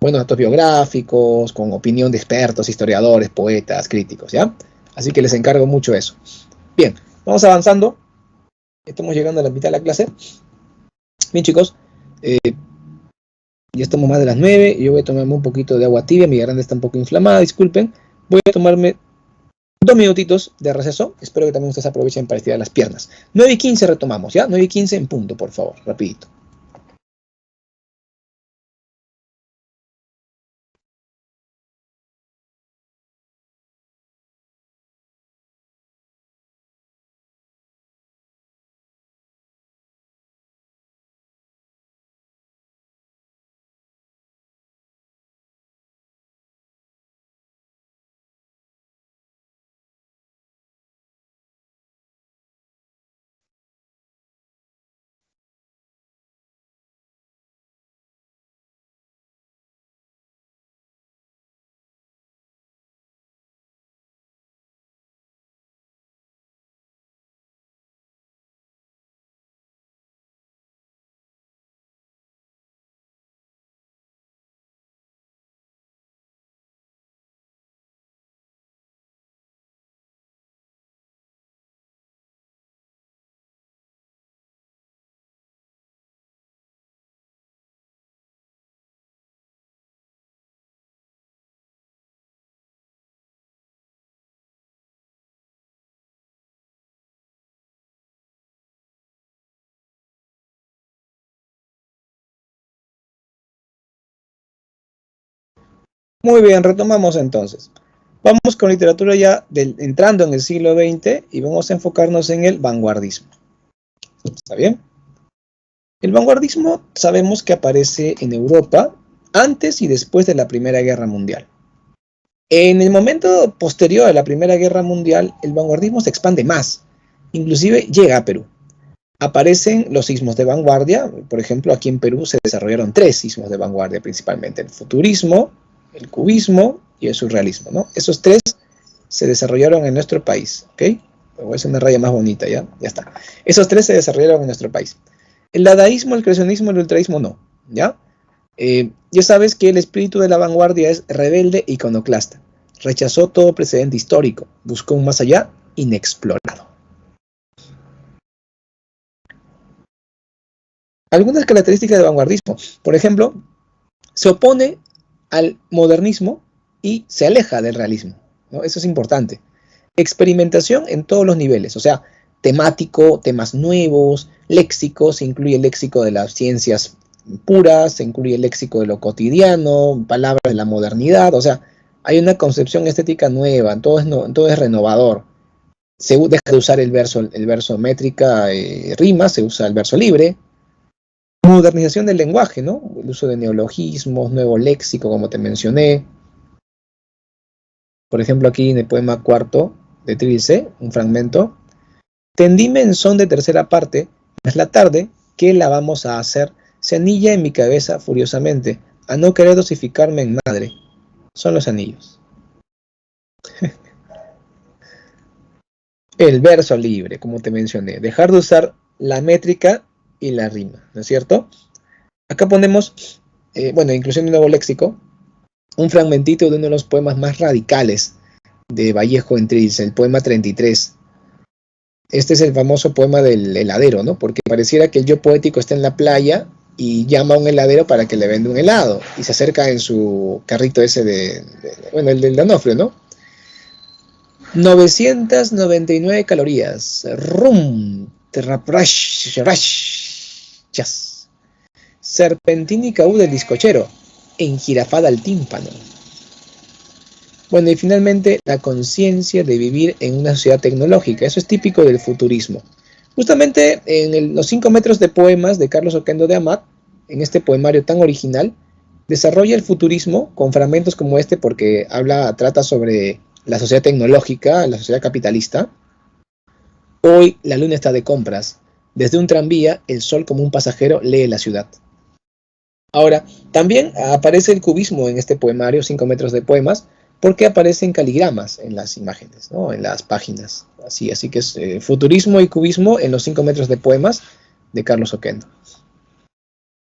Speaker 1: buenos datos biográficos, con opinión de expertos, historiadores, poetas, críticos, ¿ya? Así que les encargo mucho eso. Bien, vamos avanzando, estamos llegando a la mitad de la clase. Bien, chicos, ya estamos más de las 9. Yo voy a tomarme un poquito de agua tibia. Mi garganta está un poco inflamada, disculpen. Voy a tomarme 2 minutitos de receso. Espero que también ustedes aprovechen para estirar las piernas. 9:15 retomamos, ¿ya? 9:15 en punto, por favor, rapidito. Muy bien, retomamos entonces. Vamos con literatura ya entrando en el siglo XX y vamos a enfocarnos en el vanguardismo. ¿Está bien? El vanguardismo sabemos que aparece en Europa antes y después de la Primera Guerra Mundial. En el momento posterior a la Primera Guerra Mundial, el vanguardismo se expande más, inclusive llega a Perú. Aparecen los sismos de vanguardia, por ejemplo, aquí en Perú se desarrollaron 3 sismos de vanguardia principalmente, el futurismo, el cubismo y el surrealismo, ¿no? Esos 3 se desarrollaron en nuestro país, ¿ok? Voy a hacer una raya más bonita, ¿ya? Ya está. Esos 3 se desarrollaron en nuestro país. El dadaísmo, el creacionismo, el ultraísmo no, ¿ya? Ya sabes que el espíritu de la vanguardia es rebelde e iconoclasta. Rechazó todo precedente histórico, buscó un más allá inexplorado. Algunas características del vanguardismo, por ejemplo, se opone al modernismo y se aleja del realismo, ¿no? Eso es importante. Experimentación en todos los niveles, o sea, temático, temas nuevos, léxico, se incluye el léxico de las ciencias puras, se incluye el léxico de lo cotidiano, palabras de la modernidad, o sea, hay una concepción estética nueva, todo es renovador. Se deja de usar el verso métrica, rima, se usa el verso libre. Modernización del lenguaje, ¿no? El uso de neologismos, nuevo léxico, como te mencioné. Por ejemplo, aquí en el poema cuarto de Trilce, un fragmento. Tendíme en son de tercera parte, mas la tarde, ¿qué la vamos a hacer? Se anilla en mi cabeza furiosamente, a no querer dosificarme en madre. Son los anillos. El verso libre, como te mencioné. Dejar de usar la métrica y la rima, ¿no es cierto? Acá ponemos, inclusión de un nuevo léxico, un fragmentito de uno de los poemas más radicales de Vallejo en Trilce, el poema 33. Este es el famoso poema del heladero, ¿no? Porque pareciera que el yo poético está en la playa y llama a un heladero para que le venda un helado, y se acerca en su carrito ese el del Danofrio, ¿no? 999 calorías. Rum. Chas. Serpentínica U del bizcochero. Enjirafada al tímpano. Bueno, y finalmente, la conciencia de vivir en una sociedad tecnológica. Eso es típico del futurismo. Justamente en los 5 metros de poemas de Carlos Oquendo de Amat, en este poemario tan original, desarrolla el futurismo con fragmentos como este porque trata sobre la sociedad tecnológica, la sociedad capitalista. Hoy la luna está de compras. Desde un tranvía, el sol como un pasajero lee la ciudad. Ahora, también aparece el cubismo en este poemario, 5 metros de poemas, porque aparecen caligramas en las imágenes, ¿no? En las páginas. Así que es futurismo y cubismo en los 5 metros de poemas de Carlos Oquendo.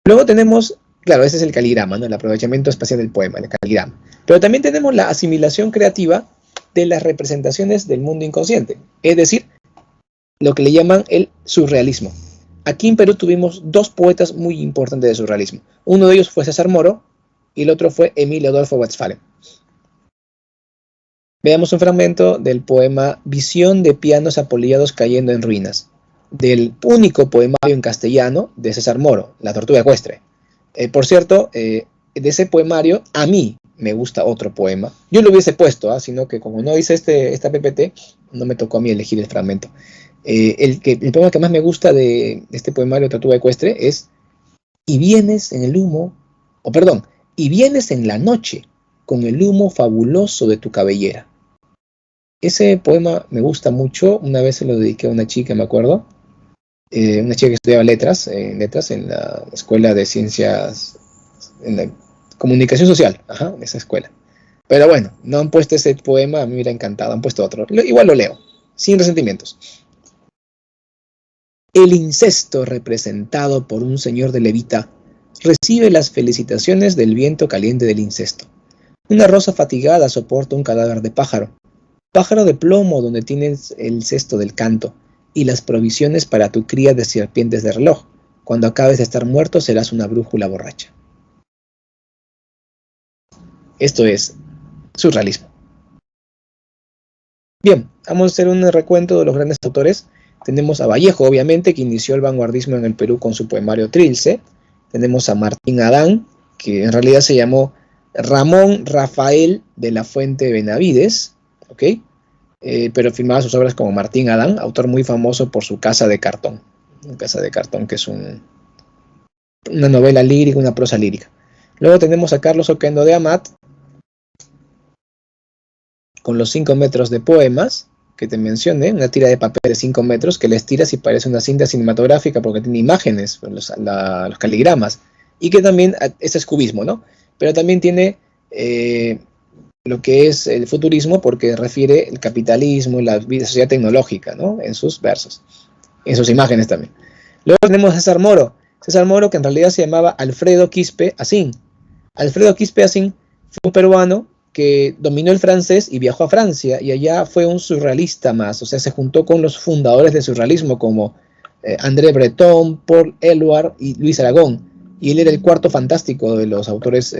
Speaker 1: Luego tenemos, claro, ese es el caligrama, ¿no? El aprovechamiento espacial del poema, el caligrama. Pero también tenemos la asimilación creativa de las representaciones del mundo inconsciente, es decir, lo que le llaman el surrealismo. Aquí en Perú tuvimos 2 poetas muy importantes de surrealismo. Uno de ellos fue César Moro y el otro fue Emilio Adolfo Westphalen. Veamos un fragmento del poema Visión de pianos apolillados cayendo en ruinas, del único poemario en castellano de César Moro, La tortuga ecuestre. Por cierto, de ese poemario, a mí me gusta otro poema. Yo lo hubiese puesto, sino que como no hice esta PPT, no me tocó a mí elegir el fragmento. El poema que más me gusta de este poemario Tortuga Ecuestre es y vienes en la noche con el humo fabuloso de tu cabellera. Ese poema me gusta mucho. Una vez se lo dediqué a una chica, me acuerdo, una chica que estudiaba letras en la Escuela de Ciencias, en la Comunicación Social, en esa escuela. Pero bueno, no han puesto ese poema, a mí me hubiera encantado, han puesto otro. Igual lo leo, sin resentimientos. El incesto representado por un señor de levita recibe las felicitaciones del viento caliente del incesto. Una rosa fatigada soporta un cadáver de pájaro de plomo donde tienes el cesto del canto y las provisiones para tu cría de serpientes de reloj. Cuando acabes de estar muerto serás una brújula borracha. Esto es surrealismo. Bien, vamos a hacer un recuento de los grandes autores. Tenemos a Vallejo, obviamente, que inició el vanguardismo en el Perú con su poemario Trilce. Tenemos a Martín Adán, que en realidad se llamó Ramón Rafael de la Fuente Benavides. ¿ok? Pero firmaba sus obras como Martín Adán, autor muy famoso por su Casa de Cartón. Casa de Cartón, que es una novela lírica, una prosa lírica. Luego tenemos a Carlos Oquendo de Amat, con los 5 metros de poemas, que te mencioné, una tira de papel de 5 metros, que les tiras y parece una cinta cinematográfica porque tiene imágenes, los caligramas, y que también, este es cubismo, ¿no? Pero también tiene lo que es el futurismo porque refiere el capitalismo, la vida sociedad tecnológica, ¿no? En sus versos, en sus imágenes también. Luego tenemos a César Moro, que en realidad se llamaba Alfredo Quispe Asín. Alfredo Quispe Asín fue un peruano que dominó el francés y viajó a Francia, y allá fue un surrealista más, o sea, se juntó con los fundadores del surrealismo como André Breton, Paul Éluard y Luis Aragón, y él era el cuarto fantástico de los autores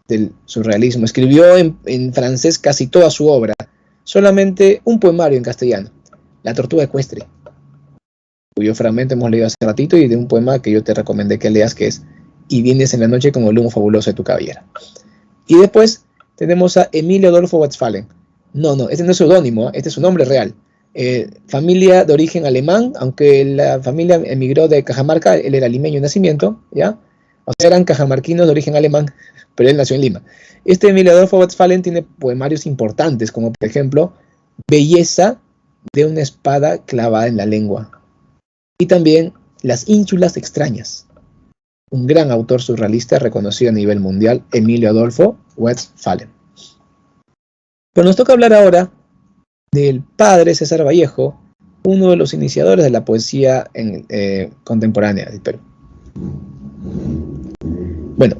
Speaker 1: del surrealismo. Escribió en francés casi toda su obra, solamente un poemario en castellano, La tortuga ecuestre, cuyo fragmento hemos leído hace ratito, y de un poema que yo te recomendé que leas, que es Y vienes en la noche con el humo fabuloso de tu cabellera. Y después tenemos a Emilio Adolfo Westphalen. No, este no es seudónimo, este es su nombre real. Familia de origen alemán, aunque la familia emigró de Cajamarca, él era limeño de nacimiento, ¿ya? O sea, eran cajamarquinos de origen alemán, pero él nació en Lima. Este Emilio Adolfo Westphalen tiene poemarios importantes, como por ejemplo, Belleza de una espada clavada en la lengua. Y también Las ínsulas extrañas. Un gran autor surrealista reconocido a nivel mundial, Emilio Adolfo Westphalen. Pero nos toca hablar ahora del padre César Vallejo, uno de los iniciadores de la poesía contemporánea del Perú. Bueno,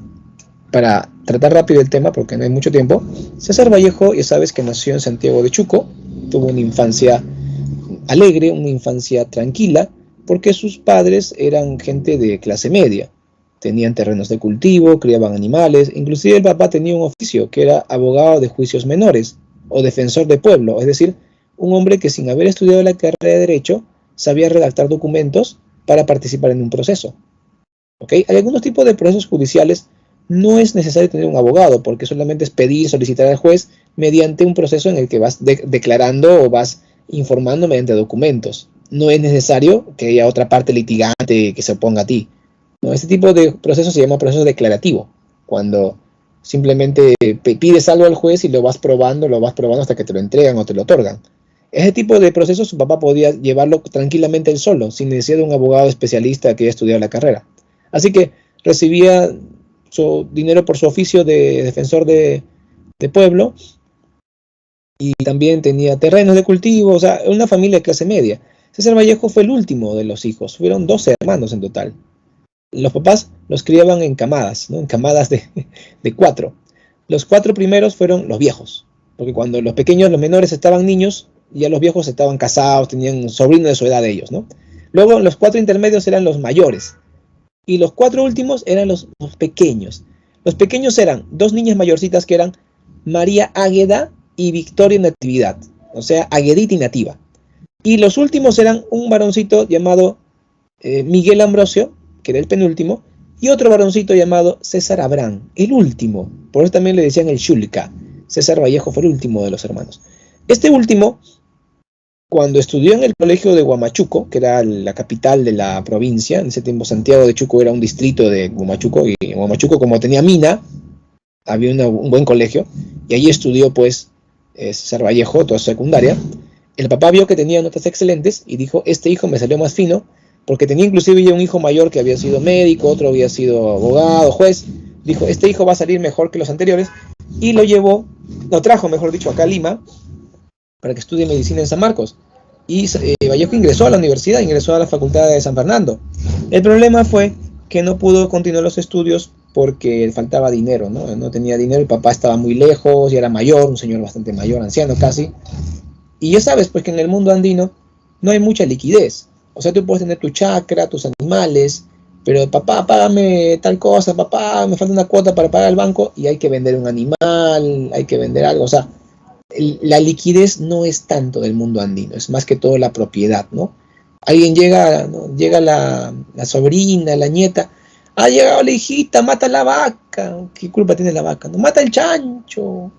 Speaker 1: para tratar rápido el tema, porque no hay mucho tiempo, César Vallejo, ya sabes que nació en Santiago de Chuco, tuvo una infancia alegre, una infancia tranquila, porque sus padres eran gente de clase media. Tenían terrenos de cultivo, criaban animales, inclusive el papá tenía un oficio que era abogado de juicios menores o defensor de pueblo, es decir, un hombre que sin haber estudiado la carrera de Derecho sabía redactar documentos para participar en un proceso. ¿Okay? Hay algunos tipos de procesos judiciales, no es necesario tener un abogado, porque solamente es pedir, solicitar al juez mediante un proceso en el que vas declarando o vas informando mediante documentos. No es necesario que haya otra parte litigante que se oponga a ti. No, este tipo de proceso se llama proceso declarativo, cuando simplemente pides algo al juez y lo vas probando hasta que te lo entregan o te lo otorgan. Ese tipo de proceso su papá podía llevarlo tranquilamente él solo, sin necesidad de un abogado especialista que haya estudiado la carrera. Así que recibía su dinero por su oficio de defensor de pueblo, y también tenía terrenos de cultivo, o sea, una familia de clase media. César Vallejo fue el último de los hijos, fueron 12 hermanos en total. Los papás los criaban en camadas, ¿no? En camadas de 4. Los 4 primeros fueron los viejos, porque cuando los menores estaban niños, ya los viejos estaban casados, tenían sobrinos de su edad de ellos, ¿no? Luego los 4 intermedios eran los mayores, y los 4 últimos eran los pequeños. Los pequeños eran 2 niñas mayorcitas que eran María Águeda y Victoria Natividad, o sea, Aguedita y Nativa. Y los últimos eran un varoncito llamado Miguel Ambrosio, que era el penúltimo, y otro varoncito llamado César Abrán, el último. Por eso también le decían el Shulka. César Vallejo fue el último de los hermanos. Este último, cuando estudió en el colegio de Huamachuco, que era la capital de la provincia, en ese tiempo Santiago de Chuco era un distrito de Huamachuco, y en Huamachuco, como tenía mina, había un buen colegio, y allí estudió pues César Vallejo, toda su secundaria. El papá vio que tenía notas excelentes y dijo, este hijo me salió más fino, porque tenía inclusive ya un hijo mayor que había sido médico, otro había sido abogado, juez. Dijo, este hijo va a salir mejor que los anteriores, y lo trajo, mejor dicho, acá a Lima, para que estudie medicina en San Marcos. Y Vallejo ingresó a la universidad, ingresó a la Facultad de San Fernando. El problema fue que no pudo continuar los estudios porque faltaba dinero, ¿no? No tenía dinero, el papá estaba muy lejos, y era mayor, un señor bastante mayor, anciano casi. Y ya sabes, pues que en el mundo andino no hay mucha liquidez. O sea, tú puedes tener tu chacra, tus animales, pero papá, págame tal cosa, papá, me falta una cuota para pagar al banco, y hay que vender un animal, hay que vender algo. O sea, la liquidez no es tanto del mundo andino, es más que todo la propiedad, ¿no? Alguien llega, ¿no? Llega la sobrina, la nieta, ha llegado la hijita, mata la vaca. ¿Qué culpa tiene la vaca? No, mata el chancho.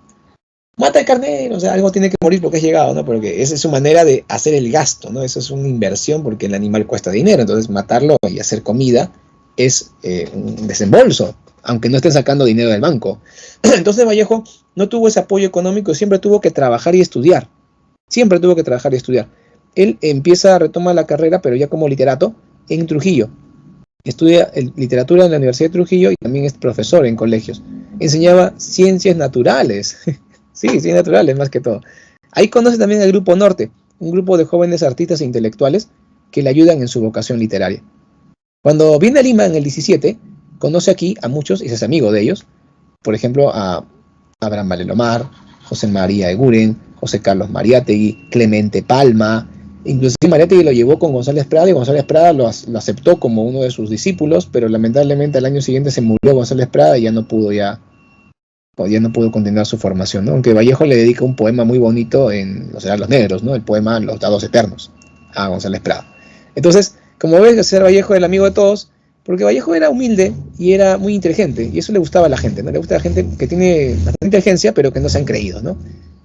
Speaker 1: mata el carnero, o sea, algo tiene que morir porque has llegado, ¿no? Porque esa es su manera de hacer el gasto, ¿no? Eso es una inversión porque el animal cuesta dinero, entonces matarlo y hacer comida es un desembolso, aunque no estén sacando dinero del banco. Entonces Vallejo no tuvo ese apoyo económico, siempre tuvo que trabajar y estudiar, siempre tuvo que trabajar y estudiar. Él empieza a retomar la carrera, pero ya como literato, en Trujillo. Estudia literatura en la Universidad de Trujillo y también es profesor en colegios. Enseñaba ciencias naturales. Sí, ciencias naturales más que todo. Ahí conoce también el Grupo Norte, un grupo de jóvenes artistas e intelectuales que le ayudan en su vocación literaria. Cuando viene a Lima en el 17, conoce aquí a muchos y se hace amigo de ellos. Por ejemplo, a Abraham Valelomar, José María Eguren, José Carlos Mariátegui, Clemente Palma. Inclusive Mariátegui lo llevó con González Prada y González Prada lo aceptó como uno de sus discípulos, pero lamentablemente al año siguiente se murió González Prada y ya no pudo continuar su formación, ¿no? Aunque Vallejo le dedica un poema muy bonito en Los Heraldos Negros, ¿no? El poema Los Dados Eternos, a González Prada. Entonces, como ves, ser Vallejo el amigo de todos, porque Vallejo era humilde y era muy inteligente, y eso le gustaba a la gente, ¿no? Le gusta a la gente que tiene bastante inteligencia, pero que no se han creído, ¿no?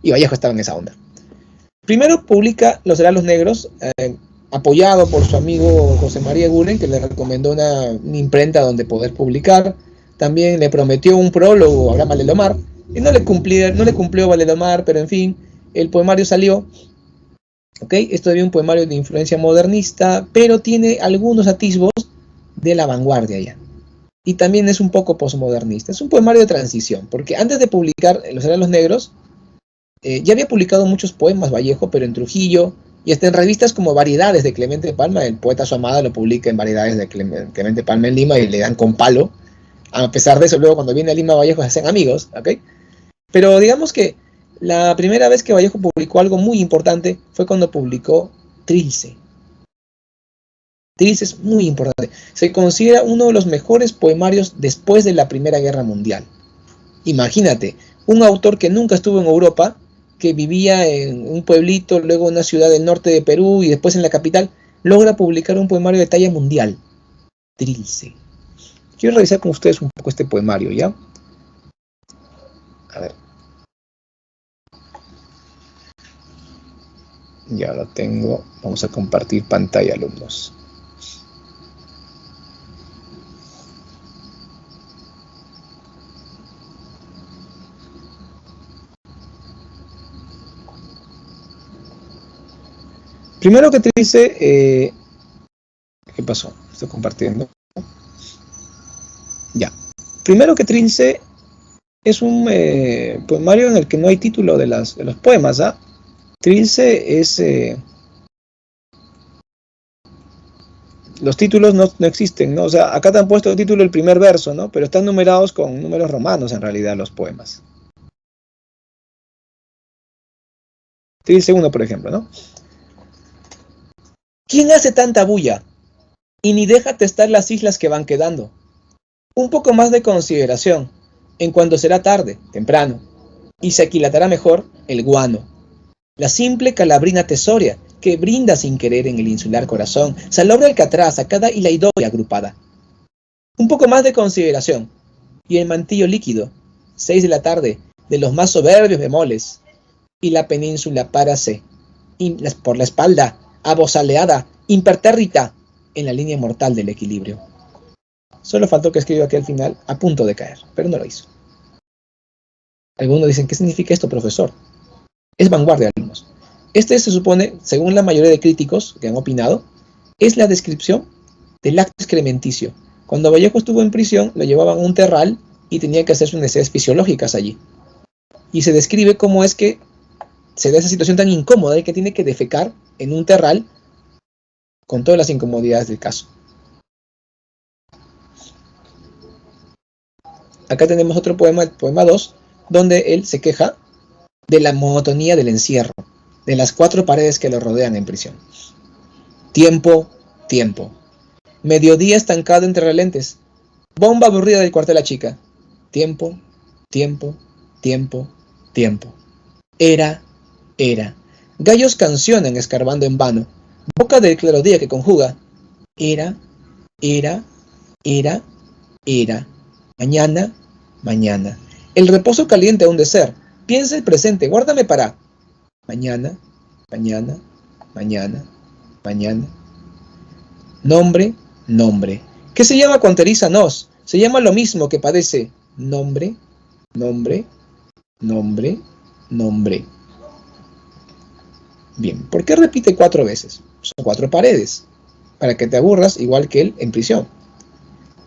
Speaker 1: Y Vallejo estaba en esa onda. Primero publica Los Heraldos Negros, apoyado por su amigo José María Eguren, que le recomendó una imprenta donde poder publicar. También le prometió un prólogo a Abraham Valelomar, y no le cumplió Valelomar, pero en fin, el poemario salió. ¿Okay? Es todavía un poemario de influencia modernista, pero tiene algunos atisbos de la vanguardia ya. Y también es un poco posmodernista. Es un poemario de transición, porque antes de publicar Los Heraldos Negros, ya había publicado muchos poemas Vallejo, pero en Trujillo, y hasta en revistas como Variedades de Clemente Palma. El poeta Su Amada lo publica en Variedades de Clemente Palma en Lima y le dan con palo. A pesar de eso, luego cuando viene a Lima Vallejo se hacen amigos, ¿ok? Pero digamos que la primera vez que Vallejo publicó algo muy importante fue cuando publicó Trilce. Trilce es muy importante. Se considera uno de los mejores poemarios después de la Primera Guerra Mundial. Imagínate, un autor que nunca estuvo en Europa, que vivía en un pueblito, luego en una ciudad del norte de Perú y después en la capital, logra publicar un poemario de talla mundial. Trilce. Quiero revisar con ustedes un poco este poemario, ¿ya? A ver. Ya lo tengo. Vamos a compartir pantalla, alumnos. Primero que te dice... ¿qué pasó? Estoy compartiendo. Ya. Primero que Trilce es un poemario en el que no hay título de los poemas, ¿ah? Trilce es... los títulos no existen, ¿no? O sea, acá te han puesto el título el primer verso, ¿no? Pero están numerados con números romanos en realidad los poemas. Trilce 1, por ejemplo, ¿no? ¿Quién hace tanta bulla? Y ni déjate estar las islas que van quedando. Un poco más de consideración, en cuanto será tarde, temprano, y se aquilatará mejor el guano. La simple calabrina tesoria, que brinda sin querer en el insular corazón, salobra alcatraz a cada hila y doble agrupada. Un poco más de consideración, y el mantillo líquido, 6 de la tarde, de los más soberbios bemoles, y la península párase, por la espalda, abosaleada, impertérrita, en la línea mortal del equilibrio. Solo faltó que escriba aquí al final, a punto de caer, pero no lo hizo. Algunos dicen, ¿qué significa esto, profesor? Es vanguardia, alumnos. Este se supone, según la mayoría de críticos que han opinado, es la descripción del acto excrementicio. Cuando Vallejo estuvo en prisión, lo llevaban a un terral y tenía que hacer sus necesidades fisiológicas allí. Y se describe cómo es que se da esa situación tan incómoda y que tiene que defecar en un terral con todas las incomodidades del caso. Acá tenemos otro poema, el poema 2, donde él se queja de la monotonía del encierro, de las 4 paredes que lo rodean en prisión. Tiempo, tiempo. Mediodía estancado entre relentes. Bomba aburrida del cuartel a chica. Tiempo, tiempo, tiempo, tiempo. Era. Gallos cancionan escarbando en vano. Boca del clarodía que conjuga. Era. Mañana. El reposo caliente aún de ser. Piensa el presente, guárdame para mañana, mañana, mañana, mañana. Nombre, nombre. ¿Qué se llama conteriza nos? Se llama lo mismo que padece nombre, nombre, nombre, nombre. Bien, ¿por qué repite 4 veces? Son 4 paredes, para que te aburras igual que él en prisión.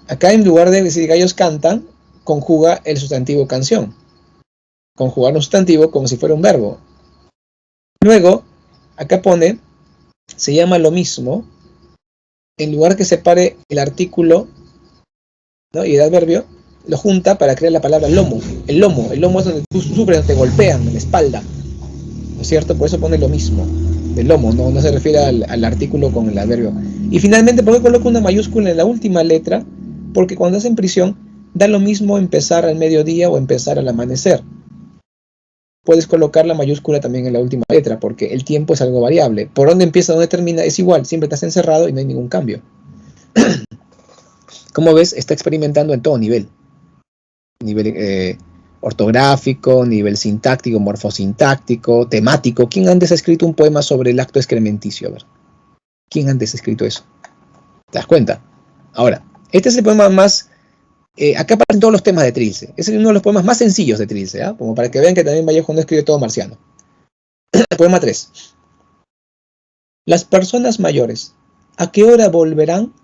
Speaker 1: Acá en lugar de decir gallos cantan, conjuga el sustantivo canción. Conjugar un sustantivo como si fuera un verbo. Luego, acá pone, se llama lo mismo, en lugar que separe el artículo, ¿no?, y el adverbio, lo junta para crear la palabra lomo. El lomo es donde tú sufres, donde te golpean en la espalda, ¿no es cierto? Por eso pone lo mismo, del lomo, no se refiere al artículo con el adverbio. Y finalmente, ¿por qué coloca una mayúscula en la última letra? Porque cuando estás en prisión, da lo mismo empezar al mediodía o empezar al amanecer. Puedes colocar la mayúscula también en la última letra, porque el tiempo es algo variable. Por dónde empieza, dónde termina, es igual, siempre estás encerrado y no hay ningún cambio. Como ves, está experimentando en todo nivel. Nivel ortográfico, nivel sintáctico, morfosintáctico, temático. ¿Quién antes ha escrito un poema sobre el acto excrementicio? A ver, ¿quién antes ha escrito eso? ¿Te das cuenta? Ahora, este es el poema más... acá aparecen todos los temas de Trilce. Es uno de los poemas más sencillos de Trilce, ¿eh? Como para que vean que también Vallejo no escribe todo marciano. Poema 3. Las personas mayores, ¿a qué hora volverán?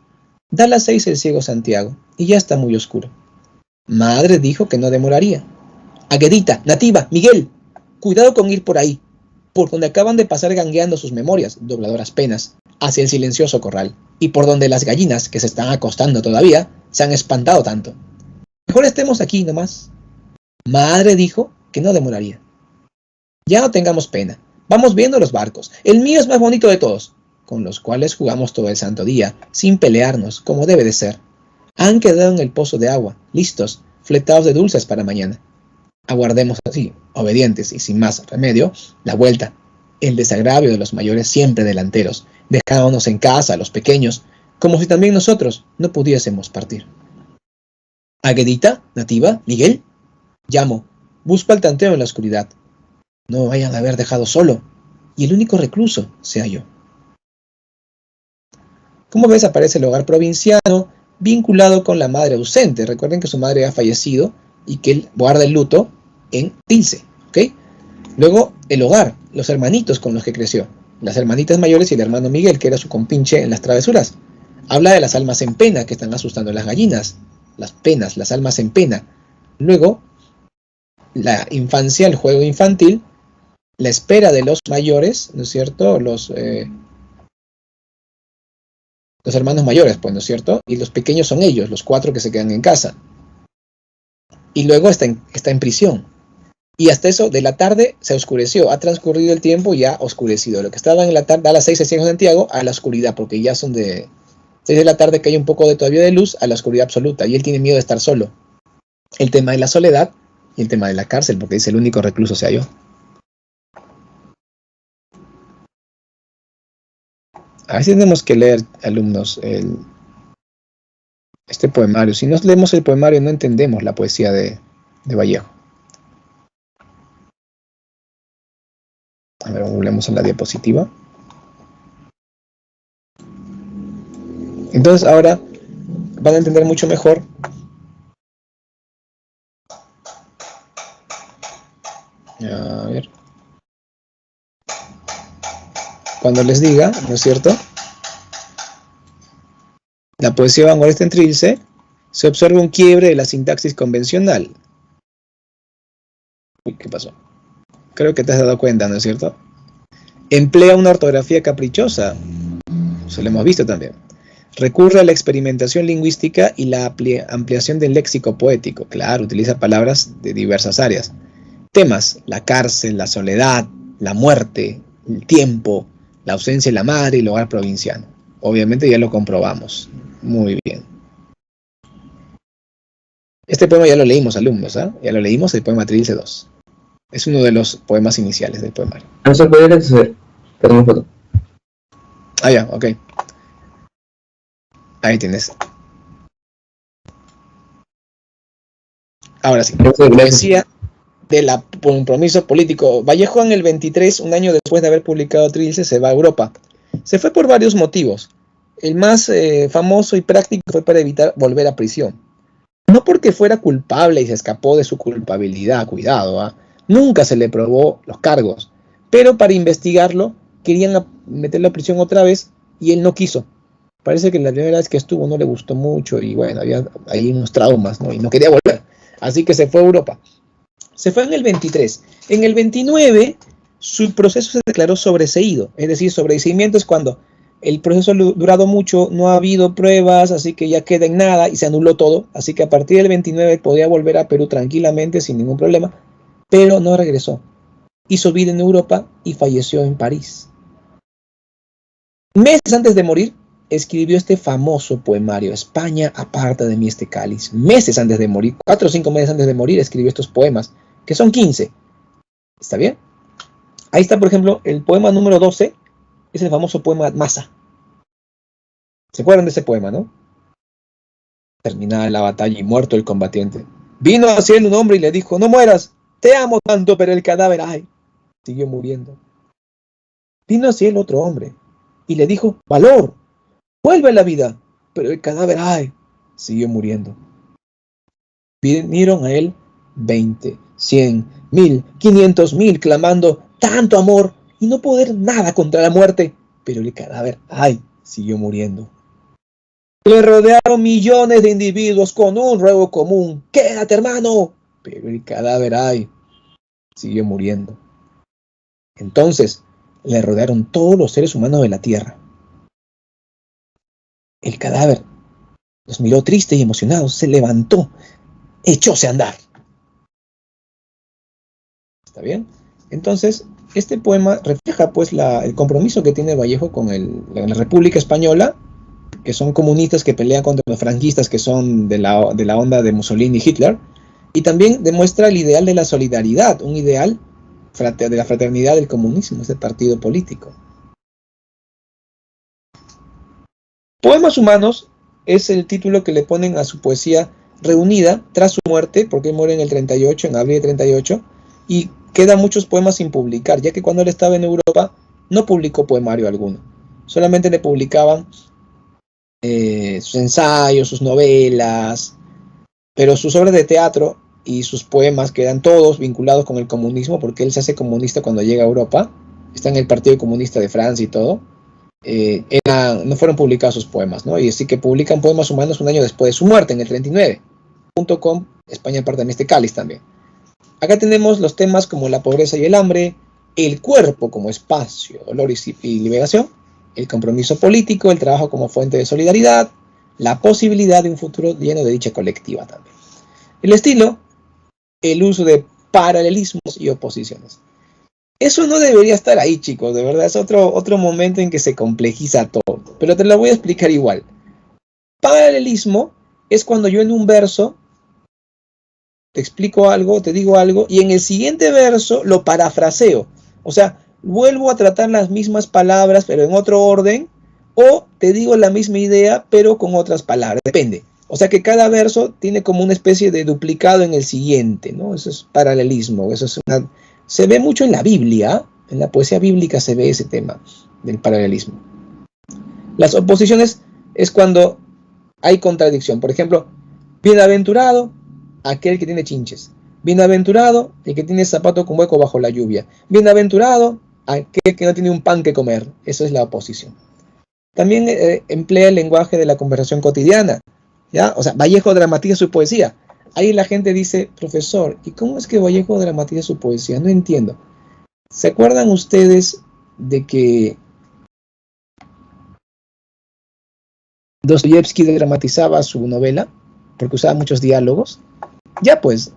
Speaker 1: Da las 6 el ciego Santiago, y ya está muy oscuro. Madre dijo que no demoraría. Aguedita, Nativa, Miguel, cuidado con ir por ahí, por donde acaban de pasar gangueando sus memorias, dobladoras penas, hacia el silencioso corral, y por donde las gallinas, que se están acostando todavía, se han espantado tanto. Mejor estemos aquí nomás. Madre dijo que no demoraría. Ya no tengamos pena. Vamos viendo los barcos. El mío es más bonito de todos, con los cuales jugamos todo el santo día, sin pelearnos, como debe de ser. Han quedado en el pozo de agua, listos, fletados de dulces para mañana. Aguardemos así, obedientes y sin más remedio, la vuelta. El desagravio de los mayores siempre delanteros, dejándonos en casa a los pequeños, como si también nosotros no pudiésemos partir. Aguedita, Nativa, Miguel, llamo, busco al tanteo en la oscuridad. No vayan a haber dejado solo, y el único recluso sea yo. Como ves, aparece el hogar provinciano, vinculado con la madre ausente. Recuerden que su madre ha fallecido y que él guarda el luto en Trilce, ¿ok? Luego, el hogar, los hermanitos con los que creció, las hermanitas mayores y el hermano Miguel, que era su compinche en las travesuras. Habla de las almas en pena que están asustando a las gallinas, las penas, las almas en pena. Luego, la infancia, el juego infantil, la espera de los mayores, ¿no es cierto? Los hermanos mayores, pues, ¿no es cierto? Y los pequeños son ellos, los 4 que se quedan en casa. Y luego está en prisión. Y hasta eso, de la tarde se oscureció, ha transcurrido el tiempo y ha oscurecido. Lo que estaba en la tarde, a las 6 el ciego Santiago, a la oscuridad, porque ya son de 6 de la tarde que hay un poco todavía de luz, a la oscuridad absoluta. Y él tiene miedo de estar solo. El tema de la soledad y el tema de la cárcel, porque dice el único recluso sea yo. A veces tenemos que leer, alumnos, este poemario. Si no leemos el poemario, no entendemos la poesía de Vallejo. A ver, volvemos a la diapositiva. Entonces ahora van a entender mucho mejor a ver, cuando les diga, ¿no es cierto? La poesía vanguardista en Trilce se observa un quiebre de la sintaxis convencional. Uy, ¿qué pasó? Creo que te has dado cuenta, ¿no es cierto? Emplea una ortografía caprichosa. Eso lo hemos visto también. Recurre a la experimentación lingüística y la ampliación del léxico poético. Claro, utiliza palabras de diversas áreas. Temas: la cárcel, la soledad, la muerte, el tiempo, la ausencia de la madre y el hogar provinciano. Obviamente ya lo comprobamos. Muy bien. Este poema ya lo leímos, alumnos, ¿eh? Ya lo leímos, el poema Trilce 2. Es uno de los poemas iniciales del poemario.
Speaker 4: No se puede acceder. Tenemos foto.
Speaker 1: Ah, ya, ok. Ahí tienes. Ahora sí.
Speaker 4: Gracias.
Speaker 1: Poesía del compromiso político. Vallejo en el 23, un año después de haber publicado Trilce, se va a Europa. Se fue por varios motivos. El más famoso y práctico fue para evitar volver a prisión. No porque fuera culpable y se escapó de su culpabilidad, cuidado, ¿eh? Nunca se le probó los cargos, pero para investigarlo querían meterlo a prisión otra vez y él no quiso. Parece que la primera vez que estuvo no le gustó mucho y bueno, había ahí unos traumas, ¿no? Y no quería volver. Así que se fue a Europa. Se fue en el 23. En el 29 su proceso se declaró sobreseído, es decir, sobreseimiento es cuando el proceso ha durado mucho, no ha habido pruebas, así que ya queda en nada y se anuló todo. Así que a partir del 29 podía volver a Perú tranquilamente, sin ningún problema, pero no regresó. Hizo vida en Europa y falleció en París. Meses antes de morir, escribió este famoso poemario, España aparta de mí este cáliz. Meses antes de morir, 4 o 5 meses antes de morir, escribió estos poemas, que son 15. ¿Está bien? Ahí está, por ejemplo, el poema número 12, es el famoso poema Masa. ¿Se acuerdan de ese poema, no? Terminada la batalla y muerto el combatiente, vino hacia él un hombre y le dijo, no mueras, te amo tanto, pero el cadáver, ay, siguió muriendo. Vino hacia él otro hombre y le dijo, valor, vuelve a la vida, pero el cadáver, ay, siguió muriendo. Vinieron a él 20, 100, 1000, 500,000 clamando tanto amor y no poder nada contra la muerte, pero el cadáver, ay, siguió muriendo. Le rodearon millones de individuos con un ruego común, quédate hermano, pero el cadáver, ay, siguió muriendo. Entonces le rodearon todos los seres humanos de la tierra. El cadáver los miró triste y emocionado, se levantó, echóse a andar. ¿Está bien? Entonces, este poema refleja pues el compromiso que tiene Vallejo con la República Española, que son comunistas que pelean contra los franquistas que son de la onda de Mussolini y Hitler, y también demuestra el ideal de la solidaridad, un ideal de la fraternidad del comunismo, ese partido político. Poemas humanos es el título que le ponen a su poesía reunida tras su muerte, porque él muere en el 38, en abril de 38, y quedan muchos poemas sin publicar, ya que cuando él estaba en Europa no publicó poemario alguno, solamente le publicaban sus ensayos, sus novelas, pero sus obras de teatro y sus poemas quedan todos vinculados con el comunismo, porque él se hace comunista cuando llega a Europa, está en el Partido Comunista de Francia y todo. No fueron publicados sus poemas, ¿no? Y así que publican Poemas Humanos un año después de su muerte, en el 39, junto con España aparta de este cáliz también. Acá tenemos los temas como la pobreza y el hambre, el cuerpo como espacio, dolor y liberación, el compromiso político, el trabajo como fuente de solidaridad, la posibilidad de un futuro lleno de dicha colectiva también. El estilo, el uso de paralelismos y oposiciones. Eso no debería estar ahí, chicos, de verdad, es otro momento en que se complejiza todo, pero te lo voy a explicar igual. Paralelismo es cuando yo en un verso te explico algo, te digo algo, y en el siguiente verso lo parafraseo. O sea, vuelvo a tratar las mismas palabras, pero en otro orden, o te digo la misma idea, pero con otras palabras, depende. O sea que cada verso tiene como una especie de duplicado en el siguiente, ¿no? Eso es paralelismo, se ve mucho en la Biblia, en la poesía bíblica se ve ese tema del paralelismo. Las oposiciones es cuando hay contradicción. Por ejemplo, bienaventurado aquel que tiene chinches. Bienaventurado el que tiene zapato con hueco bajo la lluvia. Bienaventurado aquel que no tiene un pan que comer. Eso es la oposición. También emplea el lenguaje de la conversación cotidiana, ¿ya? O sea, Vallejo dramatiza su poesía. Ahí la gente dice, profesor, ¿y cómo es que Vallejo dramatiza su poesía? No entiendo. ¿Se acuerdan ustedes de que Dostoyevsky dramatizaba su novela? Porque usaba muchos diálogos. Ya pues,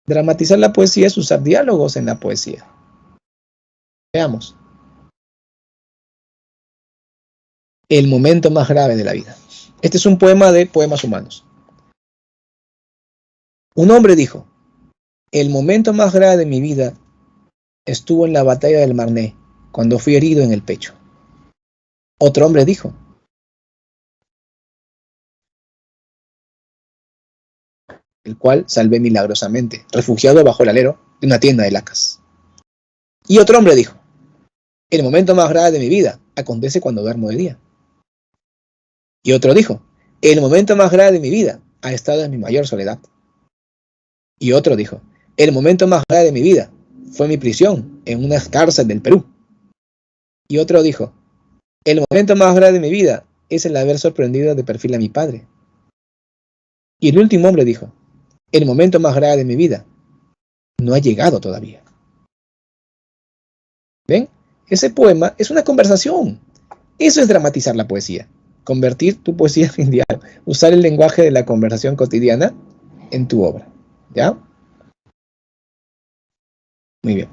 Speaker 1: dramatizar la poesía es usar diálogos en la poesía. Veamos. El momento más grave de la vida. Este es un poema de Poemas Humanos. Un hombre dijo, el momento más grave de mi vida estuvo en la batalla del Marne, cuando fui herido en el pecho. Otro hombre dijo, el cual salvé milagrosamente, refugiado bajo el alero de una tienda de lacas. Y otro hombre dijo, el momento más grave de mi vida acontece cuando duermo de día. Y otro dijo, el momento más grave de mi vida ha estado en mi mayor soledad. Y otro dijo, el momento más grave de mi vida fue mi prisión en una cárcel del Perú. Y otro dijo, el momento más grave de mi vida es el haber sorprendido de perfil a mi padre. Y el último hombre dijo, el momento más grave de mi vida no ha llegado todavía. ¿Ven? Ese poema es una conversación. Eso es dramatizar la poesía. Convertir tu poesía en diálogo. Usar el lenguaje de la conversación cotidiana en tu obra. ¿Ya? Muy bien.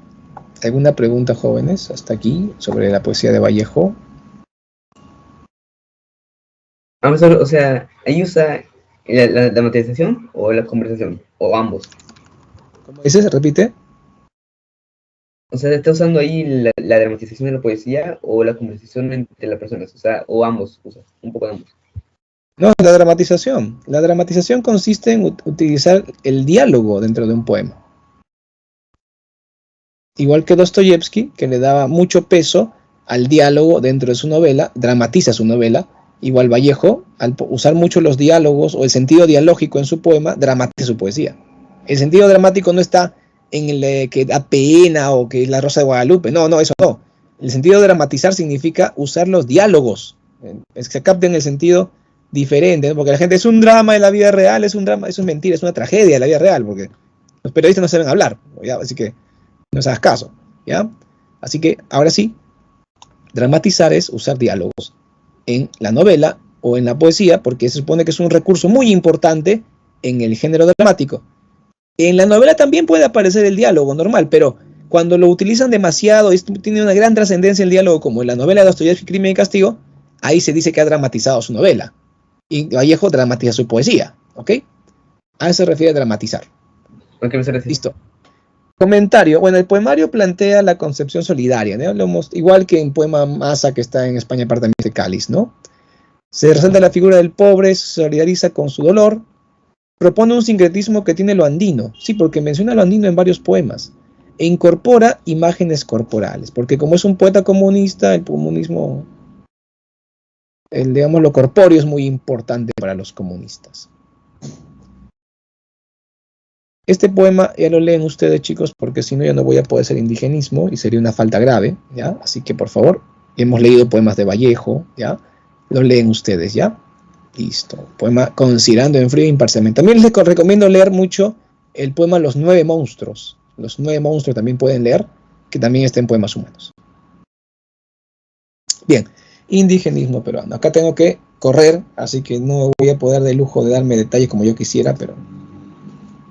Speaker 1: ¿Alguna pregunta, jóvenes, hasta aquí sobre la poesía de Vallejo?
Speaker 4: Vamos a ver, o sea, ahí usa la dramatización o la conversación, o ambos.
Speaker 1: ¿Cómo dices? ¿Repite?
Speaker 4: O sea, está usando ahí la dramatización de la poesía o la conversación entre las personas, o sea, o ambos, usa, un poco de ambos.
Speaker 1: No, la dramatización. La dramatización consiste en utilizar el diálogo dentro de un poema. Igual que Dostoyevsky, que le daba mucho peso al diálogo dentro de su novela, dramatiza su novela. Igual Vallejo, al usar mucho los diálogos o el sentido dialógico en su poema, dramatiza su poesía. El sentido dramático no está en el que da pena o que es la Rosa de Guadalupe. No, eso no. El sentido de dramatizar significa usar los diálogos. Es que se capten el sentido diferente, ¿no? Porque la gente es un drama de la vida real, es un drama, eso es mentira, es una tragedia de la vida real, porque los periodistas no saben hablar, ¿ya? Así que no se hagas caso, ¿ya? Así que ahora sí, dramatizar es usar diálogos en la novela o en la poesía, porque se supone que es un recurso muy importante en el género dramático. En la novela también puede aparecer el diálogo normal, pero cuando lo utilizan demasiado, tiene una gran trascendencia el diálogo, como en la novela de Dostoyevsky, Crimen y Castigo, ahí se dice que ha dramatizado su novela. Y Vallejo dramatiza su poesía, ¿ok? A eso se refiere a dramatizar.
Speaker 4: ¿A qué me se refiere?
Speaker 1: Listo. Comentario. Bueno, el poemario plantea la concepción solidaria, ¿no? Igual que en poema Masa, que está en España, apartamento de Cáliz, ¿no? Se resalta la figura del pobre, se solidariza con su dolor, propone un sincretismo que tiene lo andino, sí, porque menciona lo andino en varios poemas, e incorpora imágenes corporales, porque como es un poeta comunista, el comunismo, digamos, lo corpóreo es muy importante para los comunistas. Este poema ya lo leen ustedes, chicos, porque si no ya no voy a poder hacer indigenismo y sería una falta grave, ¿ya? Así que, por favor, hemos leído poemas de Vallejo, ¿ya? Lo leen ustedes, ¿ya? Listo. Poema Considerando en frío e imparcialmente. También les recomiendo leer mucho el poema Los Nueve Monstruos. Los Nueve Monstruos también pueden leer, que también está en Poemas Humanos. Bien, indigenismo peruano. Acá tengo que correr, así que no voy a poder de lujo de darme detalles como yo quisiera, pero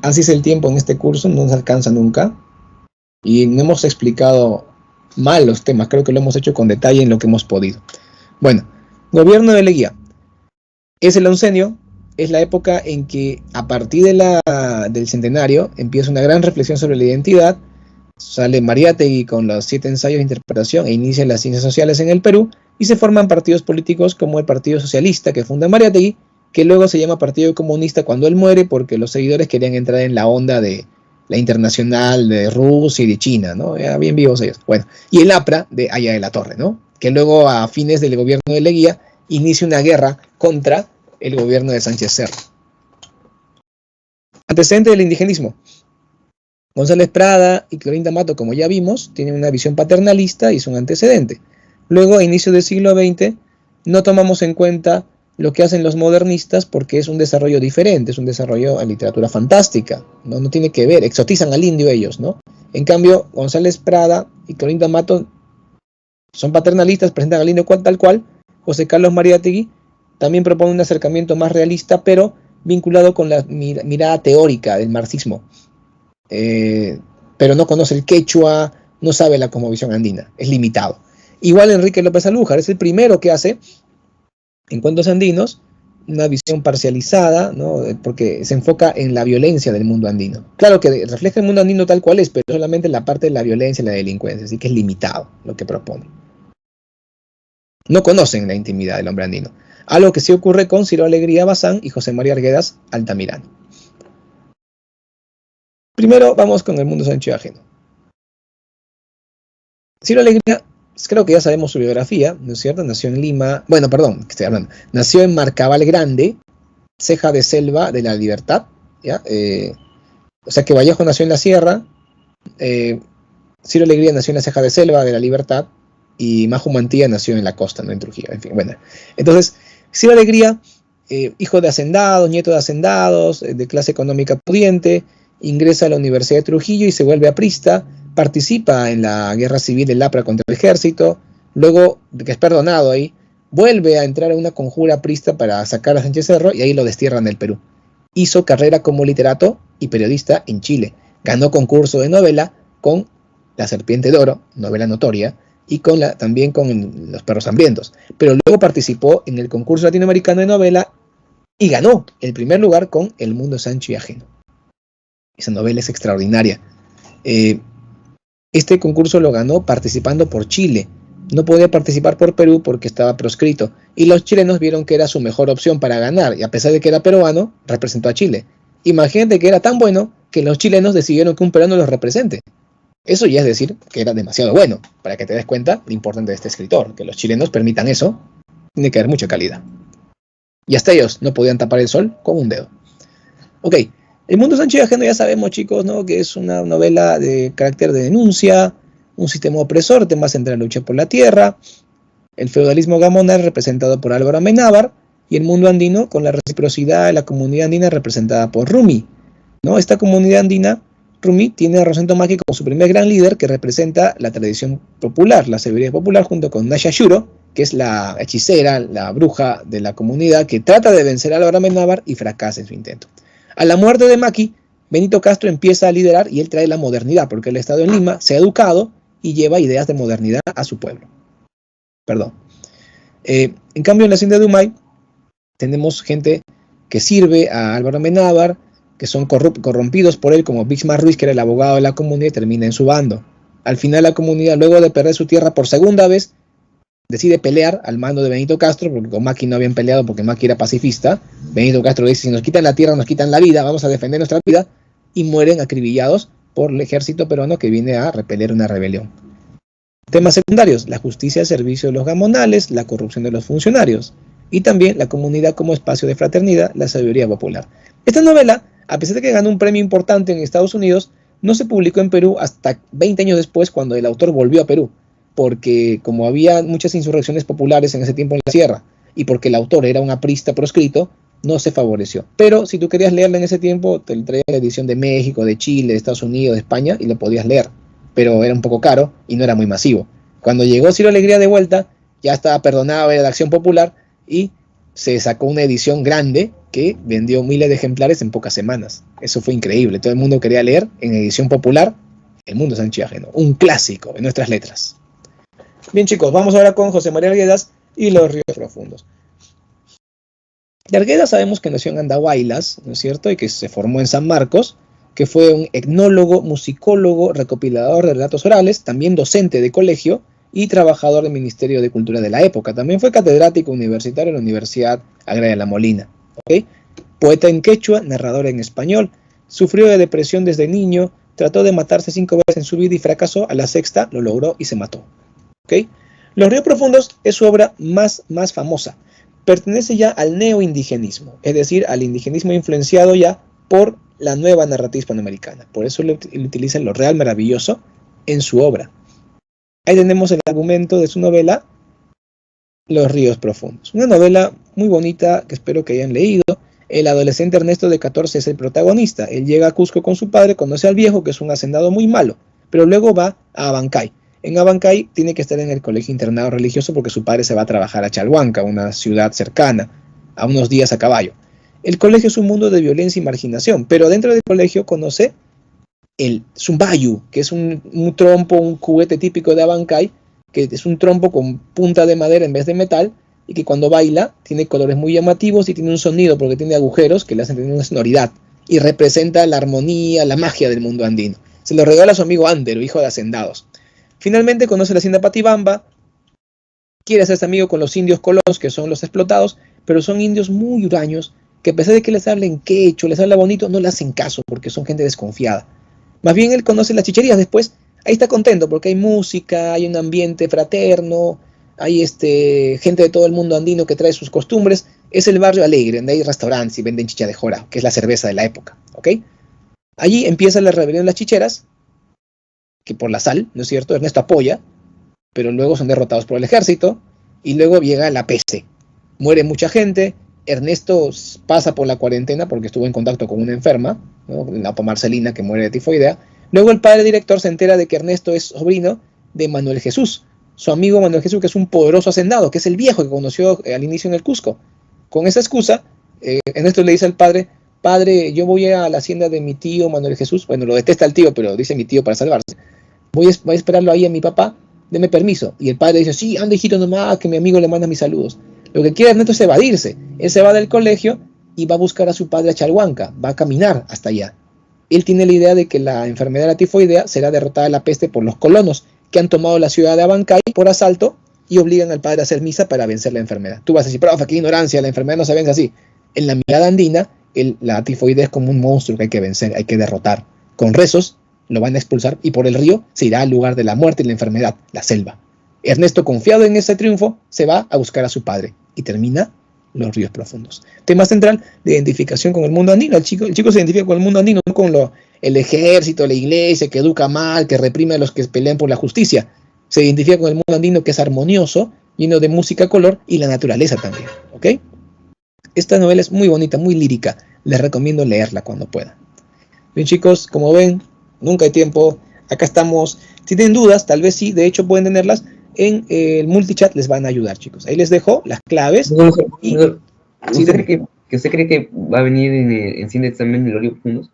Speaker 1: así es el tiempo en este curso, no nos alcanza nunca. Y no hemos explicado mal los temas, creo que lo hemos hecho con detalle en lo que hemos podido. Bueno, gobierno de Leguía. Es el oncenio, es la época en que a partir del centenario empieza una gran reflexión sobre la identidad. Sale Mariátegui con los 7 ensayos de interpretación e inicia las ciencias sociales en el Perú y se forman partidos políticos como el Partido Socialista que funda Mariátegui, que luego se llama Partido Comunista cuando él muere porque los seguidores querían entrar en la onda de la internacional de Rusia y de China, ¿no? Ya bien vivos ellos. Bueno, y el APRA de Aya de la Torre, ¿no? Que luego a fines del gobierno de Leguía inicia una guerra contra el gobierno de Sánchez Cerro. Antecedente del indigenismo. González Prada y Clorinda Mato, como ya vimos, tienen una visión paternalista y es un antecedente. Luego, a inicios del siglo XX, no tomamos en cuenta lo que hacen los modernistas porque es un desarrollo diferente, es un desarrollo en literatura fantástica, no tiene que ver, exotizan al indio ellos, ¿no? En cambio, González Prada y Clorinda Mato son paternalistas, presentan al indio tal cual. José Carlos Mariátegui también propone un acercamiento más realista, pero vinculado con la mirada teórica del marxismo. Pero no conoce el quechua, no sabe la cosmovisión andina, es limitado. Igual Enrique López Alújar es el primero que hace en Cuentos Andinos una visión parcializada, ¿no? Porque se enfoca en la violencia del mundo andino. Claro que refleja el mundo andino tal cual es, pero solamente la parte de la violencia y la delincuencia, así que es limitado lo que propone. No conocen la intimidad del hombre andino, algo que sí ocurre con Ciro Alegría Bazán y José María Arguedas Altamirano. Primero vamos con el mundo Sancho y ajeno. Ciro Alegría, creo que ya sabemos su biografía, ¿no es cierto? Nació en Lima, bueno, perdón, que estoy hablando. Nació en Marcabal Grande, ceja de selva de la Libertad, ¿ya? O sea que Vallejo nació en la sierra, Ciro Alegría nació en la ceja de selva de la Libertad, y Maju Mantilla nació en la costa, no en Trujillo, en fin, bueno. Entonces, Ciro Alegría, hijo de hacendados, nieto de hacendados, de clase económica pudiente, ingresa a la Universidad de Trujillo y se vuelve aprista, participa en la guerra civil del Lapra contra el ejército, luego, de que es perdonado ahí, vuelve a entrar a una conjura aprista para sacar a Sánchez Cerro y ahí lo destierran del Perú. Hizo carrera como literato y periodista en Chile. Ganó concurso de novela con La Serpiente de Oro, novela notoria, y también con Los Perros Hambrientos. Pero luego participó en el concurso latinoamericano de novela y ganó el primer lugar con El mundo Sancho y ajeno. Esa novela es extraordinaria. Este concurso lo ganó participando por Chile. No podía participar por Perú porque estaba proscrito. Y los chilenos vieron que era su mejor opción para ganar. Y a pesar de que era peruano, representó a Chile. Imagínate que era tan bueno que los chilenos decidieron que un peruano los represente. Eso ya es decir que era demasiado bueno, para que te des cuenta lo importante de este escritor. Que los chilenos permitan eso, tiene que haber mucha calidad. Y hasta ellos no podían tapar el sol con un dedo. Ok, El mundo Sancho y ajeno ya sabemos, chicos, ¿no? Que es una novela de carácter de denuncia, un sistema opresor, temas entre la lucha por la tierra, el feudalismo gamonal representado por Álvaro Amenábar, y el mundo andino con la reciprocidad de la comunidad andina representada por Rumi, ¿no? Esta comunidad andina, Rumi, tiene a Rosendo Maki como su primer gran líder que representa la tradición popular, la sabiduría popular, junto con Nasha Shuro, que es la hechicera, la bruja de la comunidad que trata de vencer a Álvaro Amenábar y fracasa en su intento. A la muerte de Maki, Benito Castro empieza a liderar y él trae la modernidad, porque el Estado en Lima se ha educado y lleva ideas de modernidad a su pueblo. Perdón. En cambio, en la hacienda de Humay tenemos gente que sirve a Álvaro Amenábar, que son corrompidos por él, como Bixmar Ruiz, que era el abogado de la comunidad, y termina en su bando. Al final la comunidad, luego de perder su tierra por segunda vez, decide pelear al mando de Benito Castro, porque con Maki no habían peleado porque Maki era pacifista. Benito Castro dice, si nos quitan la tierra, nos quitan la vida, vamos a defender nuestra vida, y mueren acribillados por el ejército peruano que viene a repeler una rebelión. Temas secundarios, la justicia al servicio de los gamonales, la corrupción de los funcionarios, y también la comunidad como espacio de fraternidad, la sabiduría popular. Esta novela, a pesar de que ganó un premio importante en Estados Unidos, no se publicó en Perú hasta 20 años después, cuando el autor volvió a Perú, porque como había muchas insurrecciones populares en ese tiempo en la sierra, y porque el autor era un aprista proscrito, no se favoreció. Pero si tú querías leerla en ese tiempo, te traía la edición de México, de Chile, de Estados Unidos, de España, y lo podías leer, pero era un poco caro y no era muy masivo. Cuando llegó Ciro Alegría de vuelta, ya estaba perdonado de la Acción Popular, y se sacó una edición grande que vendió miles de ejemplares en pocas semanas. Eso fue increíble, todo el mundo quería leer en edición popular El mundo Sancho y ajeno, un clásico en nuestras letras. Bien, chicos, vamos ahora con José María Arguedas y Los ríos profundos. De Arguedas sabemos que nació en Andahuaylas, ¿no es cierto? Y que se formó en San Marcos, que fue un etnólogo, musicólogo, recopilador de relatos orales, también docente de colegio y trabajador del Ministerio de Cultura de la época. También fue catedrático universitario en la Universidad Agraria de La Molina. ¿Okay? Poeta en quechua, narrador en español, sufrió de depresión desde niño, trató de matarse 5 veces en su vida y fracasó. A la sexta lo logró y se mató. ¿Okay? Los ríos profundos es su obra más famosa. Pertenece ya al neoindigenismo, es decir, al indigenismo influenciado ya por la nueva narrativa hispanoamericana. Por eso le utilizan lo real maravilloso en su obra. Ahí tenemos el argumento de su novela Los ríos profundos. Una novela muy bonita que espero que hayan leído. El adolescente Ernesto de 14 es el protagonista. Él llega a Cusco con su padre, conoce al viejo, que es un hacendado muy malo, pero luego va a Abancay. En Abancay tiene que estar en el colegio internado religioso porque su padre se va a trabajar a Chalhuanca, una ciudad cercana, a unos días a caballo. El colegio es un mundo de violencia y marginación, pero dentro del colegio conoce el zumbayu, que es un trompo, un juguete típico de Abancay, que es un trompo con punta de madera en vez de metal, y que cuando baila tiene colores muy llamativos y tiene un sonido porque tiene agujeros que le hacen tener una sonoridad, y representa la armonía, la magia del mundo andino. Se lo regala a su amigo Andero, hijo de hacendados. Finalmente conoce la hacienda Patibamba, quiere hacerse amigo con los indios colos, que son los explotados, pero son indios muy huraños, que a pesar de que les hablen quechua, les habla bonito, no le hacen caso, porque son gente desconfiada. Más bien él conoce las chicherías después. Ahí está contento porque hay música, hay un ambiente fraterno, hay gente de todo el mundo andino que trae sus costumbres. Es el barrio alegre, donde hay restaurantes y venden chicha de jora, que es la cerveza de la época, ¿ok? Allí empieza la rebelión de las chicheras, que por la sal, ¿no es cierto? Ernesto apoya, pero luego son derrotados por el ejército, y luego llega la peste. Muere mucha gente, Ernesto pasa por la cuarentena porque estuvo en contacto con una enferma, ¿no? La Marcelina, que muere de tifoidea. Luego el padre director se entera de que Ernesto es sobrino de Manuel Jesús, su amigo Manuel Jesús, que es un poderoso hacendado, que es el viejo que conoció al inicio en el Cusco. Con esa excusa, Ernesto le dice al padre, padre, yo voy a la hacienda de mi tío Manuel Jesús, bueno, lo detesta el tío, pero dice mi tío para salvarse, voy a esperarlo ahí a mi papá, deme permiso. Y el padre dice, sí, anda hijito nomás, que mi amigo le manda mis saludos. Lo que quiere Ernesto es evadirse. Él se va del colegio y va a buscar a su padre a Chalhuanca, va a caminar hasta allá. Él tiene la idea de que la enfermedad de la tifoidea será derrotada de la peste por los colonos, que han tomado la ciudad de Abancay por asalto y obligan al padre a hacer misa para vencer la enfermedad. Tú vas a decir, profe, qué ignorancia, la enfermedad no se vence así. En la mirada andina, la tifoidea es como un monstruo que hay que vencer, hay que derrotar. Con rezos lo van a expulsar y por el río se irá al lugar de la muerte y la enfermedad, la selva. Ernesto, confiado en ese triunfo, se va a buscar a su padre y termina los ríos profundos. Tema central de identificación con el mundo andino. El chico se identifica con el mundo andino, no con el ejército, la iglesia, que educa mal, que reprime a los que pelean por la justicia. Se identifica con el mundo andino, que es armonioso, lleno de música, color y la naturaleza también. ¿Ok? Esta novela es muy bonita, muy lírica. Les recomiendo leerla cuando puedan. Bien, chicos, como ven, nunca hay tiempo. Acá estamos. Si tienen dudas, tal vez sí, de hecho pueden tenerlas. En el multichat les van a ayudar, chicos. Ahí les dejo las claves.
Speaker 4: ¿Usted cree que va a venir en cine también el Río Profundos?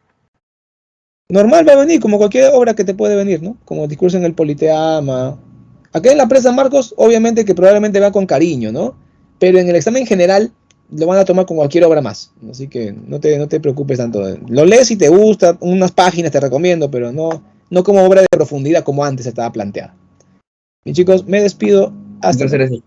Speaker 1: Normal va a venir, como cualquier obra que te puede venir, ¿no? Como Discurso en el Politeama. Acá en la Presa Marcos, obviamente que probablemente va con cariño, ¿no? Pero en el examen general lo van a tomar con cualquier obra más. Así que no te preocupes tanto. Lo lees si te gusta, unas páginas te recomiendo, pero no como obra de profundidad como antes estaba planteada. Bien, chicos, me despido. Hasta luego.